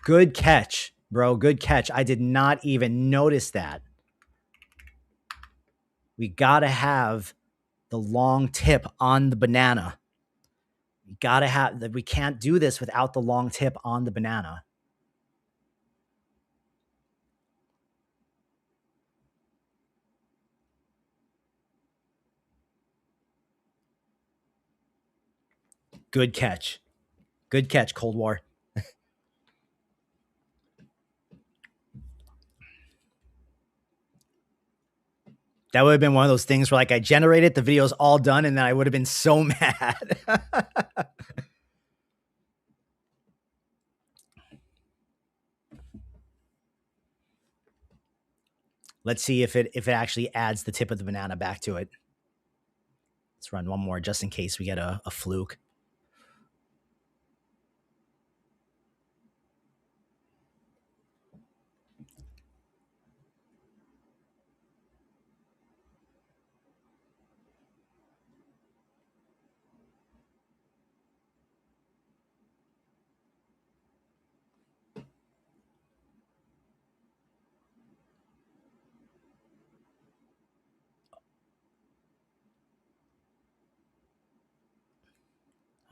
Good catch, bro. Good catch. I did not even notice that. We got to have the long tip on the banana. We got to have that. We can't do this without the long tip on the banana. Good catch. Good catch, Cold War. That would have been one of those things where like I generated, the video's all done, and then I would have been so mad. Let's see if it actually adds the tip of the banana back to it. Let's run one more just in case we get a fluke.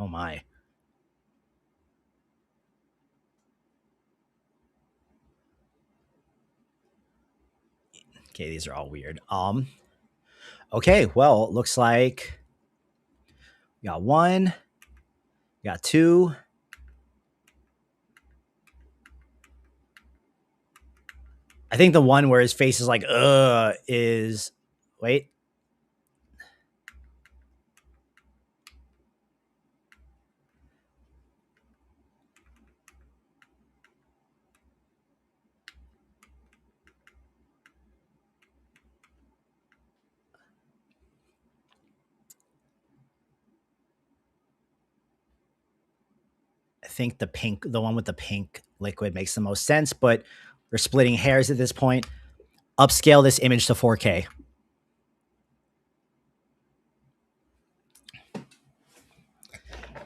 Oh my. Okay, these are all weird. Okay, well, it looks like we got one, we got two. I think the one where his face is like, is wait. I think the one with the pink liquid makes the most sense, but we're splitting hairs at this point. Upscale this image to 4K.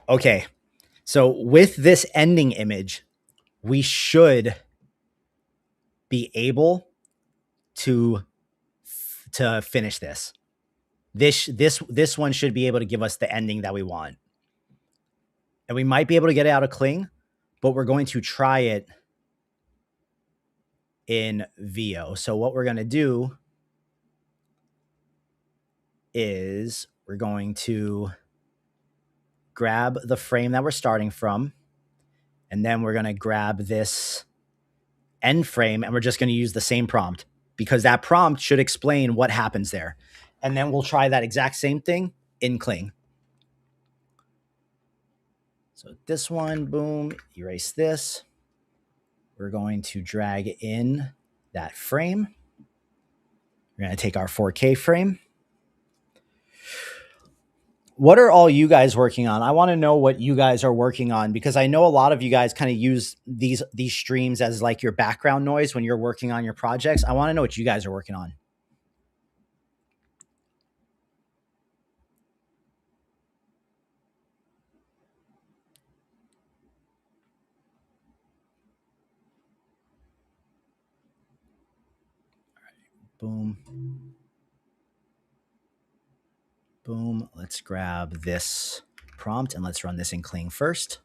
Okay. So with this ending image, we should be able to finish this. This one should be able to give us the ending that we want. And we might be able to get it out of Kling, but we're going to try it in VO. So what we're going to do is we're going to grab the frame that we're starting from, and then we're going to grab this end frame, and we're just going to use the same prompt because that prompt should explain what happens there. And then we'll try that exact same thing in Kling. So this one, boom, erase this. We're going to drag in that frame. We're going to take our 4K frame. What are all you guys working on? I want to know what you guys are working on because I know a lot of you guys kind of use these streams as like your background noise when you're working on your projects. I want to know what you guys are working on. Boom. Boom. Let's grab this prompt and let's run this in Kling first.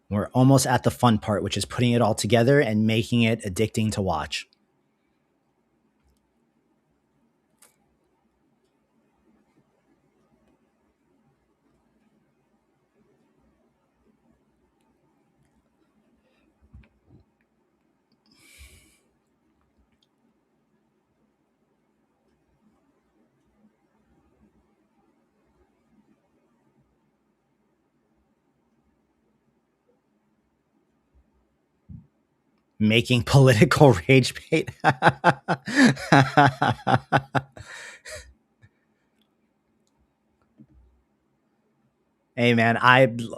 We're almost at the fun part, which is putting it all together and making it addicting to watch. Making political rage bait. Hey man,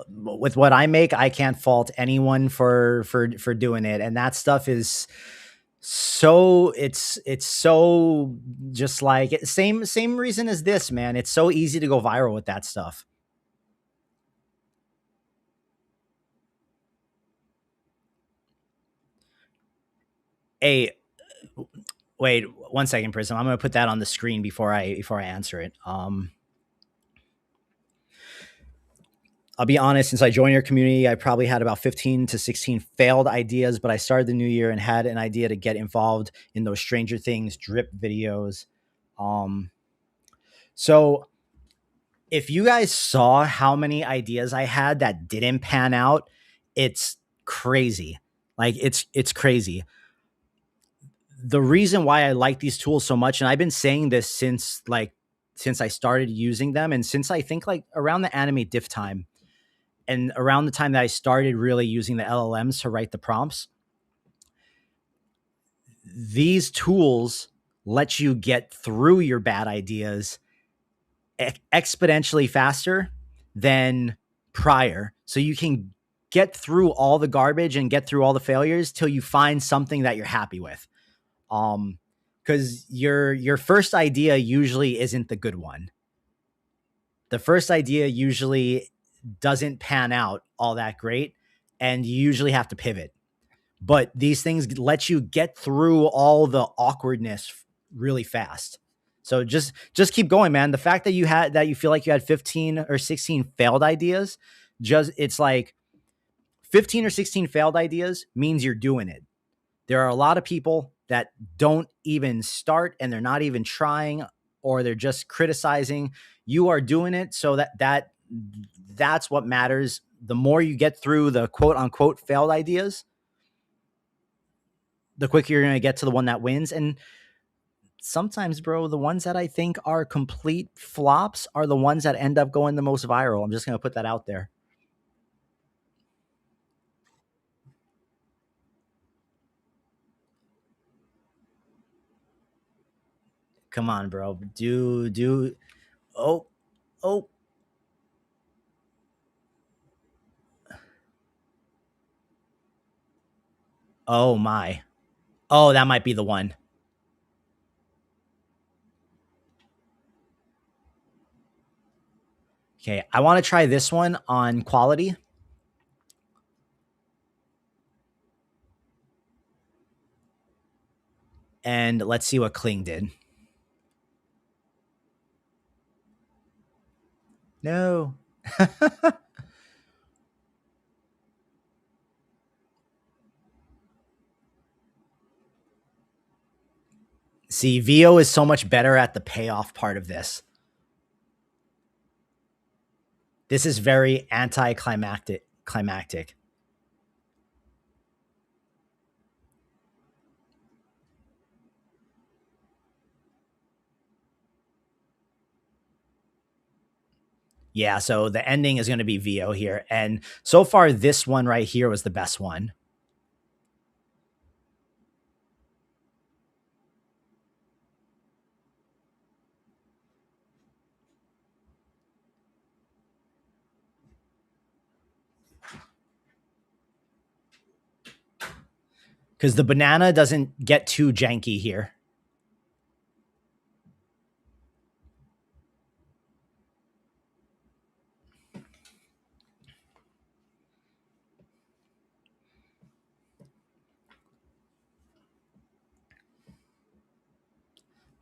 with what I make, I can't fault anyone for doing it, and that stuff is So it's so just like same reason as this, man. It's so easy to go viral with that stuff. Hey, wait 1 second, Prism. I'm gonna put that on the screen before I answer it. I'll be honest, since I joined your community, I probably had about 15 to 16 failed ideas, but I started the new year and had an idea to get involved in those Stranger Things drip videos. Um, so if you guys saw how many ideas I had that didn't pan out, it's crazy. Like it's crazy. The reason why I like these tools so much, and I've been saying this since I started using them, and since I think like around the Animate Diff time, and around the time that I started really using the LLMs to write the prompts, these tools let you get through your bad ideas exponentially faster than prior. So you can get through all the garbage and get through all the failures till you find something that you're happy with. Because your first idea usually isn't the good one. The first idea usually doesn't pan out all that great, and you usually have to pivot. But these things let you get through all the awkwardness really fast. So just keep going, man. The fact that you feel like you had 15 or 16 failed ideas, just it's like 15 or 16 failed ideas means you're doing it. There are a lot of people that don't even start and they're not even trying, or they're just criticizing. You are doing it, so that's what matters. The more you get through the quote unquote failed ideas, the quicker you're going to get to the one that wins. And sometimes, bro, the ones that I think are complete flops are the ones that end up going the most viral. I'm just going to put that out there. Come on, bro. Do. Oh, oh, oh my. Oh, that might be the one. Okay, I want to try this one on quality, and let's see what Kling did. No. See, VO is so much better at the payoff part of this. This is very anticlimactic. Climactic. Yeah, so the ending is going to be VO here. And so far, this one right here was the best one. Because the banana doesn't get too janky here.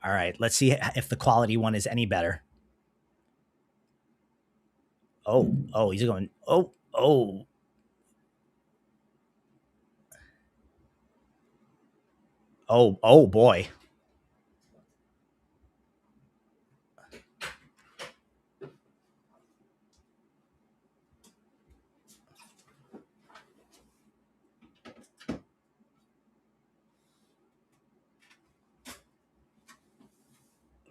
All right, let's see if the quality one is any better. Oh, he's going, oh. Oh boy.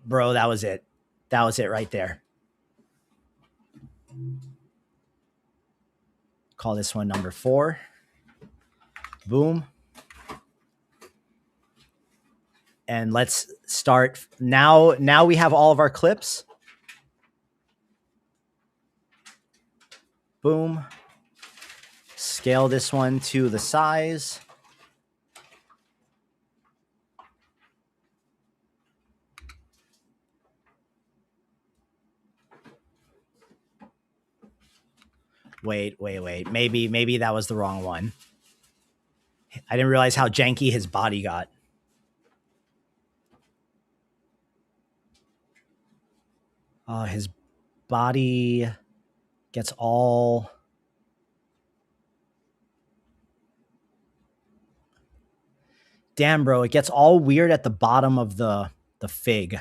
Bro, that was it. That was it right there. Call this one number 4. Boom. And let's start now. Now we have all of our clips. Boom. Scale this one to the size. Wait. Maybe that was the wrong one. I didn't realize how janky his body got. His body gets all... Damn, bro, it gets all weird at the bottom of the fig.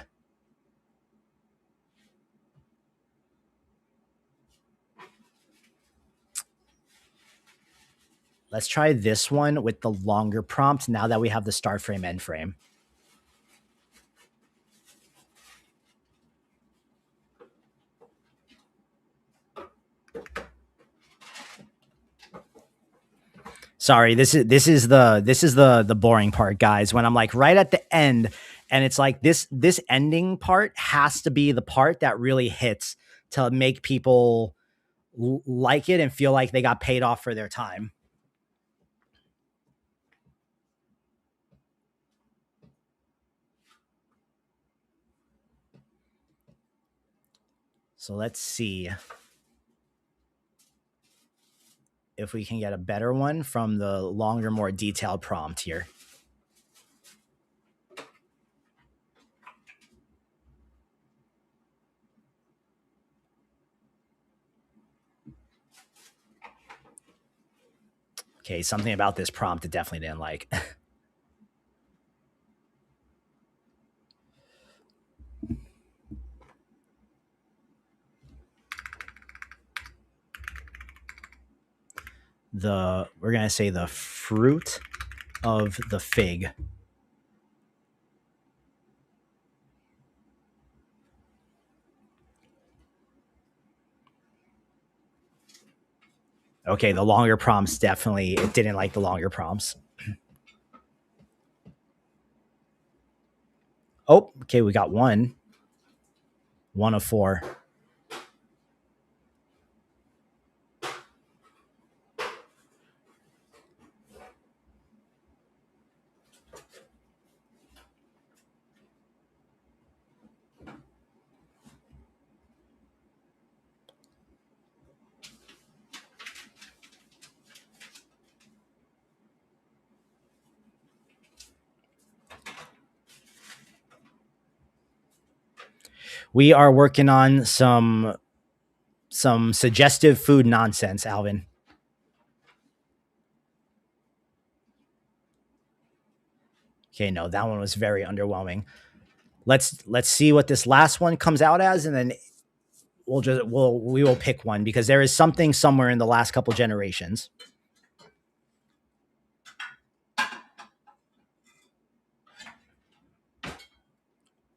Let's try this one with the longer prompt now that we have the start frame, end frame. Sorry, this is the boring part, guys. When I'm like right at the end, and it's like this ending part has to be the part that really hits to make people like it and feel like they got paid off for their time. So let's see if we can get a better one from the longer, more detailed prompt here. Okay, something about this prompt I definitely didn't like. We're gonna say the fruit of the fig. Okay, the longer prompts definitely, it didn't like the longer prompts. Oh, okay, we got one. 1 of 4. We are working on some suggestive food nonsense, Alvin. Okay, no, that one was very underwhelming. Let's see what this last one comes out as, and then we will pick one because there is something somewhere in the last couple generations.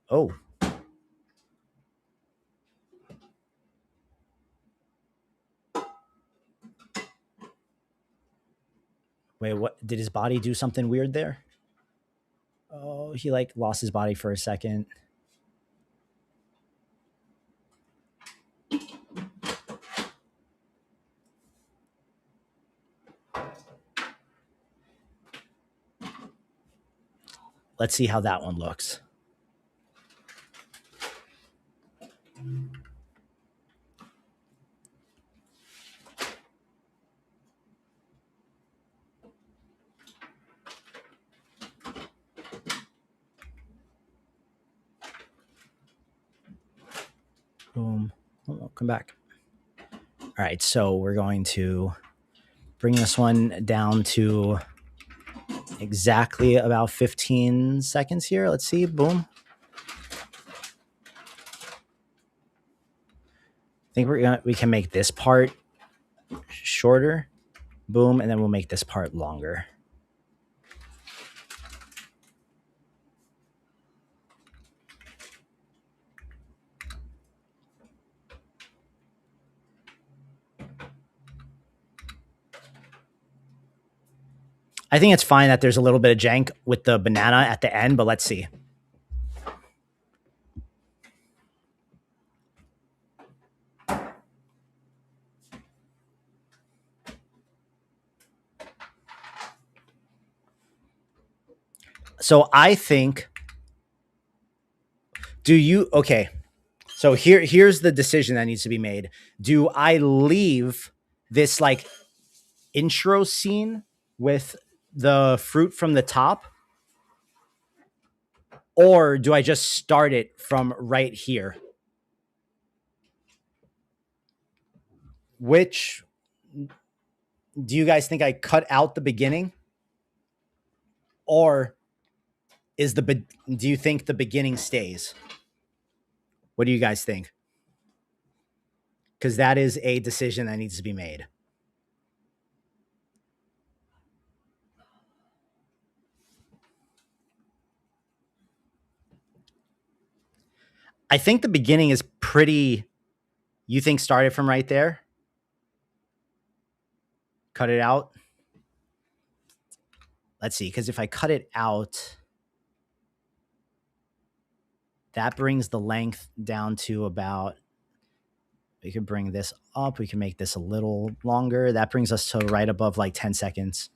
Oh. Wait, what? Did his body do something weird there? Oh, he like lost his body for a second. Let's see how that one looks. Boom. Oh, come back. All right, so we're going to bring this one down to exactly about 15 seconds here. Let's see. Boom. I think we can make this part shorter. Boom, and then we'll make this part longer. I think it's fine that there's a little bit of jank with the banana at the end, but let's see. So I think, okay. So here's the decision that needs to be made. Do I leave this like intro scene with the fruit from the top, or do I just start it from right here? Which do you guys think I cut out the beginning, or do you think the beginning stays? What do you guys think? Because that is a decision that needs to be made. I think the beginning is pretty. You think started from right there? Cut it out. Let's see, because if I cut it out, that brings the length down to about. We could bring this up. We can make this a little longer. That brings us to right above like 10 seconds.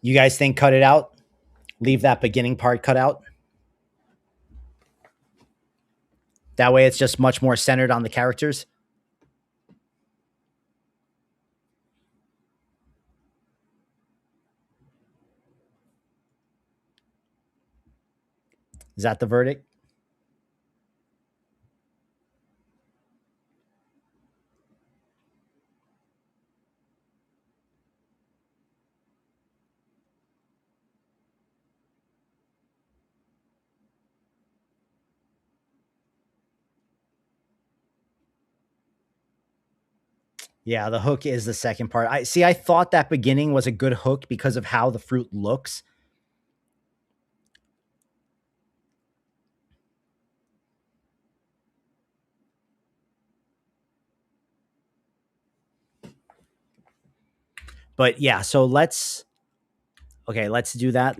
You guys think cut it out? Leave that beginning part cut out? That way it's just much more centered on the characters. Is that the verdict? Yeah, the hook is the second part. I thought that beginning was a good hook because of how the fruit looks. But yeah, so let's do that.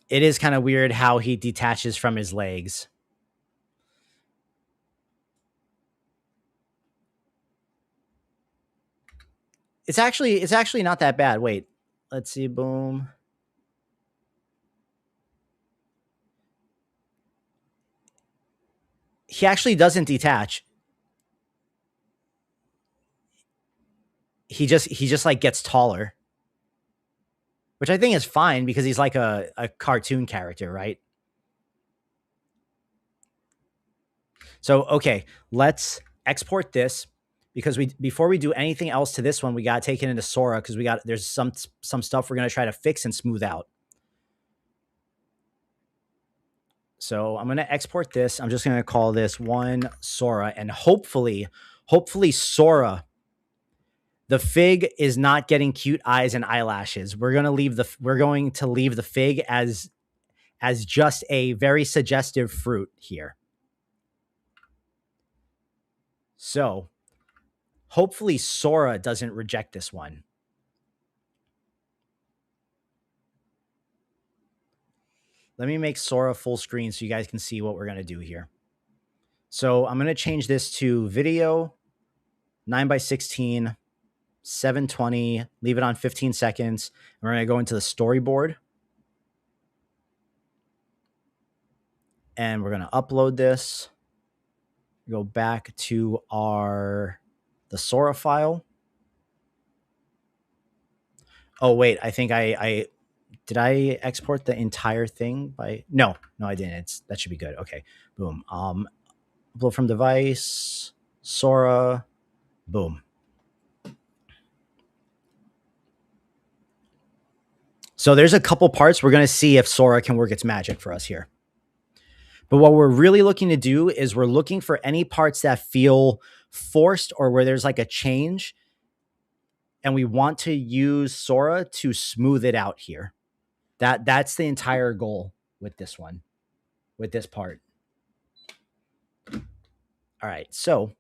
It is kind of weird how he detaches from his legs. It's actually not that bad. Wait. Let's see. Boom. He actually doesn't detach. He just like gets taller, which I think is fine because he's like a cartoon character, right? So okay, let's export this because before we do anything else to this one, we got to take it into Sora because there's some stuff we're gonna try to fix and smooth out. So I'm gonna export this. I'm just gonna call this one Sora, and hopefully Sora, the fig is not getting cute eyes and eyelashes. We're going to leave the fig as just a very suggestive fruit here. So hopefully Sora doesn't reject this one. Let me make Sora full screen so you guys can see what we're going to do here. So I'm going to change this to video 9:16, 720, leave it on 15 seconds. We're going to go into the storyboard. And we're going to upload this. Go back to the Sora file. Oh, wait, I think did I export the entire thing by, no, I didn't. That should be good. Okay, boom. Upload from device, Sora, boom. So there's a couple parts. We're going to see if Sora can work its magic for us here. But what we're really looking to do is we're looking for any parts that feel forced or where there's like a change. And we want to use Sora to smooth it out here. That's the entire goal with this one, with this part. All right. So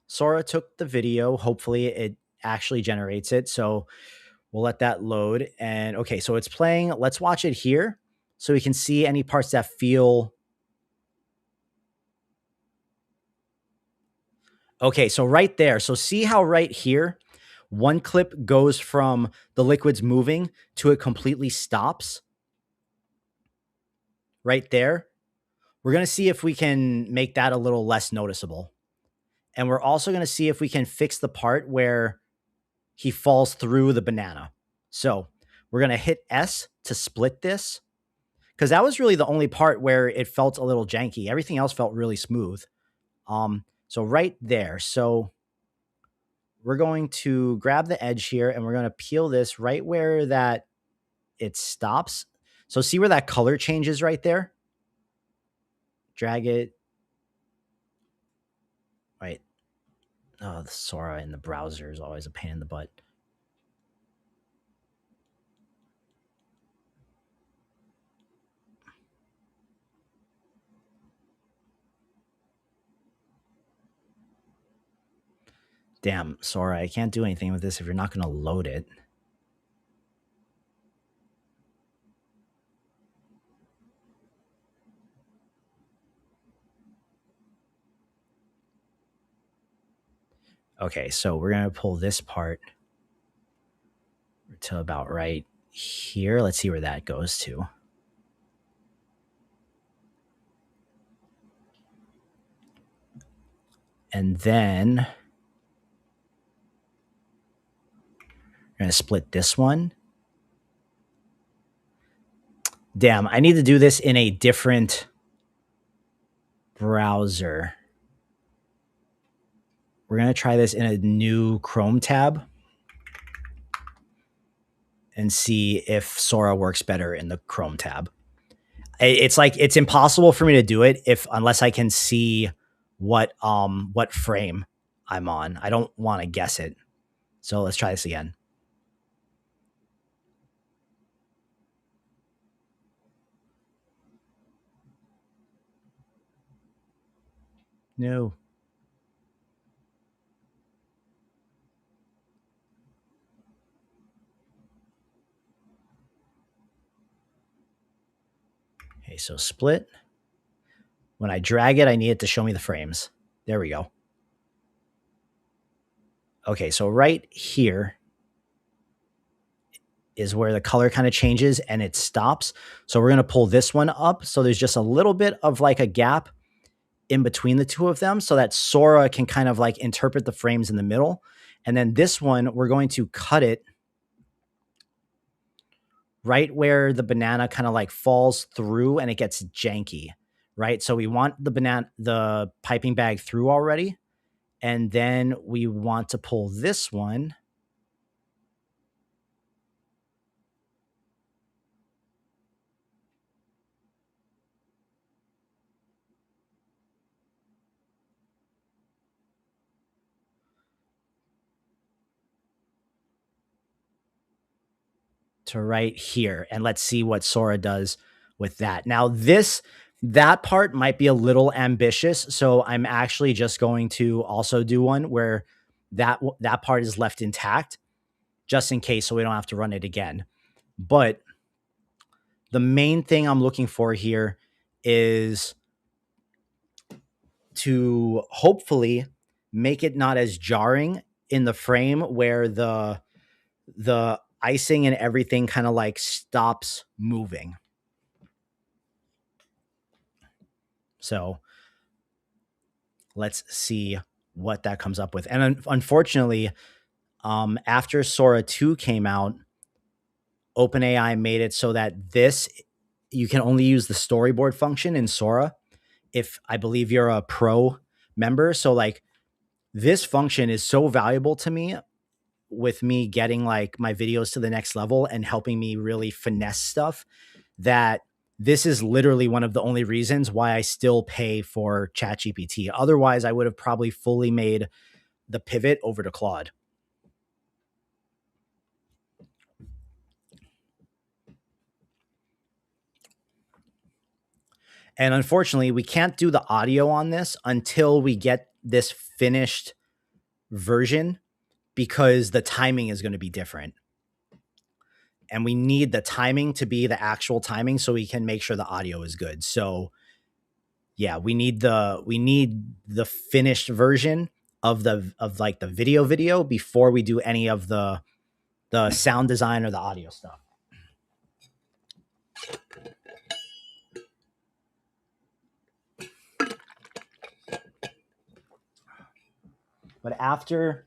Sora took the video. Hopefully it actually generates it. So we'll let that load. And okay, so it's playing. Let's watch it here so we can see any parts that feel. Okay, so right there. So see how right here, one clip goes from the liquids moving to it completely stops right there. We're going to see if we can make that a little less noticeable. And we're also going to see if we can fix the part where he falls through the banana. So we're going to hit S to split this because that was really the only part where it felt a little janky. Everything else felt really smooth. So right there. So we're going to grab the edge here and we're going to peel this right where that it stops. So see where that color changes right there? Drag it. Right. Oh, the Sora in the browser is always a pain in the butt. Damn, Sora, I can't do anything with this if you're not going to load it. Okay, so we're going to pull this part to about right here. Let's see where that goes to. And then we're going to split this one. Damn, I need to do this in a different browser. We're going to try this in a new Chrome tab and see if Sora works better in the Chrome tab. It's like it's impossible for me to do it unless I can see what frame I'm on. I don't want to guess it. So let's try this again. No. Okay, so split. When I drag it, I need it to show me the frames. There we go. Okay, so right here is where the color kind of changes and it stops. So we're going to pull this one up. So there's just a little bit of like a gap in between the two of them so that Sora can kind of like interpret the frames in the middle. And then this one, we're going to cut it right where the banana kind of like falls through and it gets janky, right? So we want the piping bag through already. And then we want to pull this one to right here. And let's see what Sora does with that. Now that part might be a little ambitious. So I'm actually just going to also do one where that part is left intact just in case so we don't have to run it again. But the main thing I'm looking for here is to hopefully make it not as jarring in the frame where the icing and everything kind of like stops moving. So let's see what that comes up with. And unfortunately, after Sora 2 came out, OpenAI made it so that you can only use the storyboard function in Sora if I believe you're a pro member. So like this function is so valuable to me with me getting like my videos to the next level and helping me really finesse stuff that this is literally one of the only reasons why I still pay for ChatGPT. Otherwise, I would have probably fully made the pivot over to Claude. And unfortunately, we can't do the audio on this until we get this finished version because the timing is going to be different. And we need the timing to be the actual timing so we can make sure the audio is good. So yeah, we need the finished version of like the video before we do any of the sound design or the audio stuff. But after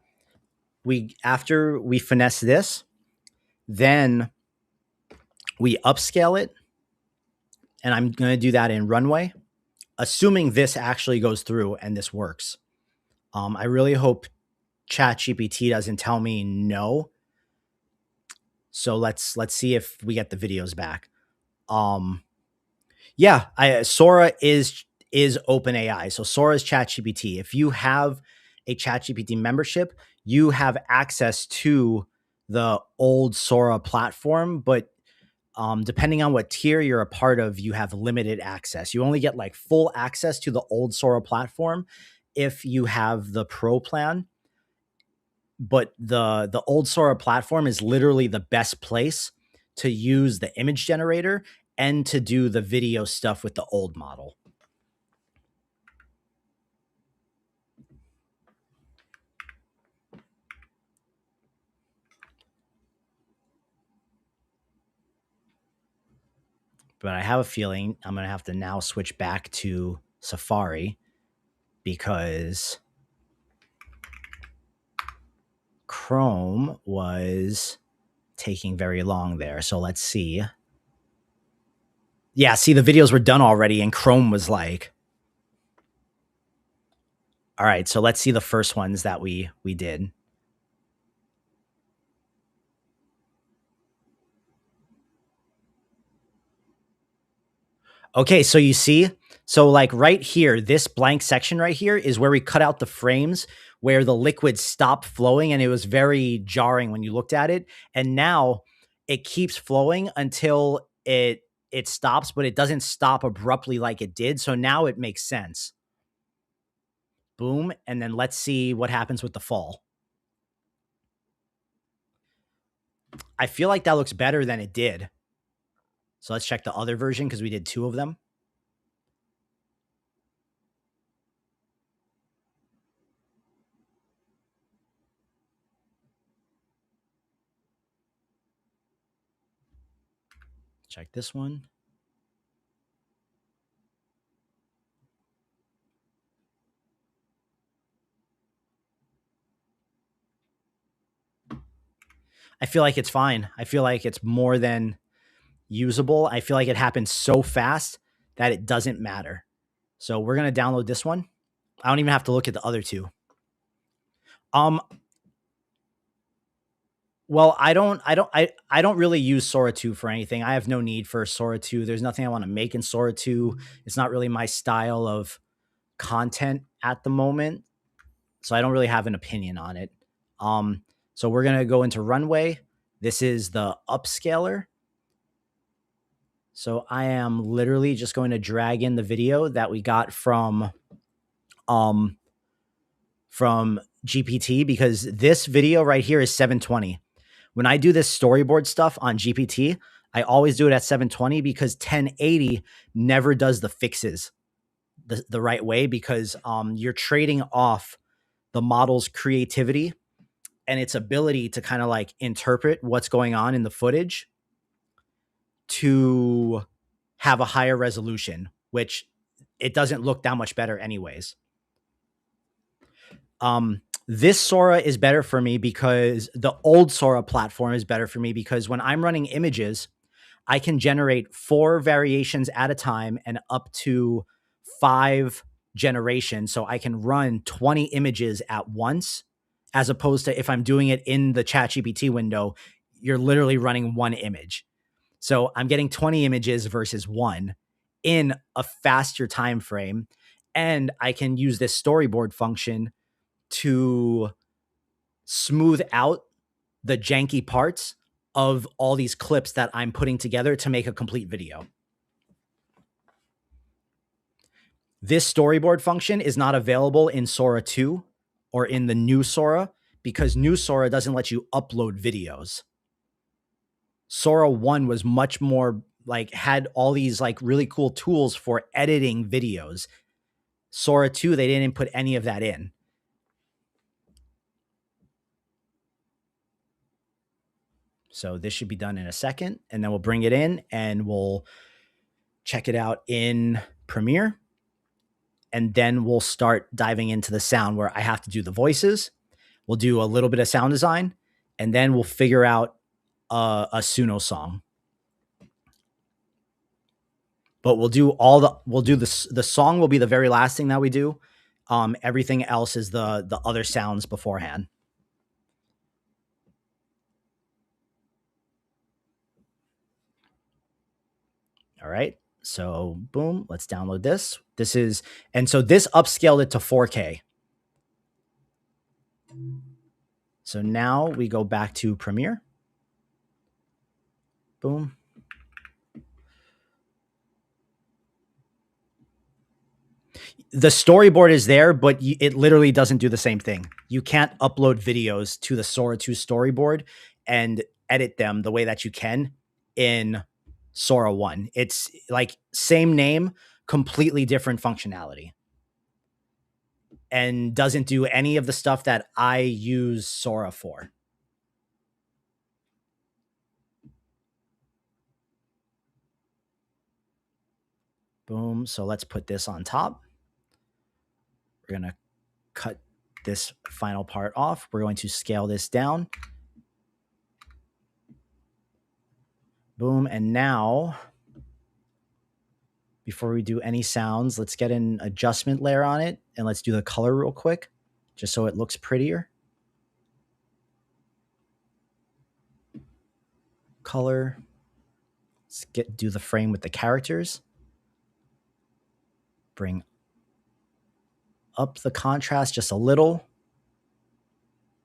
we finesse this, then we upscale it, and I'm going to do that in Runway, assuming this actually goes through and this works. I really hope ChatGPT doesn't tell me no. So let's see if we get the videos back. Yeah, Sora is OpenAI. So Sora is ChatGPT. If you have a ChatGPT membership, you have access to the old Sora platform, but depending on what tier you're a part of, you have limited access. You only get like full access to the old Sora platform if you have the Pro plan. But the old Sora platform is literally the best place to use the image generator and to do the video stuff with the old model. But I have a feeling I'm going to have to now switch back to Safari because Chrome was taking very long there. So let's see. Yeah, see, the videos were done already, and Chrome was like, all right, so let's see the first ones that we did. Okay, so you see, so like right here, this blank section right here is where we cut out the frames where the liquid stopped flowing, and it was very jarring when you looked at it. And now it keeps flowing until it stops, but it doesn't stop abruptly like it did. So now it makes sense. Boom, and then let's see what happens with the fall. I feel like that looks better than it did. So let's check the other version because we did 2 of them. Check this one. I feel like it's fine. I feel like it's more than usable. I feel like it happens so fast that it doesn't matter. So we're going to download this one. I don't even have to look at the other 2. Well, I don't really use Sora 2 for anything. I have no need for Sora 2. There's nothing I want to make in Sora 2. It's not really my style of content at the moment. So I don't really have an opinion on it. So we're going to go into Runway. This is the upscaler. So I am literally just going to drag in the video that we got from GPT, because this video right here is 720. When I do this storyboard stuff on GPT, I always do it at 720 because 1080 never does the fixes the right way, because you're trading off the model's creativity and its ability to kind of like interpret what's going on in the footage to have a higher resolution, which it doesn't look that much better anyways. This Sora is better for me because the old Sora platform is better for me because when I'm running images, I can generate 4 variations at a time and up to 5 generations. So I can run 20 images at once, as opposed to if I'm doing it in the ChatGPT window, you're literally running 1 image. So I'm getting 20 images versus 1 in a faster time frame. And I can use this storyboard function to smooth out the janky parts of all these clips that I'm putting together to make a complete video. This storyboard function is not available in Sora 2 or in the new Sora because new Sora doesn't let you upload videos. Sora 1 was much more like had all these like really cool tools for editing videos. Sora 2, they didn't put any of that in. So this should be done in a second, and then we'll bring it in and we'll check it out in Premiere. And then we'll start diving into the sound where I have to do the voices. We'll do a little bit of sound design, and then we'll figure out a Sunno song. But we'll do the song will be the very last thing that we do. Everything else is the other sounds beforehand. All right. So boom, let's download this. So this upscaled it to 4K. So now we go back to Premiere. Boom. The storyboard is there, but it literally doesn't do the same thing. You can't upload videos to the Sora 2 storyboard and edit them the way that you can in Sora 1. It's like same name, completely different functionality, and doesn't do any of the stuff that I use Sora for. Boom. So let's put this on top. We're going to cut this final part off. We're going to scale this down. Boom. And now, before we do any sounds, let's get an adjustment layer on it, and let's do the color real quick, just so it looks prettier. Color. Let's do the frame with the characters. Bring up the contrast just a little.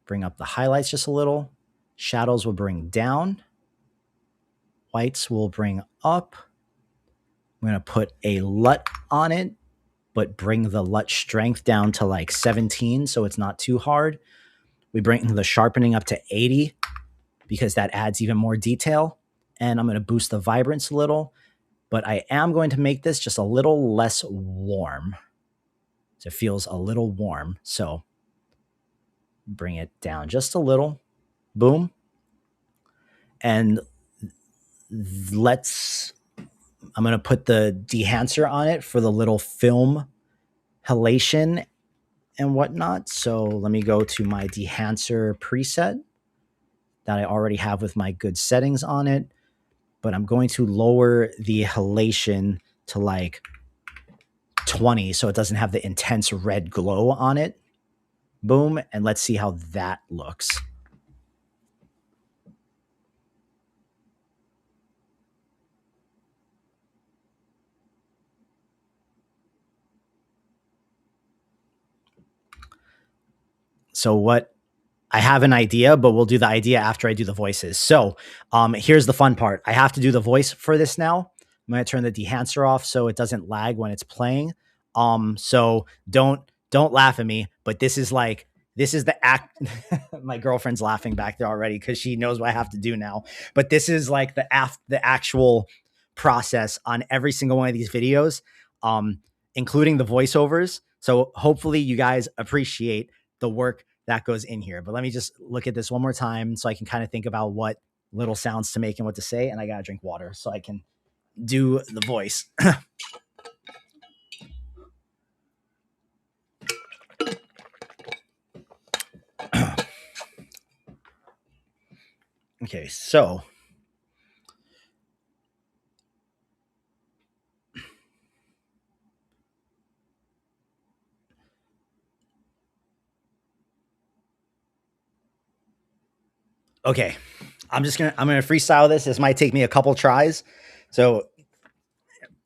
Bring up the highlights just a little. Shadows will bring down. Whites will bring up. I'm going to put a LUT on it, but bring the LUT strength down to like 17 so it's not too hard. We bring the sharpening up to 80 because that adds even more detail. And I'm going to boost the vibrance a little, but I am going to make this just a little less warm. So it feels a little warm. So bring it down just a little. Boom. And I'm going to put the dehancer on it for the little film halation and whatnot. So let me go to my dehancer preset that I already have with my good settings on it. But I'm going to lower the halation to like 20 so it doesn't have the intense red glow on it. Boom. And let's see how that looks. So I have an idea, but we'll do the idea after I do the voices. So here's the fun part. I have to do the voice for this now. I'm going to turn the dehancer off so it doesn't lag when it's playing. So don't laugh at me, but this is the act. My girlfriend's laughing back there already because she knows what I have to do now. But this is like the actual process on every single one of these videos, including the voiceovers. So hopefully you guys appreciate the work that goes in here. But let me just look at this one more time so I can kind of think about what little sounds to make and what to say. And I got to drink water so I can do the voice. Okay, so okay, I'm gonna freestyle this. This might take me a couple tries. So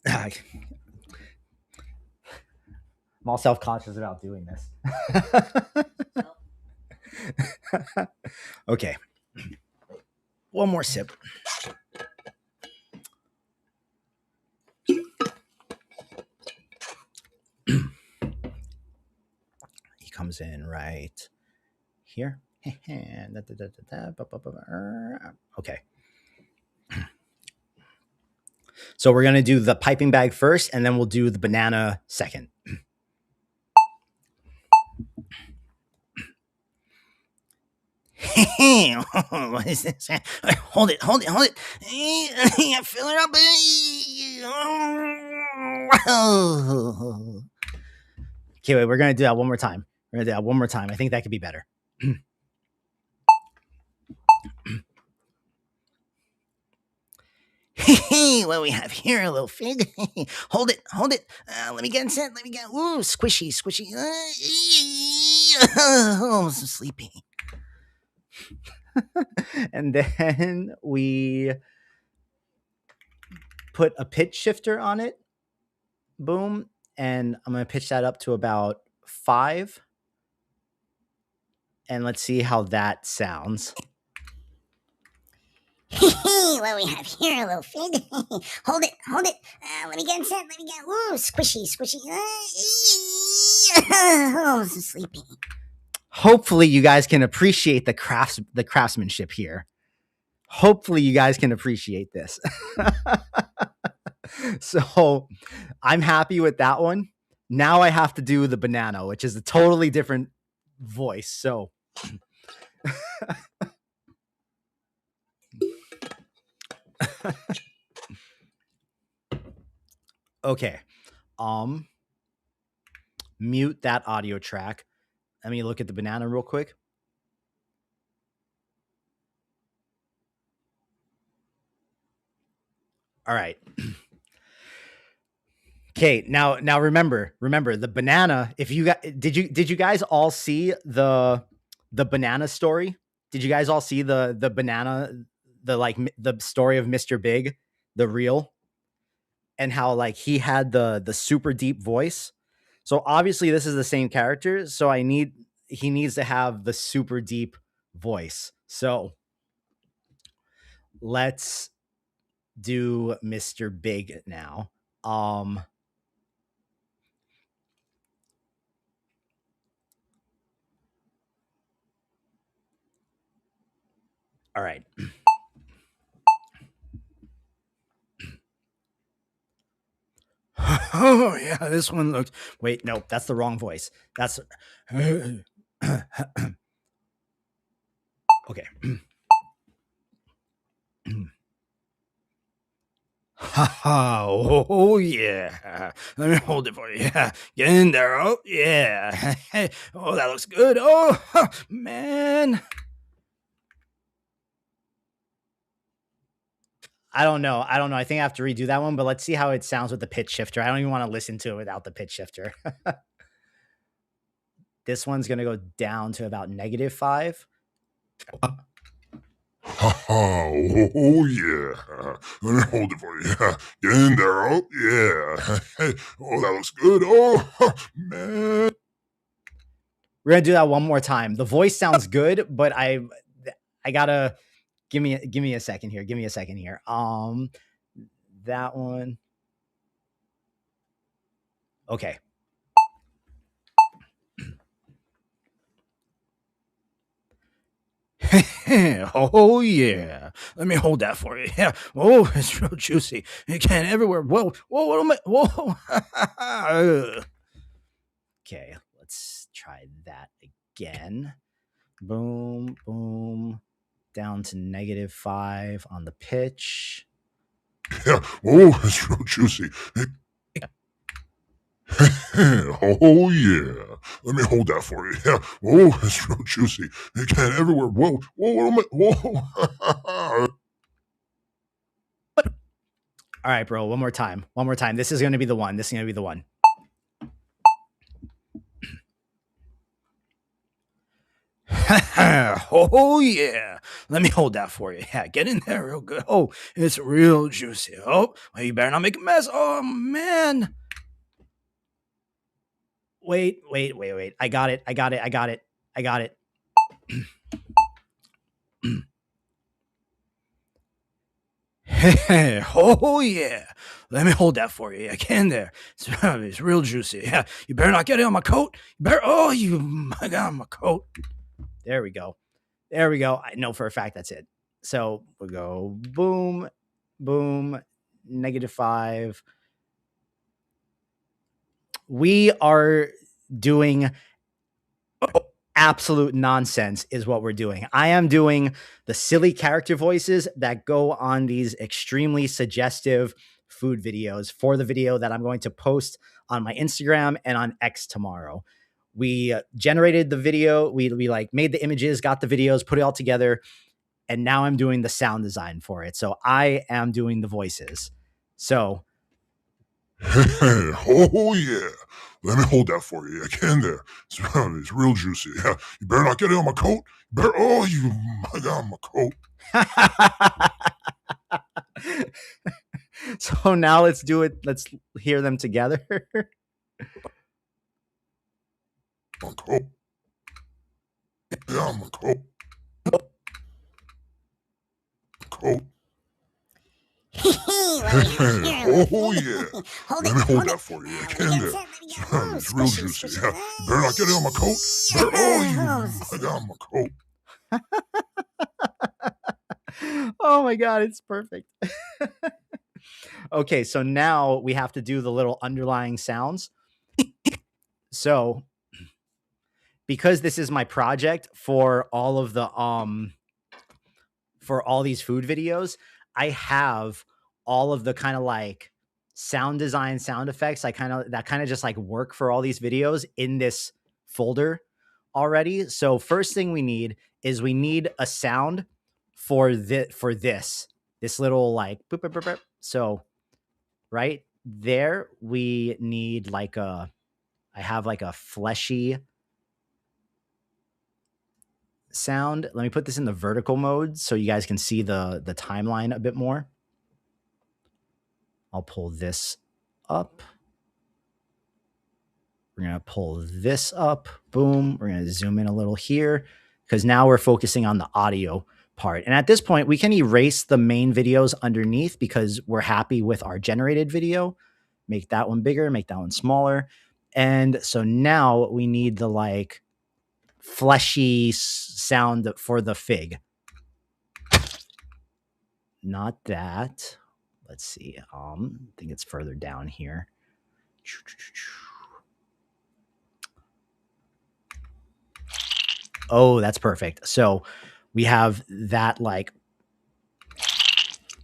I'm all self-conscious about doing this. Okay. One more sip. comes in right here. Okay. So we're going to do the piping bag first, and then we'll do the banana second. What is this? Hold it. Fill it up. Okay, wait, we're going to do that one more time. I think that could be better. What we have here, a little fig. Hold it. Let me get in set. Ooh, squishy. Oh, I'm so sleepy. And then we put a pitch shifter on it. Boom. And I'm going to pitch that up to about 5. And let's see how that sounds. What we have here, a little fig. Hold it. Let me get in set. Ooh, squishy. Oh, I'm so sleepy. Hopefully you guys can appreciate the craftsmanship here. Hopefully you guys can appreciate this. So I'm happy with that one. Now I have to do the banana, which is a totally different voice. So okay. Mute that audio track. Let me look at the banana real quick. All right. Okay, now remember the banana. If you got did you guys all see the banana story? Did you guys all see the banana, the story of Mr. Big, the reel, and how like he had the super deep voice? So obviously this is the same character, so he needs to have the super deep voice. So let's do Mr. Big now. All right. Oh yeah, this one looks. Wait, no, that's the wrong voice. That's okay. Oh yeah. Let me hold it for you. Yeah. Get in there. Oh yeah. Oh, that looks good. Oh man. I don't know. I think I have to redo that one, but let's see how it sounds with the pitch shifter. I don't even want to listen to it without the pitch shifter. This one's going to go down to about -5. Oh yeah. Let me hold it for you. Yeah. Get in there. Oh yeah. Oh, that looks good. Oh man. We're gonna do that one more time. The voice sounds good, but I gotta give me a second here. That one. Okay. Oh yeah. Let me hold that for you. Yeah. Oh, it's real juicy. It can everywhere. Whoa. What am I? Whoa. Okay, let's try that again. Boom. Down to -5 on the pitch. Yeah. Oh, it's real juicy. Oh yeah. Let me hold that for you. Yeah. Oh, it's real juicy. It can everywhere. Whoa. What am I? Whoa. All right, bro. One more time. This is going to be the one. Oh yeah. Let me hold that for you. Yeah, get in there real good. Oh, it's real juicy. Oh, well, you better not make a mess. Oh man. Wait. I got it. Hey, oh yeah. Let me hold that for you. I can there. It's real juicy. Yeah. You better not get it on my coat. You better, oh, I got my coat. There we go. There we go. I know for a fact that's it. So we'll go boom, boom, -5. We are doing absolute nonsense is what we're doing. I am doing the silly character voices that go on these extremely suggestive food videos for the video that I'm going to post on my Instagram and on X tomorrow. We generated the video, we like made the images, got the videos, put it all together, and now I'm doing the sound design for it. So I am doing the voices. So Hey, oh yeah. Let me hold that for you. I can there. It's real juicy. Yeah. You better not get it on my coat. You better, oh, I got my coat. So now let's do it. Let's hear them together. My coat. Yeah, my coat. Coat. Oh yeah. Let me hold that for you. I can there. It's real juicy. Yeah. You better not get it on my coat. You better, oh, I got my coat. Oh my God, it's perfect. Okay, so now we have to do the little underlying sounds. So because this is my project for all of the for all these food videos, I have all of the kind of like sound design, sound effects, that kind of just like work for all these videos in this folder already. So first thing we need is we need a sound for this little like boop, boop, boop, boop. So right there we need like I have like a fleshy sound. Let me put this in the vertical mode so you guys can see the timeline a bit more. I'll pull this up. We're going to pull this up. Boom. We're going to zoom in a little here because now we're focusing on the audio part. And at this point, we can erase the main videos underneath because we're happy with our generated video. Make that one bigger, make that one smaller. And so now we need the like fleshy sound for the fig. Not that. Let's see. I think it's further down here. Oh, that's perfect. So we have that like,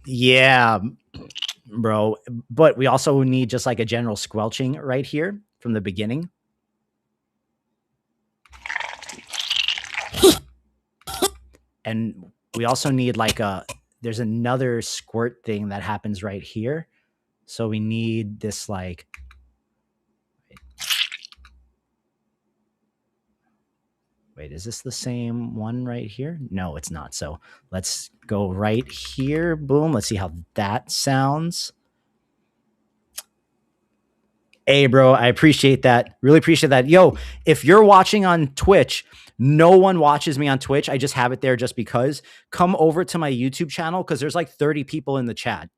yeah, bro. But we also need just like a general squelching right here from the beginning. And we also need like there's another squirt thing that happens right here. So we need this like, wait, is this the same one right here? No, it's not. So let's go right here. Boom. Let's see how that sounds. Hey, bro, I appreciate that. Really appreciate that. Yo, if you're watching on Twitch, no one watches me on Twitch. I just have it there just because. Come over to my YouTube channel because there's like 30 people in the chat.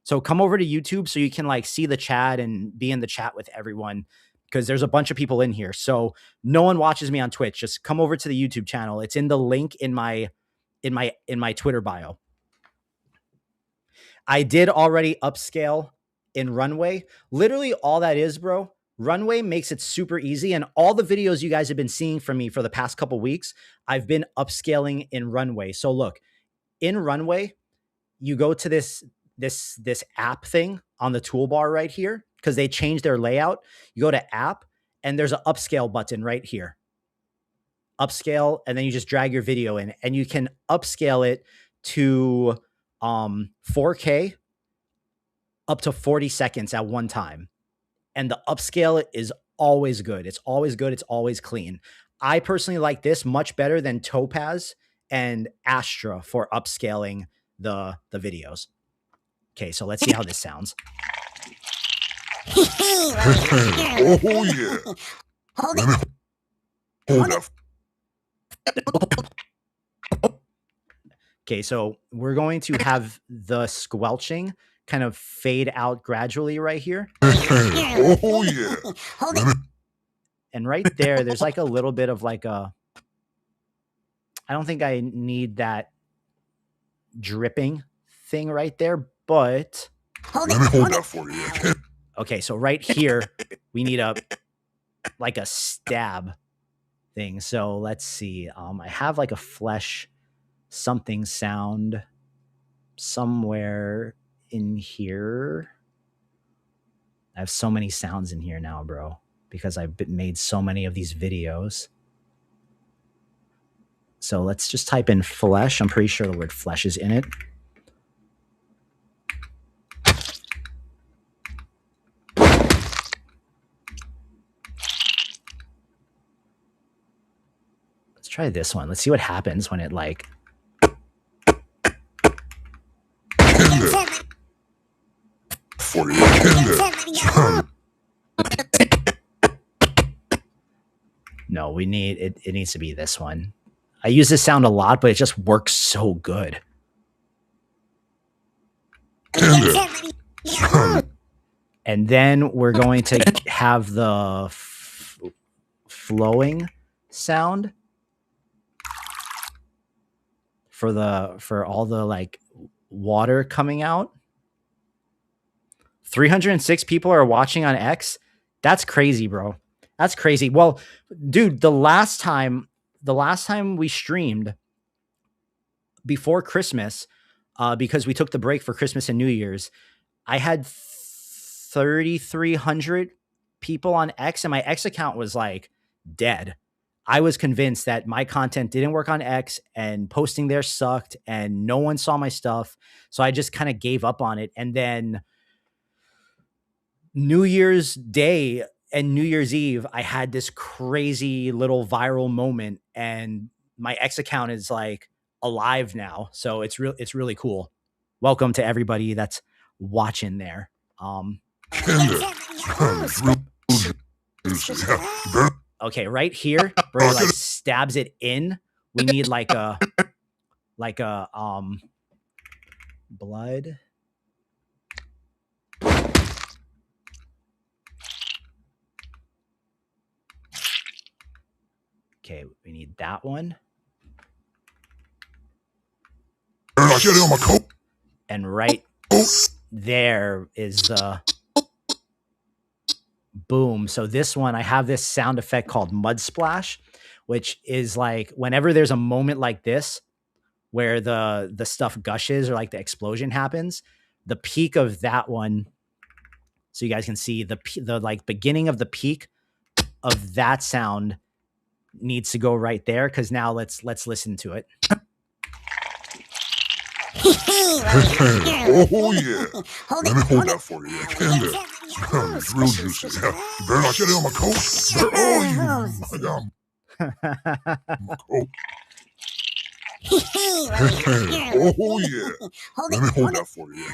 So come over to YouTube so you can like see the chat and be in the chat with everyone because there's a bunch of people in here. So no one watches me on Twitch. Just come over to the YouTube channel. It's in the link in my Twitter bio. I did already upscale in Runway. Literally all that is, bro. Runway makes it super easy. And all the videos you guys have been seeing from me for the past couple weeks, I've been upscaling in Runway. So look, in Runway, you go to this app thing on the toolbar right here because they changed their layout. You go to app and there's an upscale button right here. Upscale, and then you just drag your video in and you can upscale it to 4K up to 40 seconds at one time. And the upscale is always good. It's always good. It's always clean. I personally like this much better than Topaz and Astra for upscaling the videos. Okay, so let's see how this sounds. Oh yeah. Hold up. Okay, so we're going to have the squelching kind of fade out gradually right here. Oh yeah. And right there, there's like a little bit of like a, I don't think I need that dripping thing right there, but Let me hold that for you. okay, so right here, we need a, like a stab thing. So let's see. I have like a flesh something sound somewhere in here. I have so many sounds in here now, bro, because I've made so many of these videos. So let's just type in flesh. I'm pretty sure the word flesh is in it. Let's try this one. Let's see what happens when it like. For you. No, we need it. It needs to be this one. I use this sound a lot, but it just works so good. And then we're going to have the flowing sound for all the like water coming out. 306 people are watching on X. That's crazy, bro. That's crazy. Well, dude, the last time we streamed before Christmas, because we took the break for Christmas and New Year's, I had 3,300 people on X, and my X account was like dead. I was convinced that my content didn't work on X and posting there sucked and no one saw my stuff. So I just kind of gave up on it. And then New Year's Day and New Year's Eve, I had this crazy little viral moment, and my X account is like alive now. So it's really cool. Welcome to everybody that's watching there. Okay, right here where it like stabs it in, we need like a blood. Okay, we need that one. And right there is the boom. So this one, I have this sound effect called mud splash, which is like whenever there's a moment like this where the stuff gushes or like the explosion happens, the peak of that one. So you guys can see the like beginning of the peak of that sound needs to go right there. Cause now let's listen to it. Oh yeah. Let me hold that for you. It's real juicy. Yeah. You better not get it on my coat. Oh, you, my coat. Oh yeah. Let me hold that for you.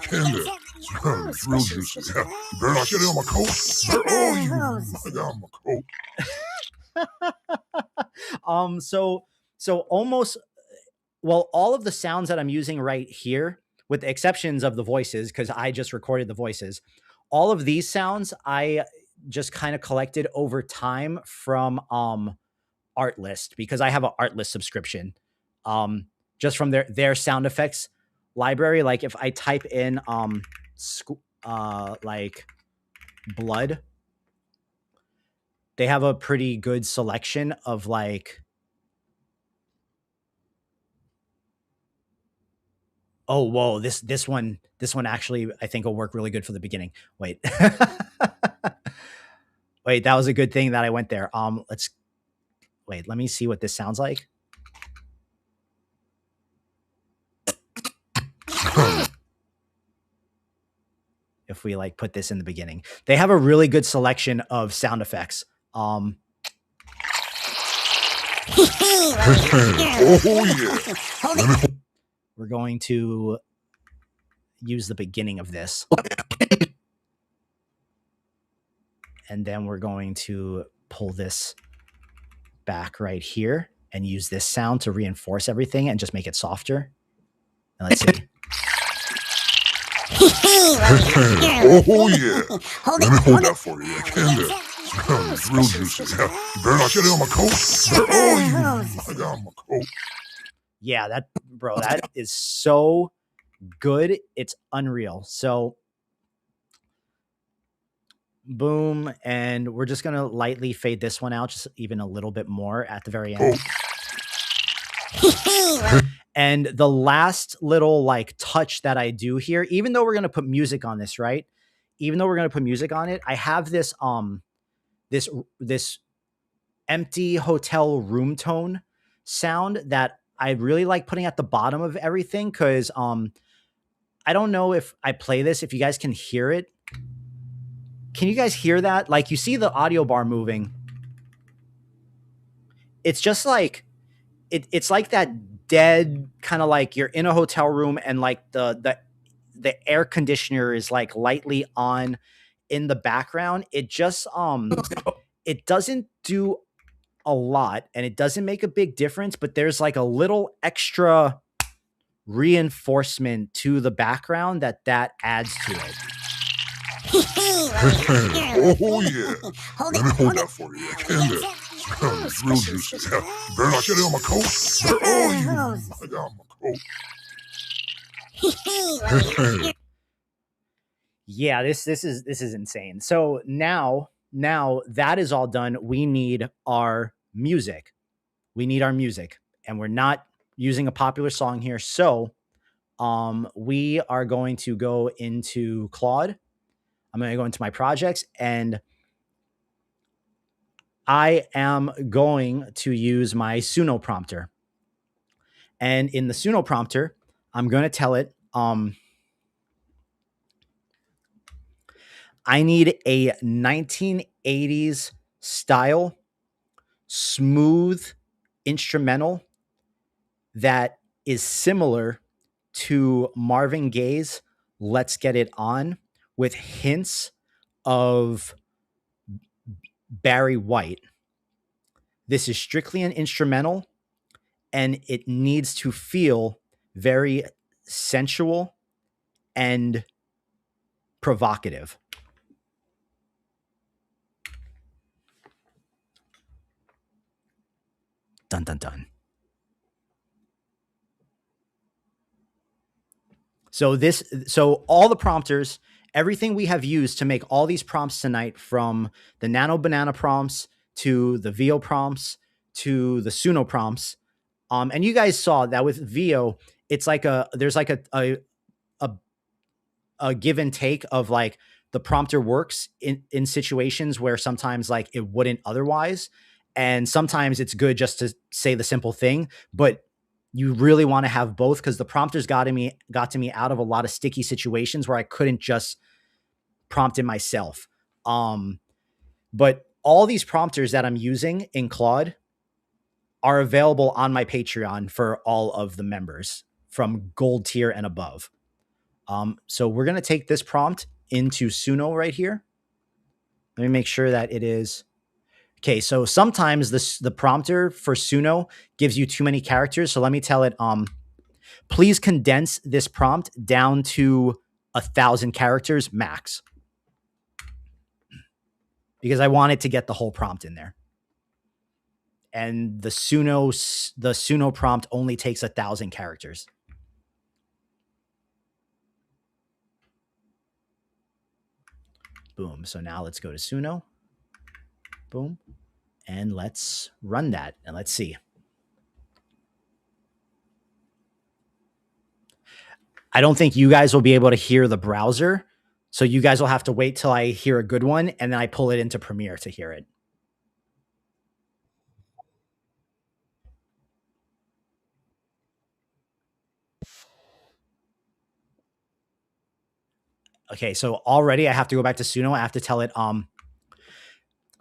It's real juicy. Yeah. You better not get it on my coat. Oh, you, my coat. So almost, well, all of the sounds that I'm using right here, with the exceptions of the voices, because I just recorded the voices, all of these sounds I just kind of collected over time from Artlist, because I have an Artlist subscription. Just from their sound effects library. Like if I type in like blood, they have a pretty good selection of like, oh, whoa, this one actually I think will work really good for the beginning. Wait. Wait, that was a good thing that I went there. Let me see what this sounds like. If we like put this in the beginning, they have a really good selection of sound effects. Oh yeah. We're going to use the beginning of this. And then we're going to pull this back right here and use this sound to reinforce everything and just make it softer. And let's see. Oh yeah. Let me hold that for you. I can there. It's real juicy. Yeah. You better not get it on my coat. I got my coat. Yeah, that is so good. It's unreal. So boom, and we're just gonna lightly fade this one out, just even a little bit more at the very end. And the last little like touch that I do here, even though we're gonna put music on this, right? Even though we're gonna put music on it, I have this this empty hotel room tone sound that I really like putting at the bottom of everything because I don't know if I play this, if you guys can hear it. Can you guys hear that? Like you see the audio bar moving. It's just like it's like that dead kind of like you're in a hotel room and like the air conditioner is like lightly on in the background. It just it doesn't do a lot and it doesn't make a big difference, but there's like a little extra reinforcement to the background that adds to it. Oh yeah. Let me hold that for you. I can there. It's real juicy. Yeah. You better not get it on my coat. I got my coat. Yeah, this is insane. So now that is all done, we need our music. We need our music, and we're not using a popular song here. So we are going to go into Claude. I'm going to go into my projects and I am going to use my Sunno prompter. And in the Sunno prompter, I'm going to tell it, I need a 1980s style, smooth instrumental that is similar to Marvin Gaye's Let's Get It On with hints of Barry White. This is strictly an instrumental and it needs to feel very sensual and provocative. Dun dun dun. So all the prompters, everything we have used to make all these prompts tonight, from the Nano Banana prompts to the VO prompts to the Sunno prompts, and you guys saw that with VO, it's like there's like a a give and take of like the prompter works in situations where sometimes like it wouldn't otherwise, and sometimes it's good just to say the simple thing, but you really want to have both because the prompters got to me out of a lot of sticky situations where I couldn't just prompt it myself. But all these prompters that I'm using in Claude are available on my Patreon for all of the members from gold tier and above. So we're going to take this prompt into Sunno right here. Let me make sure that it is. Okay, so sometimes the prompter for Sunno gives you too many characters. So let me tell it, please condense this prompt down to 1,000 characters max, because I want it to get the whole prompt in there. And the Sunno prompt only takes 1,000 characters. Boom. So now let's go to Sunno. Boom. And let's run that and let's see. I don't think you guys will be able to hear the browser. So you guys will have to wait till I hear a good one and then I pull it into Premiere to hear it. Okay, so already I have to go back to Sunno. I have to tell it,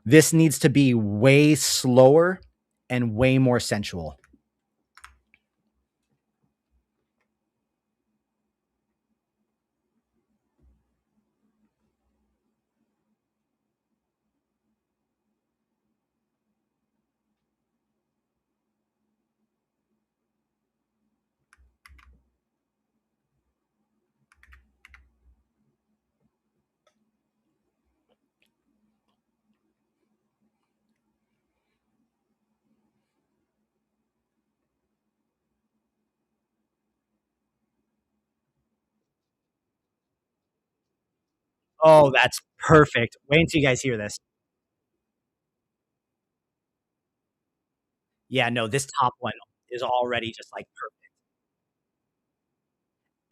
this needs to be way slower and way more sensual. Oh, that's perfect. Wait until you guys hear this. Yeah, no, this top one is already just like perfect.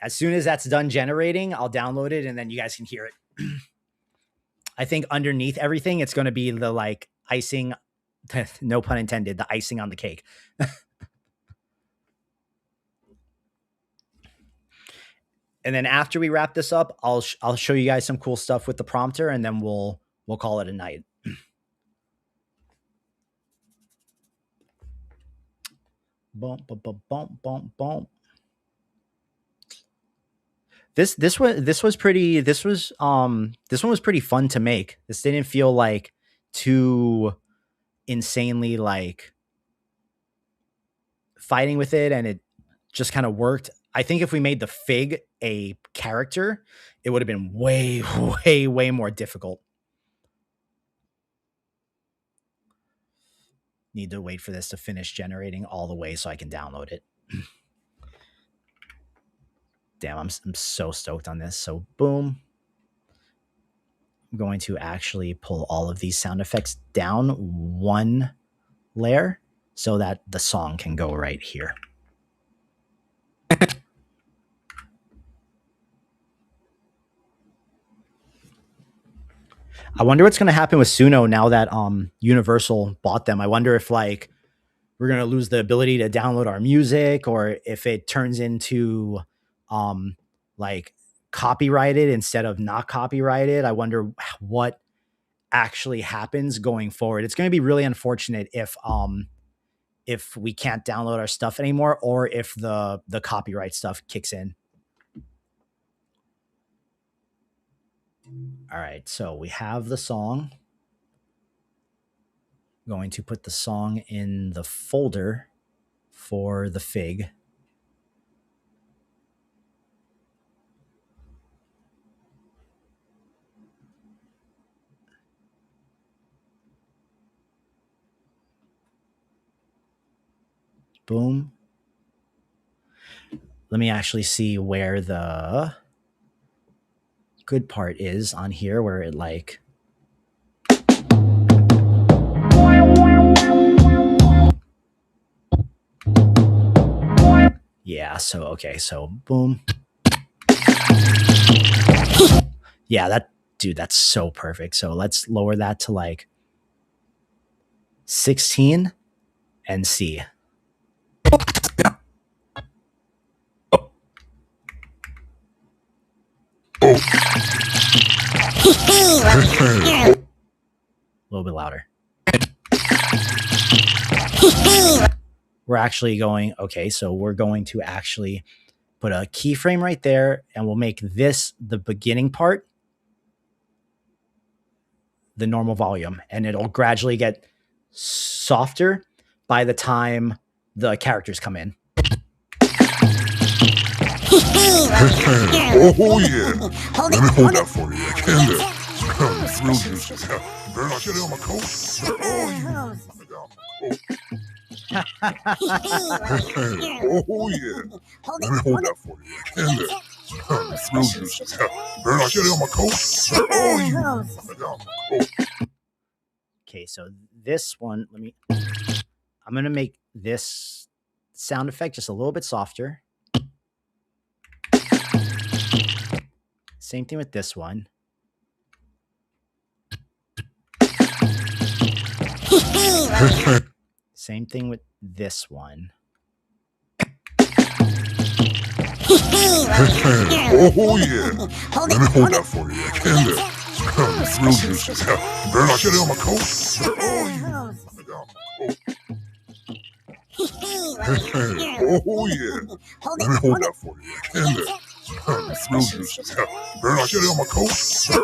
As soon as that's done generating, I'll download it and then you guys can hear it. I think underneath everything, it's going to be the like icing, no pun intended, the icing on the cake. And then after we wrap this up, I'll show you guys some cool stuff with the prompter, and then we'll call it a night. Boom, boom, boom, boom, boom, boom. This was pretty. This one was pretty fun to make. This didn't feel like too insanely like fighting with it, and it just kind of worked. I think if we made the fig a character, it would have been way, way, way more difficult. Need to wait for this to finish generating all the way so I can download it. Damn, I'm so stoked on this. So boom. I'm going to actually pull all of these sound effects down one layer so that the song can go right here. I wonder what's going to happen with Sunno now that Universal bought them. I wonder if like we're going to lose the ability to download our music, or if it turns into like copyrighted instead of not copyrighted. I wonder what actually happens going forward. It's going to be really unfortunate if we can't download our stuff anymore, or if the copyright stuff kicks in. All right, so we have the song. I'm going to put the song in the folder for the fig. Boom. Let me actually see where the good part is on here, where it like yeah, so okay, so boom. Yeah, that dude, that's so perfect. So let's lower that to like 16 and see. A little bit louder. We're actually going, okay, so we're going to actually put a keyframe right there, and we'll make this the beginning part, the normal volume, and it'll gradually get softer by the time the characters come in. Oh yeah. Let me hold that for you. I can there. It's real juicy. Yeah. You better not get it on my coat. Oh, you. Oh yeah. Let me hold that for you. I can there. It's real juicy. Yeah. You better not get it on my coat. Oh, you. Okay, so this one, I'm going to make this sound effect just a little bit softer. Same thing with this one. Same thing with this one. Oh yeah. Let me hold that for you. I can there. It's real juicy. Yeah. You better not get it on my coat. Oh, you. Oh yeah. Let me hold that for you. I can there. It's real juicy. Yeah. You better not get it on my coat.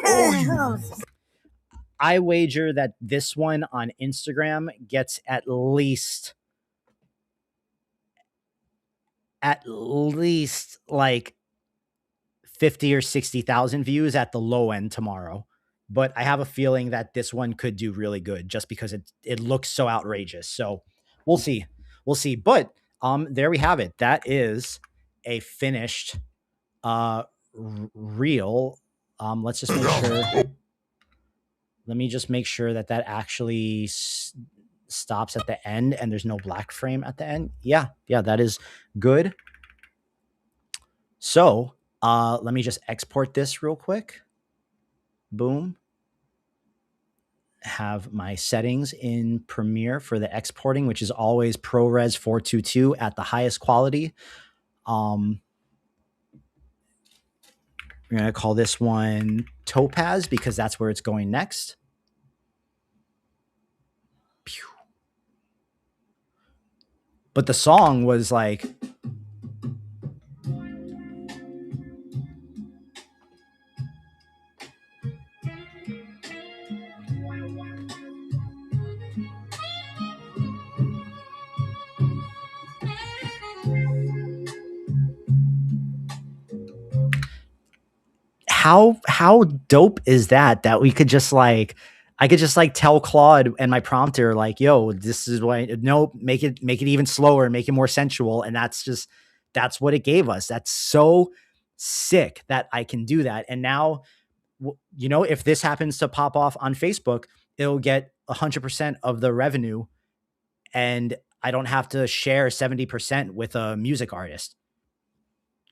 Oh, you. I wager that this one on Instagram gets at least like 50 or 60,000 views at the low end tomorrow. But I have a feeling that this one could do really good just because it looks so outrageous. So we'll see. We'll see. But there we have it. That is a finished reel Let's just make sure. Let me just make sure that that actually stops at the end and there's no black frame at the end. Yeah, that is good. So let me just export this real quick. Boom. Have my settings in Premiere for the exporting, which is always ProRes 422 at the highest quality. We're going to call this one Topaz because that's where it's going next. But the song was like, how dope is that we could just like, I could just like tell Claude and my prompter like, yo, this is what, no, make it even slower, make it more sensual. And that's what it gave us. That's so sick that I can do that. And now, you know, if this happens to pop off on Facebook, it'll get 100% of the revenue and I don't have to share 70% with a music artist.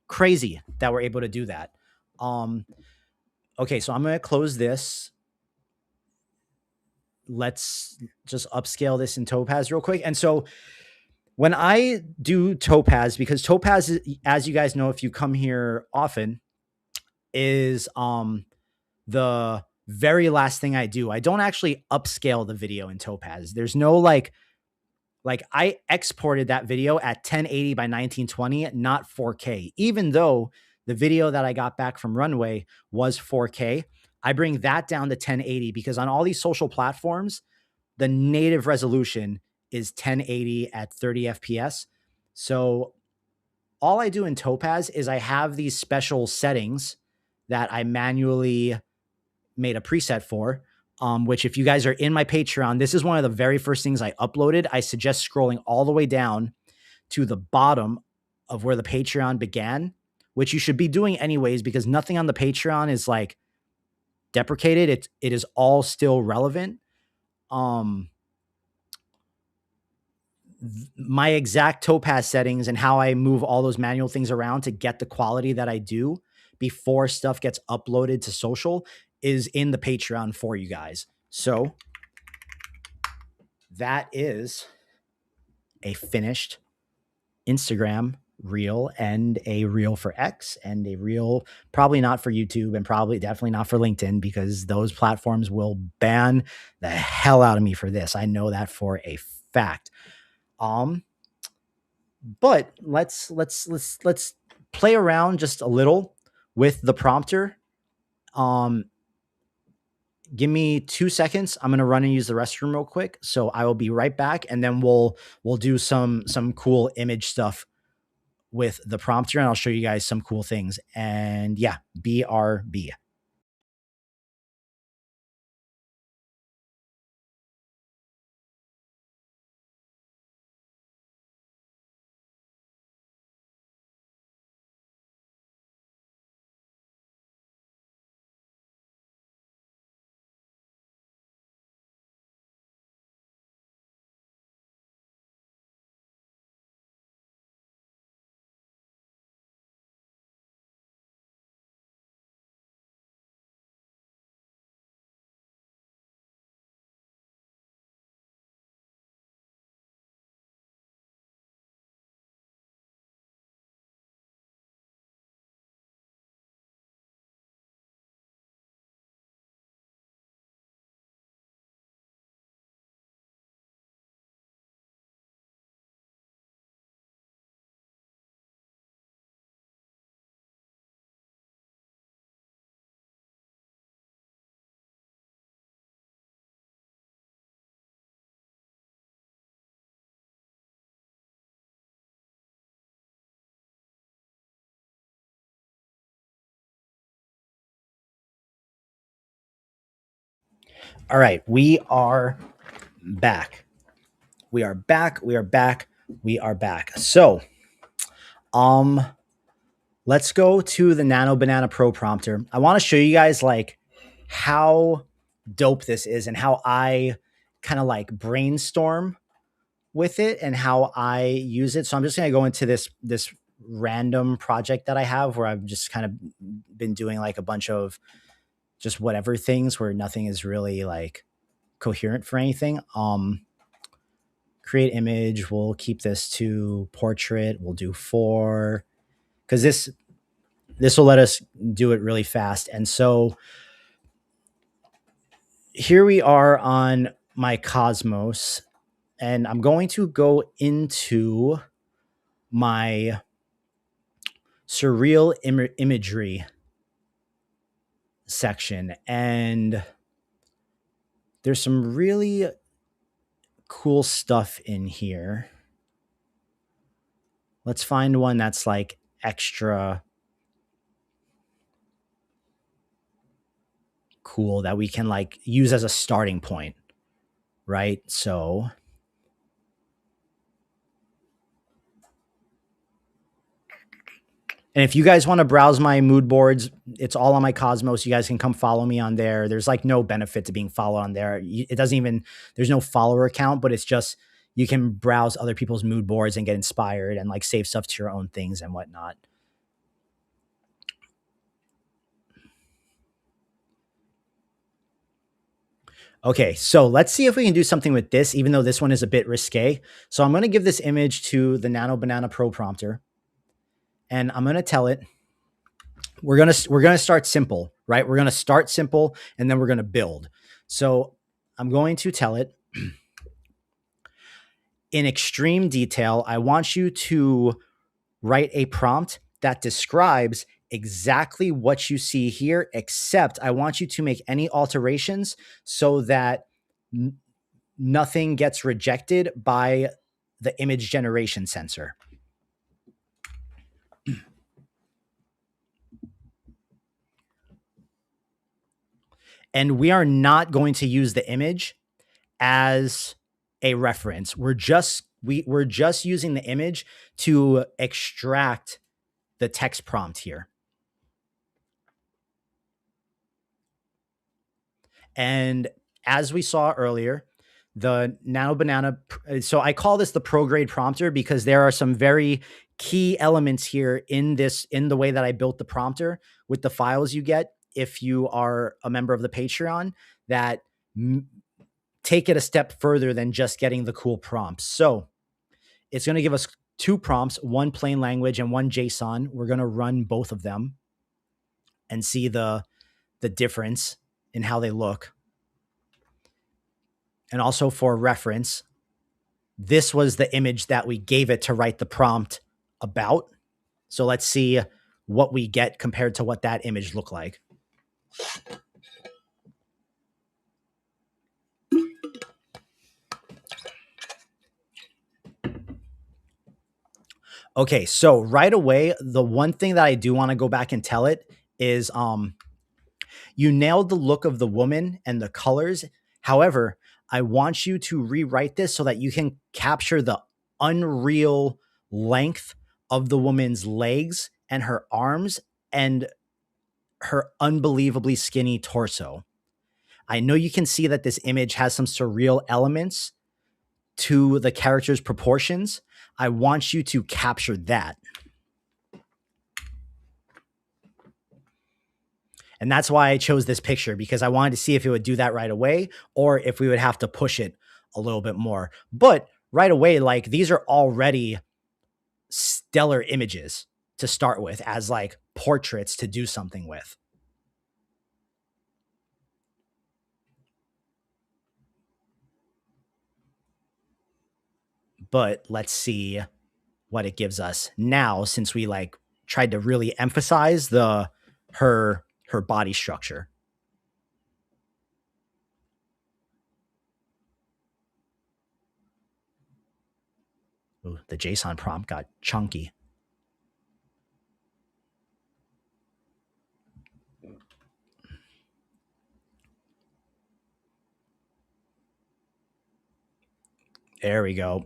Crazy that we're able to do that. Okay, so I'm going to close this. Let's just upscale this in Topaz real quick. And so when I do Topaz, because Topaz, as you guys know, if you come here often, is the very last thing I do. I don't actually upscale the video in Topaz. There's no like I exported that video at 1080 by 1920, not 4K. Even though the video that I got back from Runway was 4K, I bring that down to 1080 because on all these social platforms, the native resolution is 1080 at 30 FPS. So all I do in Topaz is I have these special settings that I manually made a preset for, which if you guys are in my Patreon, this is one of the very first things I uploaded. I suggest scrolling all the way down to the bottom of where the Patreon began, which you should be doing anyways, because nothing on the Patreon is like deprecated. It is all still relevant. My exact Topaz settings and how I move all those manual things around to get the quality that I do before stuff gets uploaded to social is in the Patreon for you guys. So that is a finished Instagram reel and a reel for X and a reel probably not for YouTube and probably definitely not for LinkedIn because those platforms will ban the hell out of me for this. I know that for a fact. But let's play around just a little with the prompter. Give me 2 seconds. I'm gonna run and use the restroom real quick. So I will be right back, and then we'll do some cool image stuff with the prompter, and I'll show you guys some cool things. And yeah, BRB. All right, we are back. We are back. We are back. We are back. So, um, let's go to the Nano Banana Pro prompter. I want to show you guys like how dope this is and how I kind of like brainstorm with it and how I use it. So I'm just going to go into this random project that I have where I've just kind of been doing like a bunch of just whatever things where nothing is really like coherent for anything. Create image. We'll keep this to portrait. We'll do 4 because this will let us do it really fast. And so here we are on my Cosmos, and I'm going to go into my surreal imagery section, and there's some really cool stuff in here. Let's find one that's like extra cool that we can like use as a starting point, right? So and if you guys want to browse my mood boards, it's all on my Cosmos. You guys can come follow me on there. There's like no benefit to being followed on there. It doesn't even, there's no follower account, but it's just, you can browse other people's mood boards and get inspired and like save stuff to your own things and whatnot. Okay, so let's see if we can do something with this, even though this one is a bit risque. So I'm going to give this image to the Nano Banana Pro prompter, and I'm going to tell it, we're going to start simple, right? We're going to start simple and then we're going to build. So I'm going to tell it, in extreme detail, I want you to write a prompt that describes exactly what you see here, except I want you to make any alterations so that nothing gets rejected by the image generation sensor. And we are not going to use the image as a reference. We're just using the image to extract the text prompt here. And as we saw earlier, the Nano Banana, so I call this the pro grade prompter because there are some very key elements here in the way that I built the prompter with the files you get if you are a member of the Patreon that take it a step further than just getting the cool prompts. So it's going to give us 2 prompts, one plain language and one JSON. We're going to run both of them and see the difference in how they look. And also for reference, this was the image that we gave it to write the prompt about. So let's see what we get compared to what that image looked like. Okay, so right away, the one thing that I do want to go back and tell it is you nailed the look of the woman and the colors. However, I want you to rewrite this so that you can capture the unreal length of the woman's legs and her arms and her unbelievably skinny torso. I know you can see that this image has some surreal elements to the character's proportions. I want you to capture that. And that's why I chose this picture, because I wanted to see if it would do that right away or if we would have to push it a little bit more. But right away, like these are already stellar images to start with as like portraits to do something with. But let's see what it gives us now, since we like tried to really emphasize her body structure. Ooh, the JSON prompt got chunky. There we go.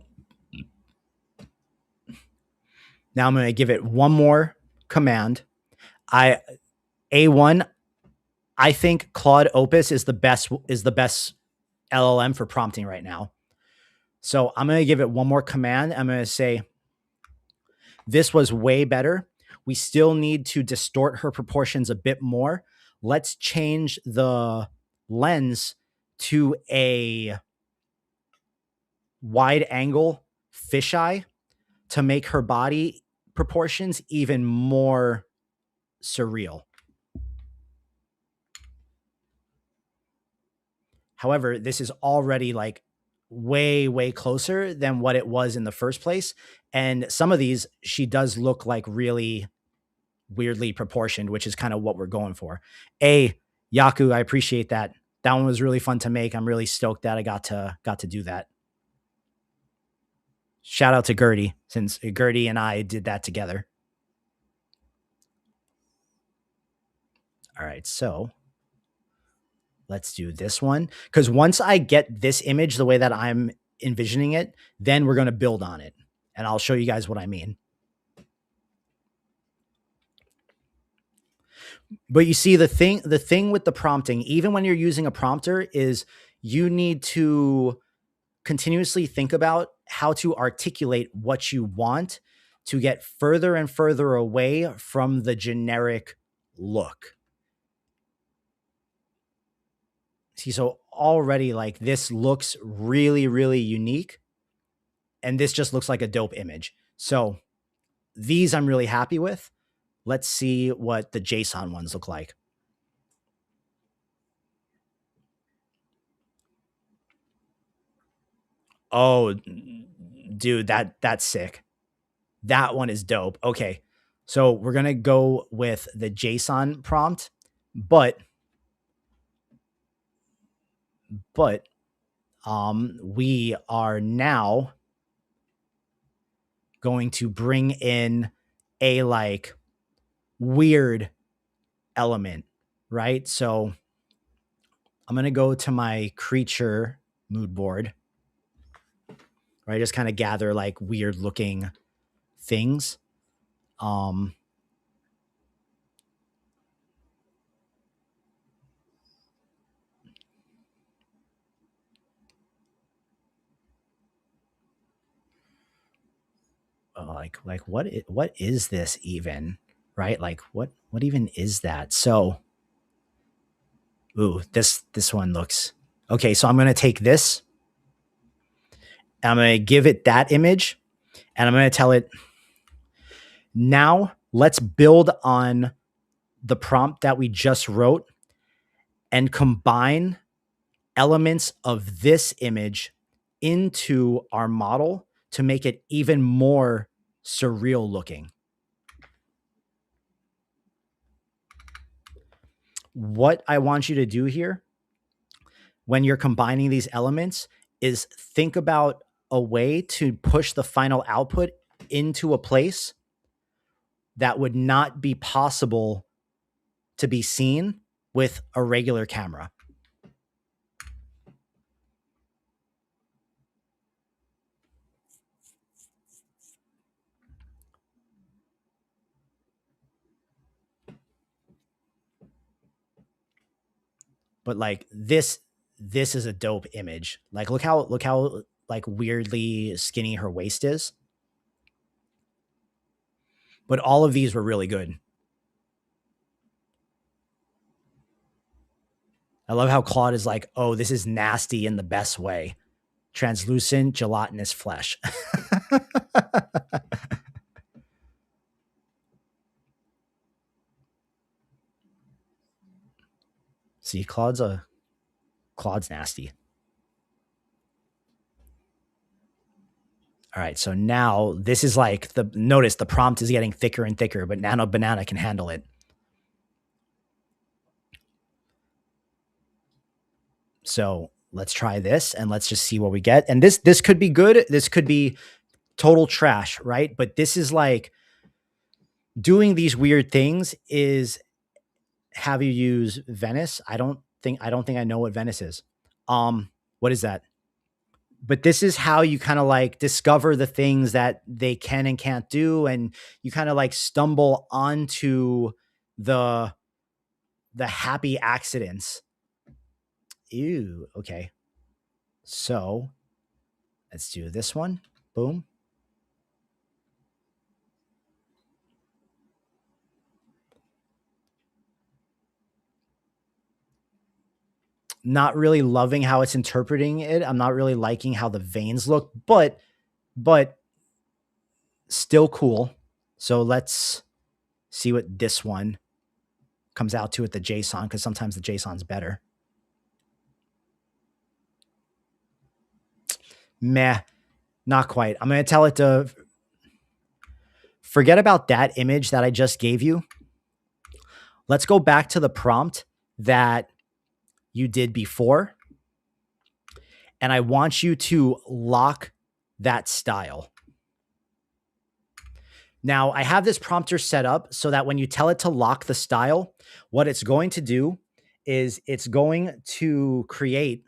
Now I'm going to give it one more command. I A1, I think Claude Opus is the best LLM for prompting right now. So I'm going to give it one more command. I'm going to say, this was way better. We still need to distort her proportions a bit more. Let's change the lens to a wide angle fisheye to make her body proportions even more surreal. However, this is already like way, way closer than what it was in the first place. And some of these, she does look like really weirdly proportioned, which is kind of what we're going for. Yaku, I appreciate that. That one was really fun to make. I'm really stoked that I got to do that. Shout out to Gertie, since Gertie and I did that together. All right, so let's do this one. Because once I get this image the way that I'm envisioning it, then we're going to build on it. And I'll show you guys what I mean. But you see, the thing with the prompting, even when you're using a prompter, is you need to continuously think about how to articulate what you want to get further and further away from the generic look. See, so already like this looks really, really unique. And this just looks like a dope image. So these I'm really happy with. Let's see what the JSON ones look like. Oh, dude, that's sick. That one is dope. Okay. So we're going to go with the JSON prompt, but we are now going to bring in a like weird element, right? So I'm going to go to my creature mood board, right? Just kind of gather like weird looking things. Like what is this even, right? Like what even is that? So ooh, this one looks okay. So I'm going to take this, I'm going to give it that image, and I'm going to tell it, now let's build on the prompt that we just wrote and combine elements of this image into our model to make it even more surreal looking. What I want you to do here when you're combining these elements is think about a way to push the final output into a place that would not be possible to be seen with a regular camera. But like this is a dope image. Like look how like weirdly skinny her waist is. But all of these were really good. I love how Claude is like, oh, this is nasty in the best way. Translucent, gelatinous flesh. See, Claude's nasty. All right, so now this is like notice the prompt is getting thicker and thicker, but Nano Banana can handle it. So let's try this and let's just see what we get. And this could be good. This could be total trash, right? But this is like doing these weird things is, have you use Venice? I don't think I know what Venice is. What is that? but this is how you kind of like discover the things that they can and can't do, and you kind of like stumble onto the happy accidents. Ew. Okay. So let's do this one. Boom. Not really loving how it's interpreting it. I'm not really liking how the veins look, but still cool. So let's see what this one comes out to with the JSON, because sometimes the JSON's better. Meh, not quite. I'm going to tell it to forget about that image that I just gave you. Let's go back to the prompt that you did before. And I want you to lock that style. Now, I have this prompter set up so that when you tell it to lock the style, what it's going to do is it's going to create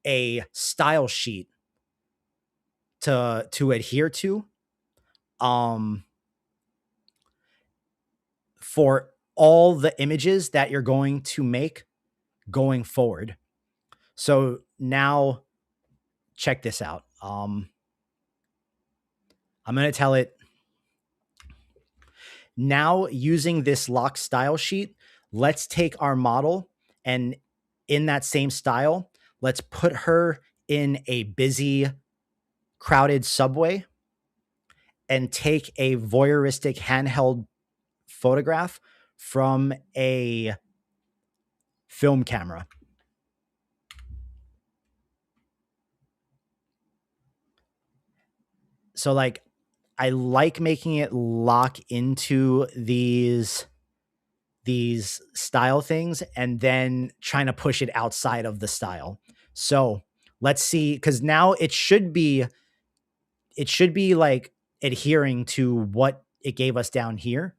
a style sheet to adhere to for all the images that you're going to make going forward. So now check this out. I'm going to tell it now, using this lock style sheet, let's take our model and in that same style, let's put her in a busy, crowded subway and take a voyeuristic handheld photograph from a film camera. So like, I like making it lock into these style things and then trying to push it outside of the style. So let's see, because now it should be like adhering to what it gave us down here.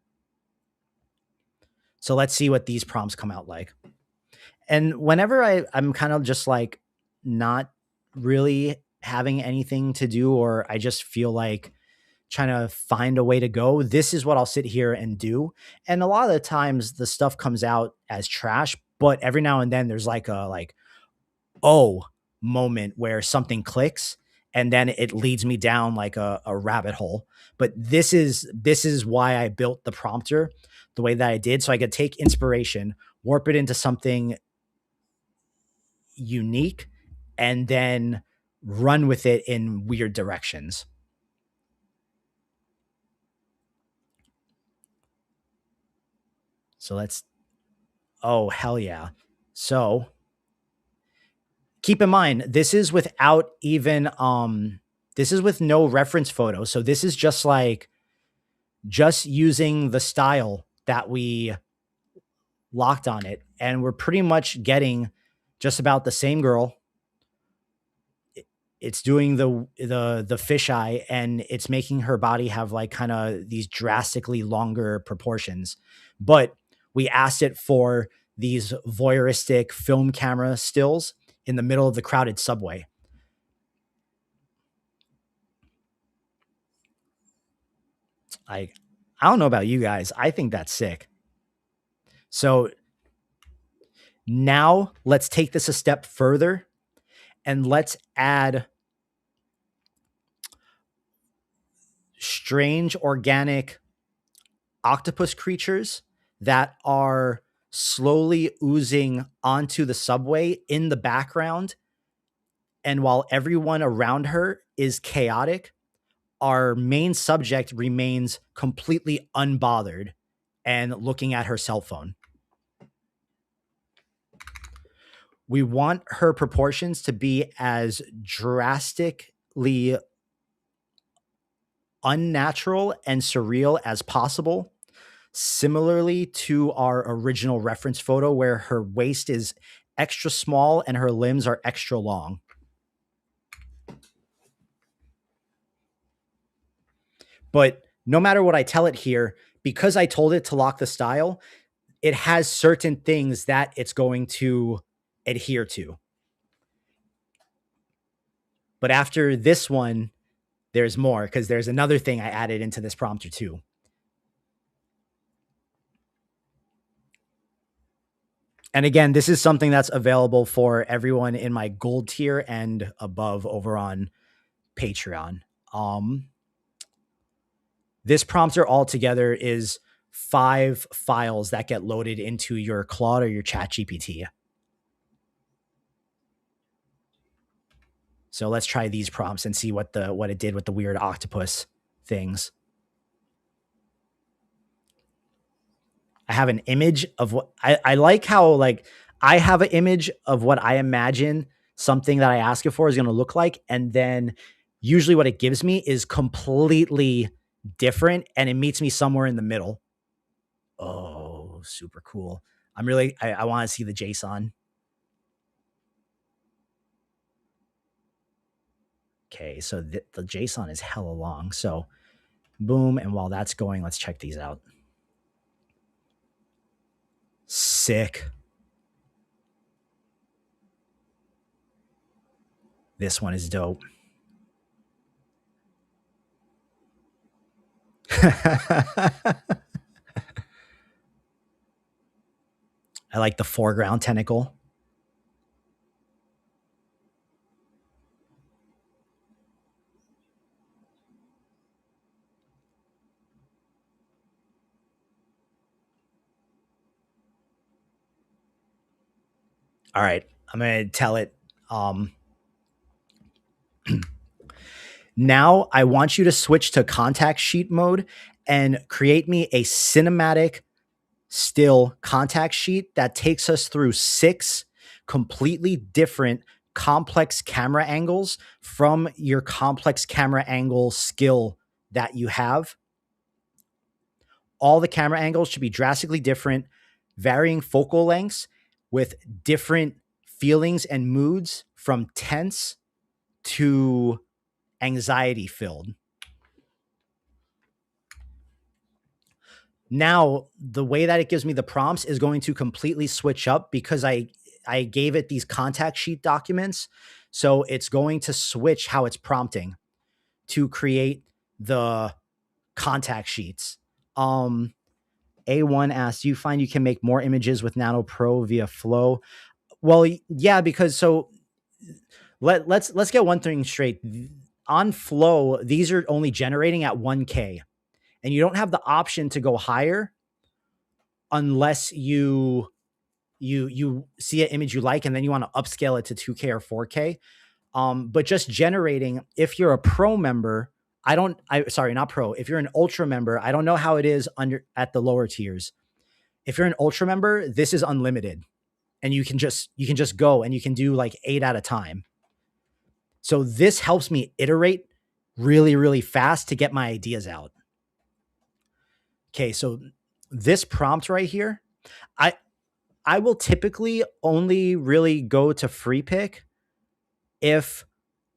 So let's see what these prompts come out like. And whenever I'm kind of just like not really having anything to do, or I just feel like trying to find a way to go, this is what I'll sit here and do. And a lot of the times the stuff comes out as trash, but every now and then there's like a oh moment where something clicks and then it leads me down like a rabbit hole. But this is why I built the prompter the way that I did, so I could take inspiration, warp it into something unique, and then run with it in weird directions. So let's, oh, hell yeah. So keep in mind, this is without even, this is with no reference photo. So this is just like, just using the style that we locked on it. And we're pretty much getting just about the same girl. It's doing the fisheye, and it's making her body have like kind of these drastically longer proportions. But we asked it for these voyeuristic film camera stills in the middle of the crowded subway. I don't know about you guys. I think that's sick. So now let's take this a step further and let's add strange organic octopus creatures that are slowly oozing onto the subway in the background. And while everyone around her is chaotic, our main subject remains completely unbothered and looking at her cell phone. We want her proportions to be as drastically unnatural and surreal as possible, similarly to our original reference photo where her waist is extra small and her limbs are extra long. But no matter what I tell it here, because I told it to lock the style, it has certain things that it's going to adhere to. But after this one, there's more because there's another thing I added into this prompter too. And again, this is something that's available for everyone in my gold tier and above over on Patreon. This prompter altogether is 5 files that get loaded into your Claude or your Chat GPT. So let's try these prompts and see what it did with the weird octopus things. I have an image of what I like how like I have an image of what I imagine something that I ask it for is going to look like. And then usually what it gives me is completely different and it meets me somewhere in the middle. Oh, super cool. I want to see the JSON. Okay, so the JSON is hella long. So boom. And while that's going, let's check these out. Sick. This one is dope. I like the foreground tentacle. All right, I'm going to tell it. Now I want you to switch to contact sheet mode and create me a cinematic still contact sheet that takes us through 6 completely different complex camera angles from your complex camera angle skill that you have. All the camera angles should be drastically different, varying focal lengths with different feelings and moods from tense to anxiety filled. Now, the way that it gives me the prompts is going to completely switch up because I gave it these contact sheet documents. So it's going to switch how it's prompting to create the contact sheets. A1 asks, do you find you can make more images with Nano Pro via Flow? Well, yeah, because so let's get one thing straight. On Flow, these are only generating at 1K, and you don't have the option to go higher unless you see an image you like and then you want to upscale it to 2K or 4K. But just generating, if you're a pro member, sorry, not pro. If you're an ultra member, I don't know how it is under at the lower tiers. If you're an ultra member, this is unlimited and you can just go and you can do like 8 at a time. So this helps me iterate really, really fast to get my ideas out. Okay, so this prompt right here, I will typically only really go to free pick if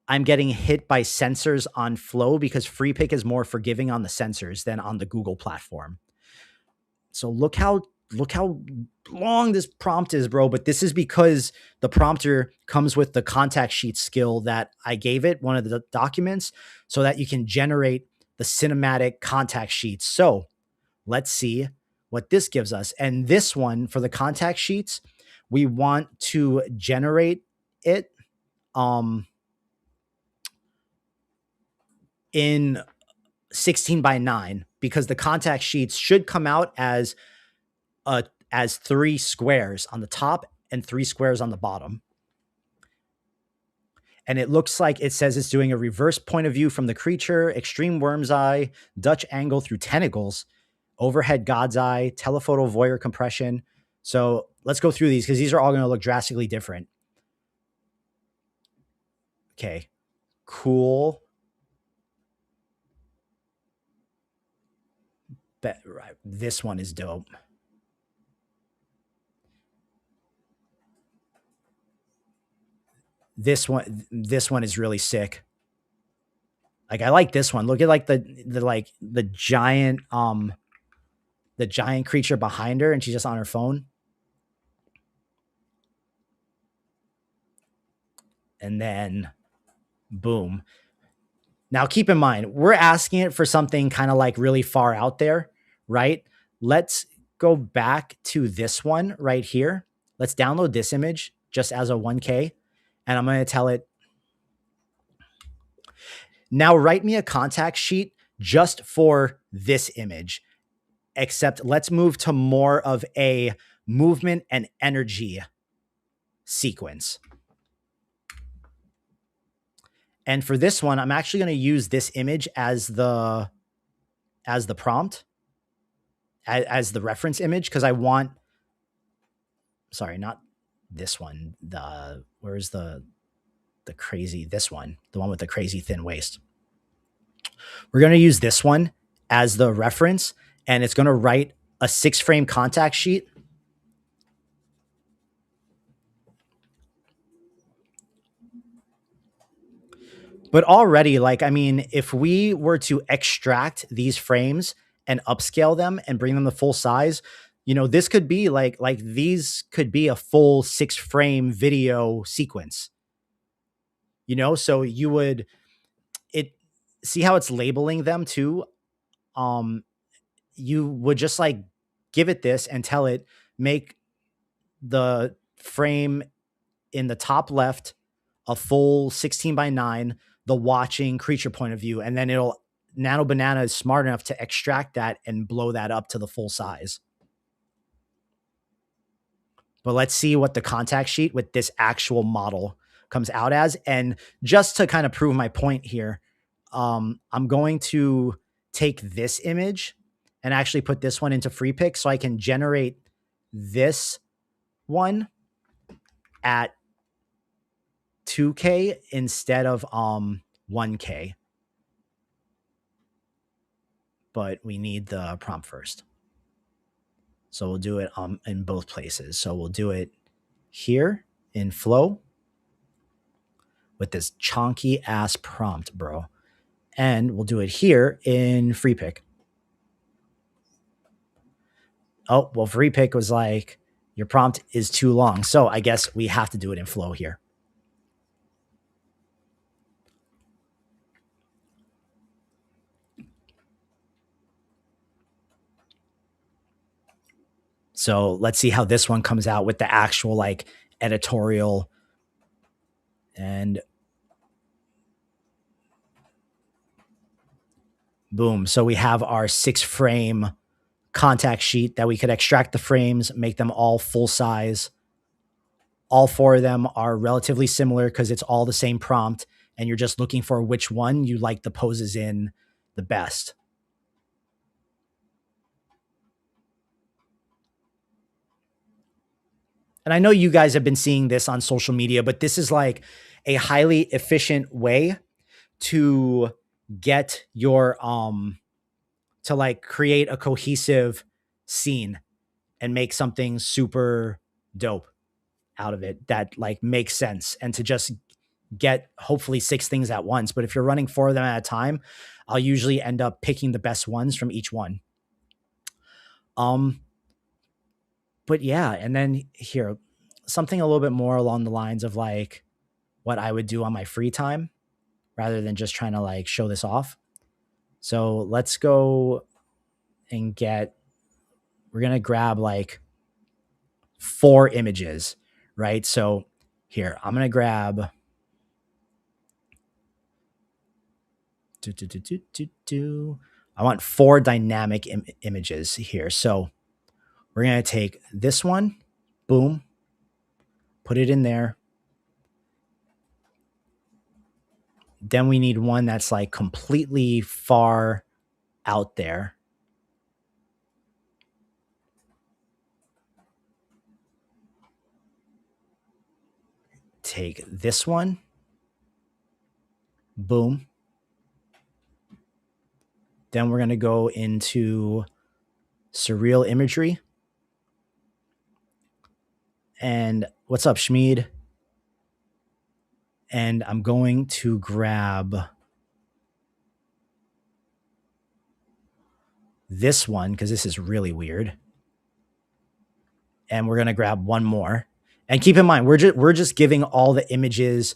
I'm getting hit by censors on Flow because free pick is more forgiving on the censors than on the Google platform. So look how long this prompt is, bro. But this is because the prompter comes with the contact sheet skill that I gave it, one of the documents, so that you can generate the cinematic contact sheets. So let's see what this gives us. And this one for the contact sheets, we want to generate it in 16:9 because the contact sheets should come out as 3 squares on the top and 3 squares on the bottom. And it looks like it says it's doing a reverse point of view from the creature, extreme worm's eye, Dutch angle through tentacles, overhead God's eye, telephoto voyeur compression. So let's go through these because these are all going to look drastically different. Okay, cool. Right. This one is dope. This one is really sick. Like I like this one. Look at like the giant creature behind her and she's just on her phone. And then Boom. Now, keep in mind, we're asking it for something kind of like really far out there, right? Let's go back to this one right here. Let's download this image just as a 1K. And I'm going to tell it, now write me a contact sheet just for this image, except let's move to more of a movement and energy sequence. And for this one, I'm actually going to use this image as the prompt, as the reference image, because I want, sorry, not this one. Where's the crazy, this one, the one with the crazy thin waist. We're going to use this one as the reference, and it's going to write a 6-frame contact sheet. But already, like, I mean, if we were to extract these frames and upscale them and bring them to full size, you know, this could be like these could be a full 6-frame video sequence, you know? So you would, see how it's labeling them too. You would just like give it this and tell it, make the frame in the top left a full 16:9, the watching creature point of view, and then Nano Banana is smart enough to extract that and blow that up to the full size. But let's see what the contact sheet with this actual model comes out as. And just to kind of prove my point here, I'm going to take this image and actually put this one into free pick so I can generate this one at 2K instead of 1K. But we need the prompt first. So we'll do it in both places. So we'll do it here in Flow with this chonky ass prompt, bro. And we'll do it here in Free Pick. Oh, well, Free Pick was like, your prompt is too long. So I guess we have to do it in Flow here. So let's see how this one comes out with the actual like editorial. And boom. So we have our 6-frame contact sheet that we could extract the frames, make them all full size. All 4 of them are relatively similar because it's all the same prompt, and you're just looking for which one you like the poses in the best. And I know you guys have been seeing this on social media, but this is like a highly efficient way to get your to like create a cohesive scene and make something super dope out of it that like makes sense, and to just get hopefully 6 things at once. But if you're running 4 of them at a time, I'll usually end up picking the best ones from each one. But yeah, and then here, something a little bit more along the lines of like what I would do on my free time rather than just trying to like show this off. So let's go and we're going to grab like 4 images, right? So here, I'm going to grab I want 4 dynamic images here. So we're going to take this one, boom, put it in there. Then we need one that's like completely far out there. Take this one, boom. Then we're going to go into surreal imagery. And what's up, Schmeed? And I'm going to grab this one because this is really weird. And we're going to grab one more. And keep in mind, we're just giving all the images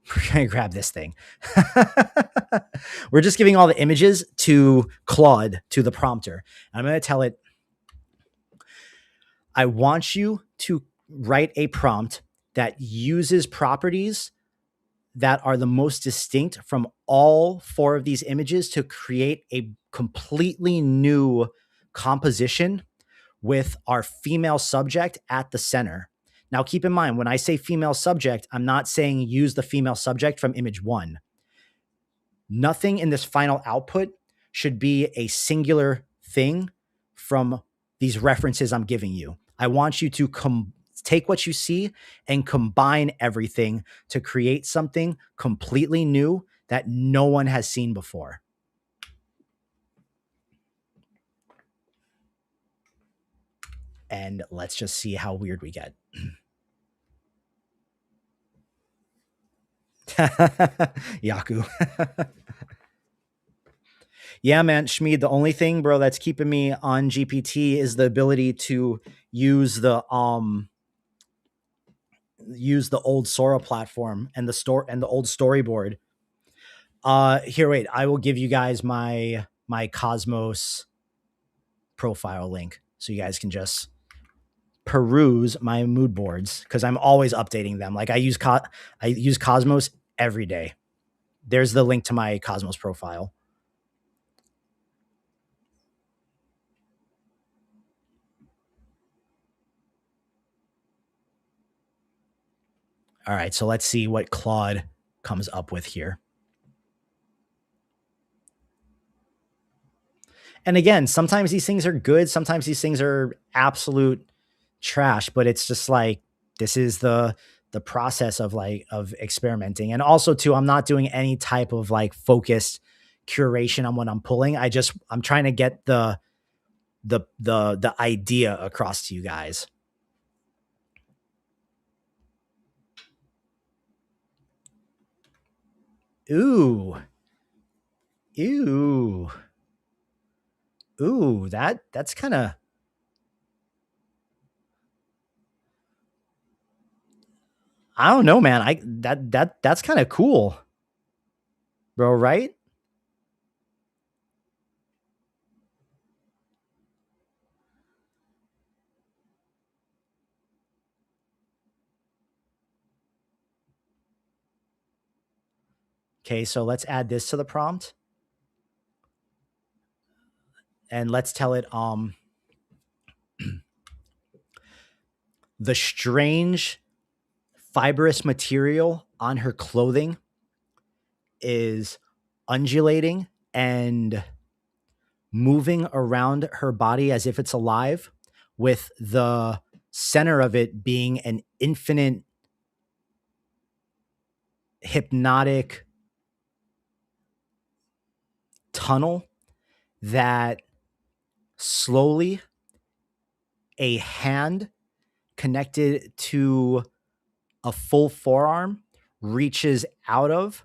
We're going to grab this thing. We're just giving all the images to Claude, to the prompter. I'm going to tell it, I want you to write a prompt that uses properties that are the most distinct from all four of these images to create a completely new composition with our female subject at the center. Now, keep in mind, when I say female subject, I'm not saying use the female subject from image one. Nothing in this final output should be a singular thing from these references I'm giving you. I want you to take what you see and combine everything to create something completely new that no one has seen before. And let's just see how weird we get. Yaku. Yeah, man, Shmeed, the only thing, bro, that's keeping me on GPT is the ability to use the old Sora platform and the old storyboard. Here, wait, I will give you guys my Cosmos profile link so you guys can just peruse my mood boards because I'm always updating them. Like I use Cosmos every day. There's the link to my Cosmos profile. All right, so let's see what Claude comes up with here. And again, sometimes these things are good, sometimes these things are absolute trash, but it's just like this is the process of experimenting. And also too, I'm not doing any type of like focused curation on what I'm pulling. I'm trying to get the idea across to you guys. Ooh. That's kind of, I don't know, man. That's kind of cool, bro, right? Okay, so let's add this to the prompt. And let's tell it the strange fibrous material on her clothing is undulating and moving around her body as if it's alive, with the center of it being an infinite hypnotic tunnel that slowly a hand connected to a full forearm reaches out of,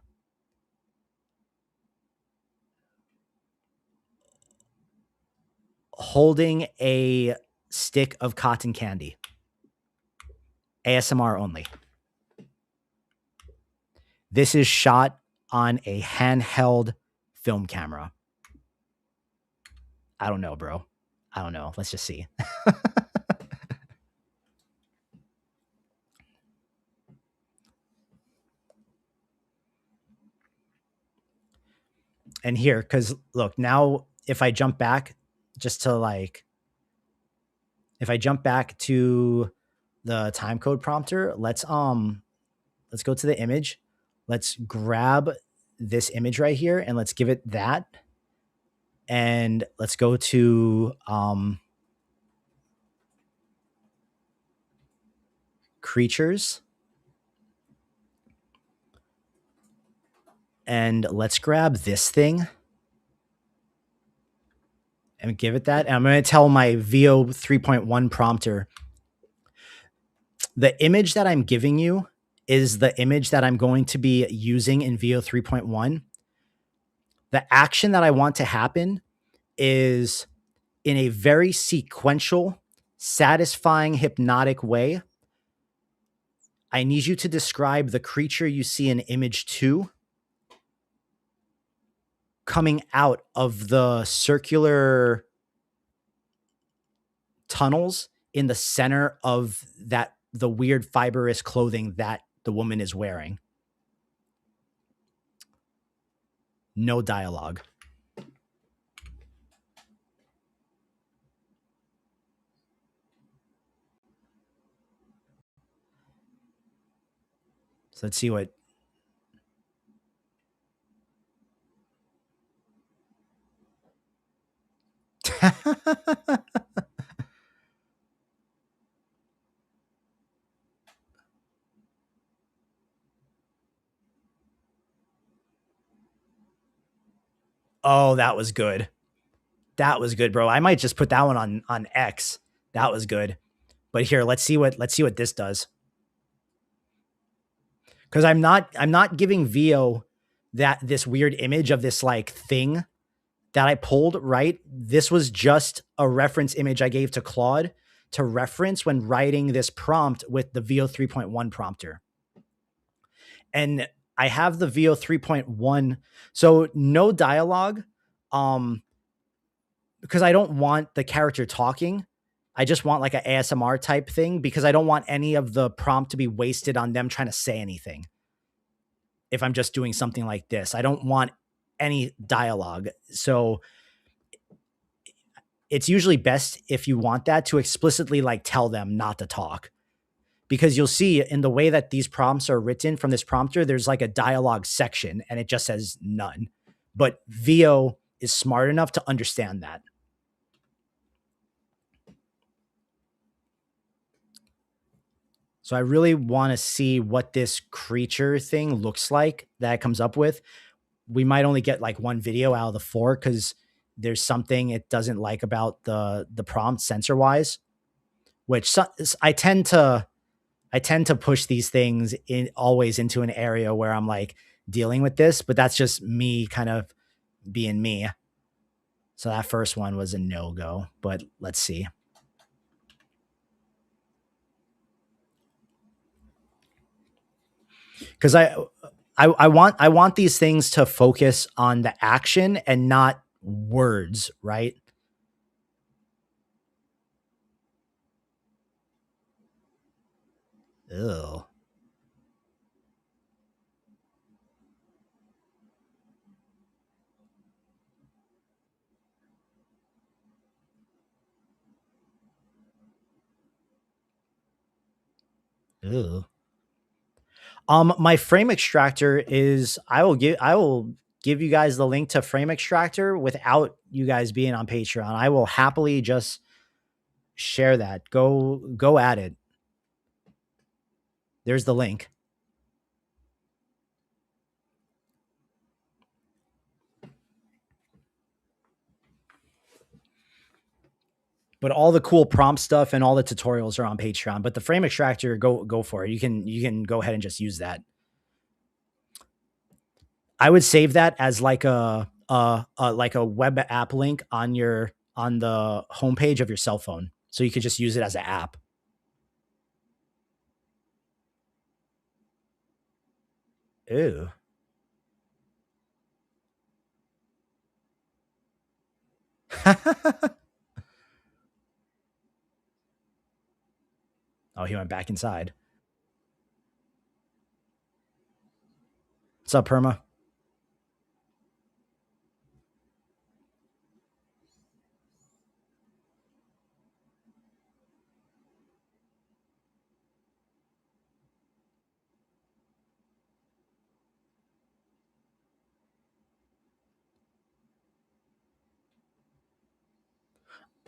holding a stick of cotton candy. ASMR only. This is shot on a handheld film camera. I don't know, bro. I don't know. Let's just see. And here, because look, now if I jump back just to if I jump back to the timecode prompter, let's go to the image. Let's grab this image right here and let's give it that. And let's go to creatures. And let's grab this thing and give it that. And I'm going to tell my VO 3.1 prompter, the image that I'm giving you is the image that I'm going to be using in VO 3.1. The action that I want to happen is in a very sequential, satisfying, hypnotic way. I need you to describe the creature you see in image 2 coming out of the circular tunnels in the center of the weird fibrous clothing that the woman is wearing. No dialogue. So let's see what. Oh, that was good. That was good, bro. I might just put that one on X. That was good. But here, let's see what this does. Because I'm not giving Vio this weird image of this like thing that I pulled, right? This was just a reference image I gave to Claude to reference when writing this prompt with the VO 3.1 prompter. And I have the VO 3.1, so no dialogue, because I don't want the character talking. I just want like an ASMR type thing because I don't want any of the prompt to be wasted on them trying to say anything. If I'm just doing something like this, I don't want any dialogue. So it's usually best if you want that to explicitly like tell them not to talk, because you'll see in the way that these prompts are written from this prompter, there's like a dialogue section and it just says none. But VO is smart enough to understand that. So I really want to see what this creature thing looks like that it comes up with. We might only get like one video out of the 4 because there's something it doesn't like about the prompt censor wise, which I tend to push these things in always into an area where I'm like dealing with this, but that's just me kind of being me. So that first one was a no-go, but let's see. Because I want these things to focus on the action and not words, right? Ew. Ew. My frame extractor is I will give you guys the link to frame extractor without you guys being on Patreon. I will happily just share that. Go at it. There's the link. But all the cool prompt stuff and all the tutorials are on Patreon. But the frame extractor, go for it. You can go ahead and just use that. I would save that as like a web app link on the homepage of your cell phone, so you could just use it as an app. Ew. Oh, he went back inside. What's up, Perma?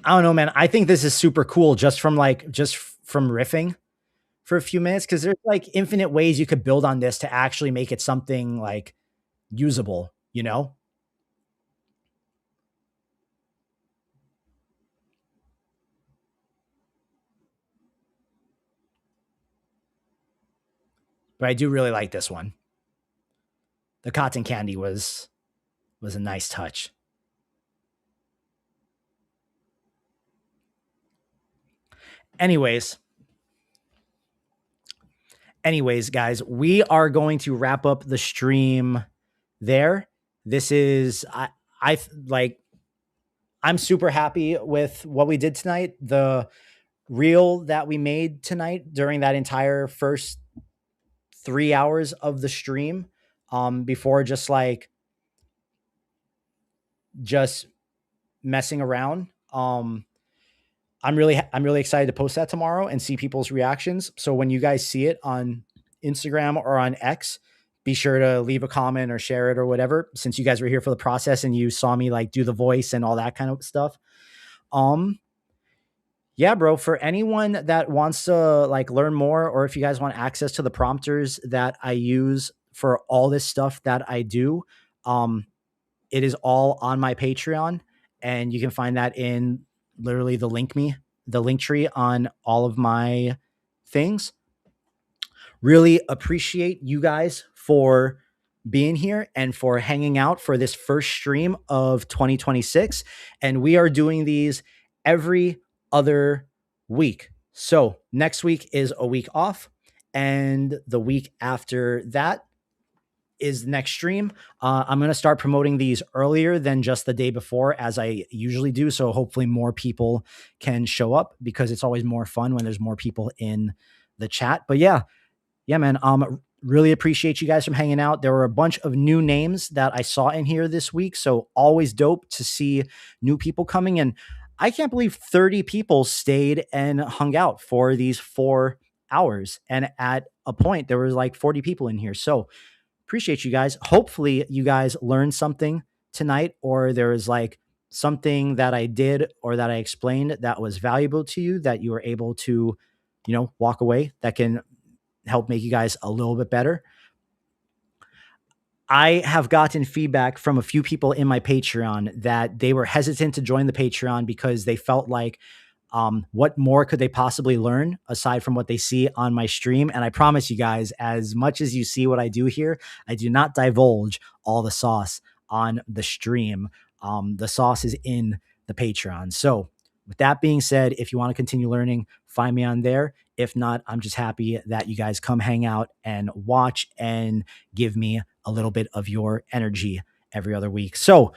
I don't know, man. I think this is super cool just from riffing for a few minutes, because there's like infinite ways you could build on this to actually make it something like usable, you know? But I do really like this one. The cotton candy was a nice touch. Anyways, anyways, guys, we are going to wrap up the stream there. This is I like I'm super happy with what we did tonight. The reel that we made tonight during that entire first 3 hours of the stream, before just messing around. I'm really excited to post that tomorrow and see people's reactions. So when you guys see it on Instagram or on X, be sure to leave a comment or share it or whatever, since you guys were here for the process and you saw me like do the voice and all that kind of stuff. Yeah, bro, for anyone that wants to like learn more, or if you guys want access to the prompters that I use for all this stuff that I do, it is all on my Patreon, and you can find that in literally the link tree on all of my things. Really appreciate you guys for being here and for hanging out for this first stream of 2026. And we are doing these every other week. So next week is a week off, and the week after that is next stream. I'm going to start promoting these earlier than just the day before, as I usually do. So hopefully more people can show up, because it's always more fun when there's more people in the chat. But yeah, man. Really appreciate you guys from hanging out. There were a bunch of new names that I saw in here this week. So always dope to see new people coming in. I can't believe 30 people stayed and hung out for these 4 hours. And at a point, there was like 40 people in here. So appreciate you guys. Hopefully you guys learned something tonight, or there was like something that I did or that I explained that was valuable to you, that you were able to, walk away, that can help make you guys a little bit better. I have gotten feedback from a few people in my Patreon that they were hesitant to join the Patreon because they felt like, what more could they possibly learn aside from what they see on my stream? And I promise you guys, as much as you see what I do here, I do not divulge all the sauce on the stream. The sauce is in the Patreon. So with that being said, if you want to continue learning, find me on there. If not, I'm just happy that you guys come hang out and watch and give me a little bit of your energy every other week. So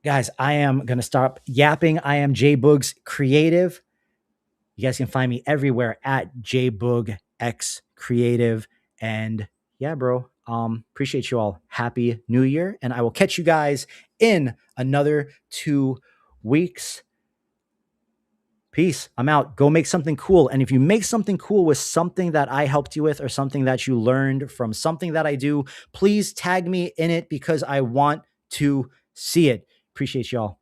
guys, I am going to stop yapping. I am jboogxcreative. You guys can find me everywhere at jboogxcreative. And yeah, bro, appreciate you all. Happy New Year. And I will catch you guys in another 2 weeks. Peace. I'm out. Go make something cool. And if you make something cool with something that I helped you with, or something that you learned from something that I do, please tag me in it, because I want to see it. Appreciate y'all.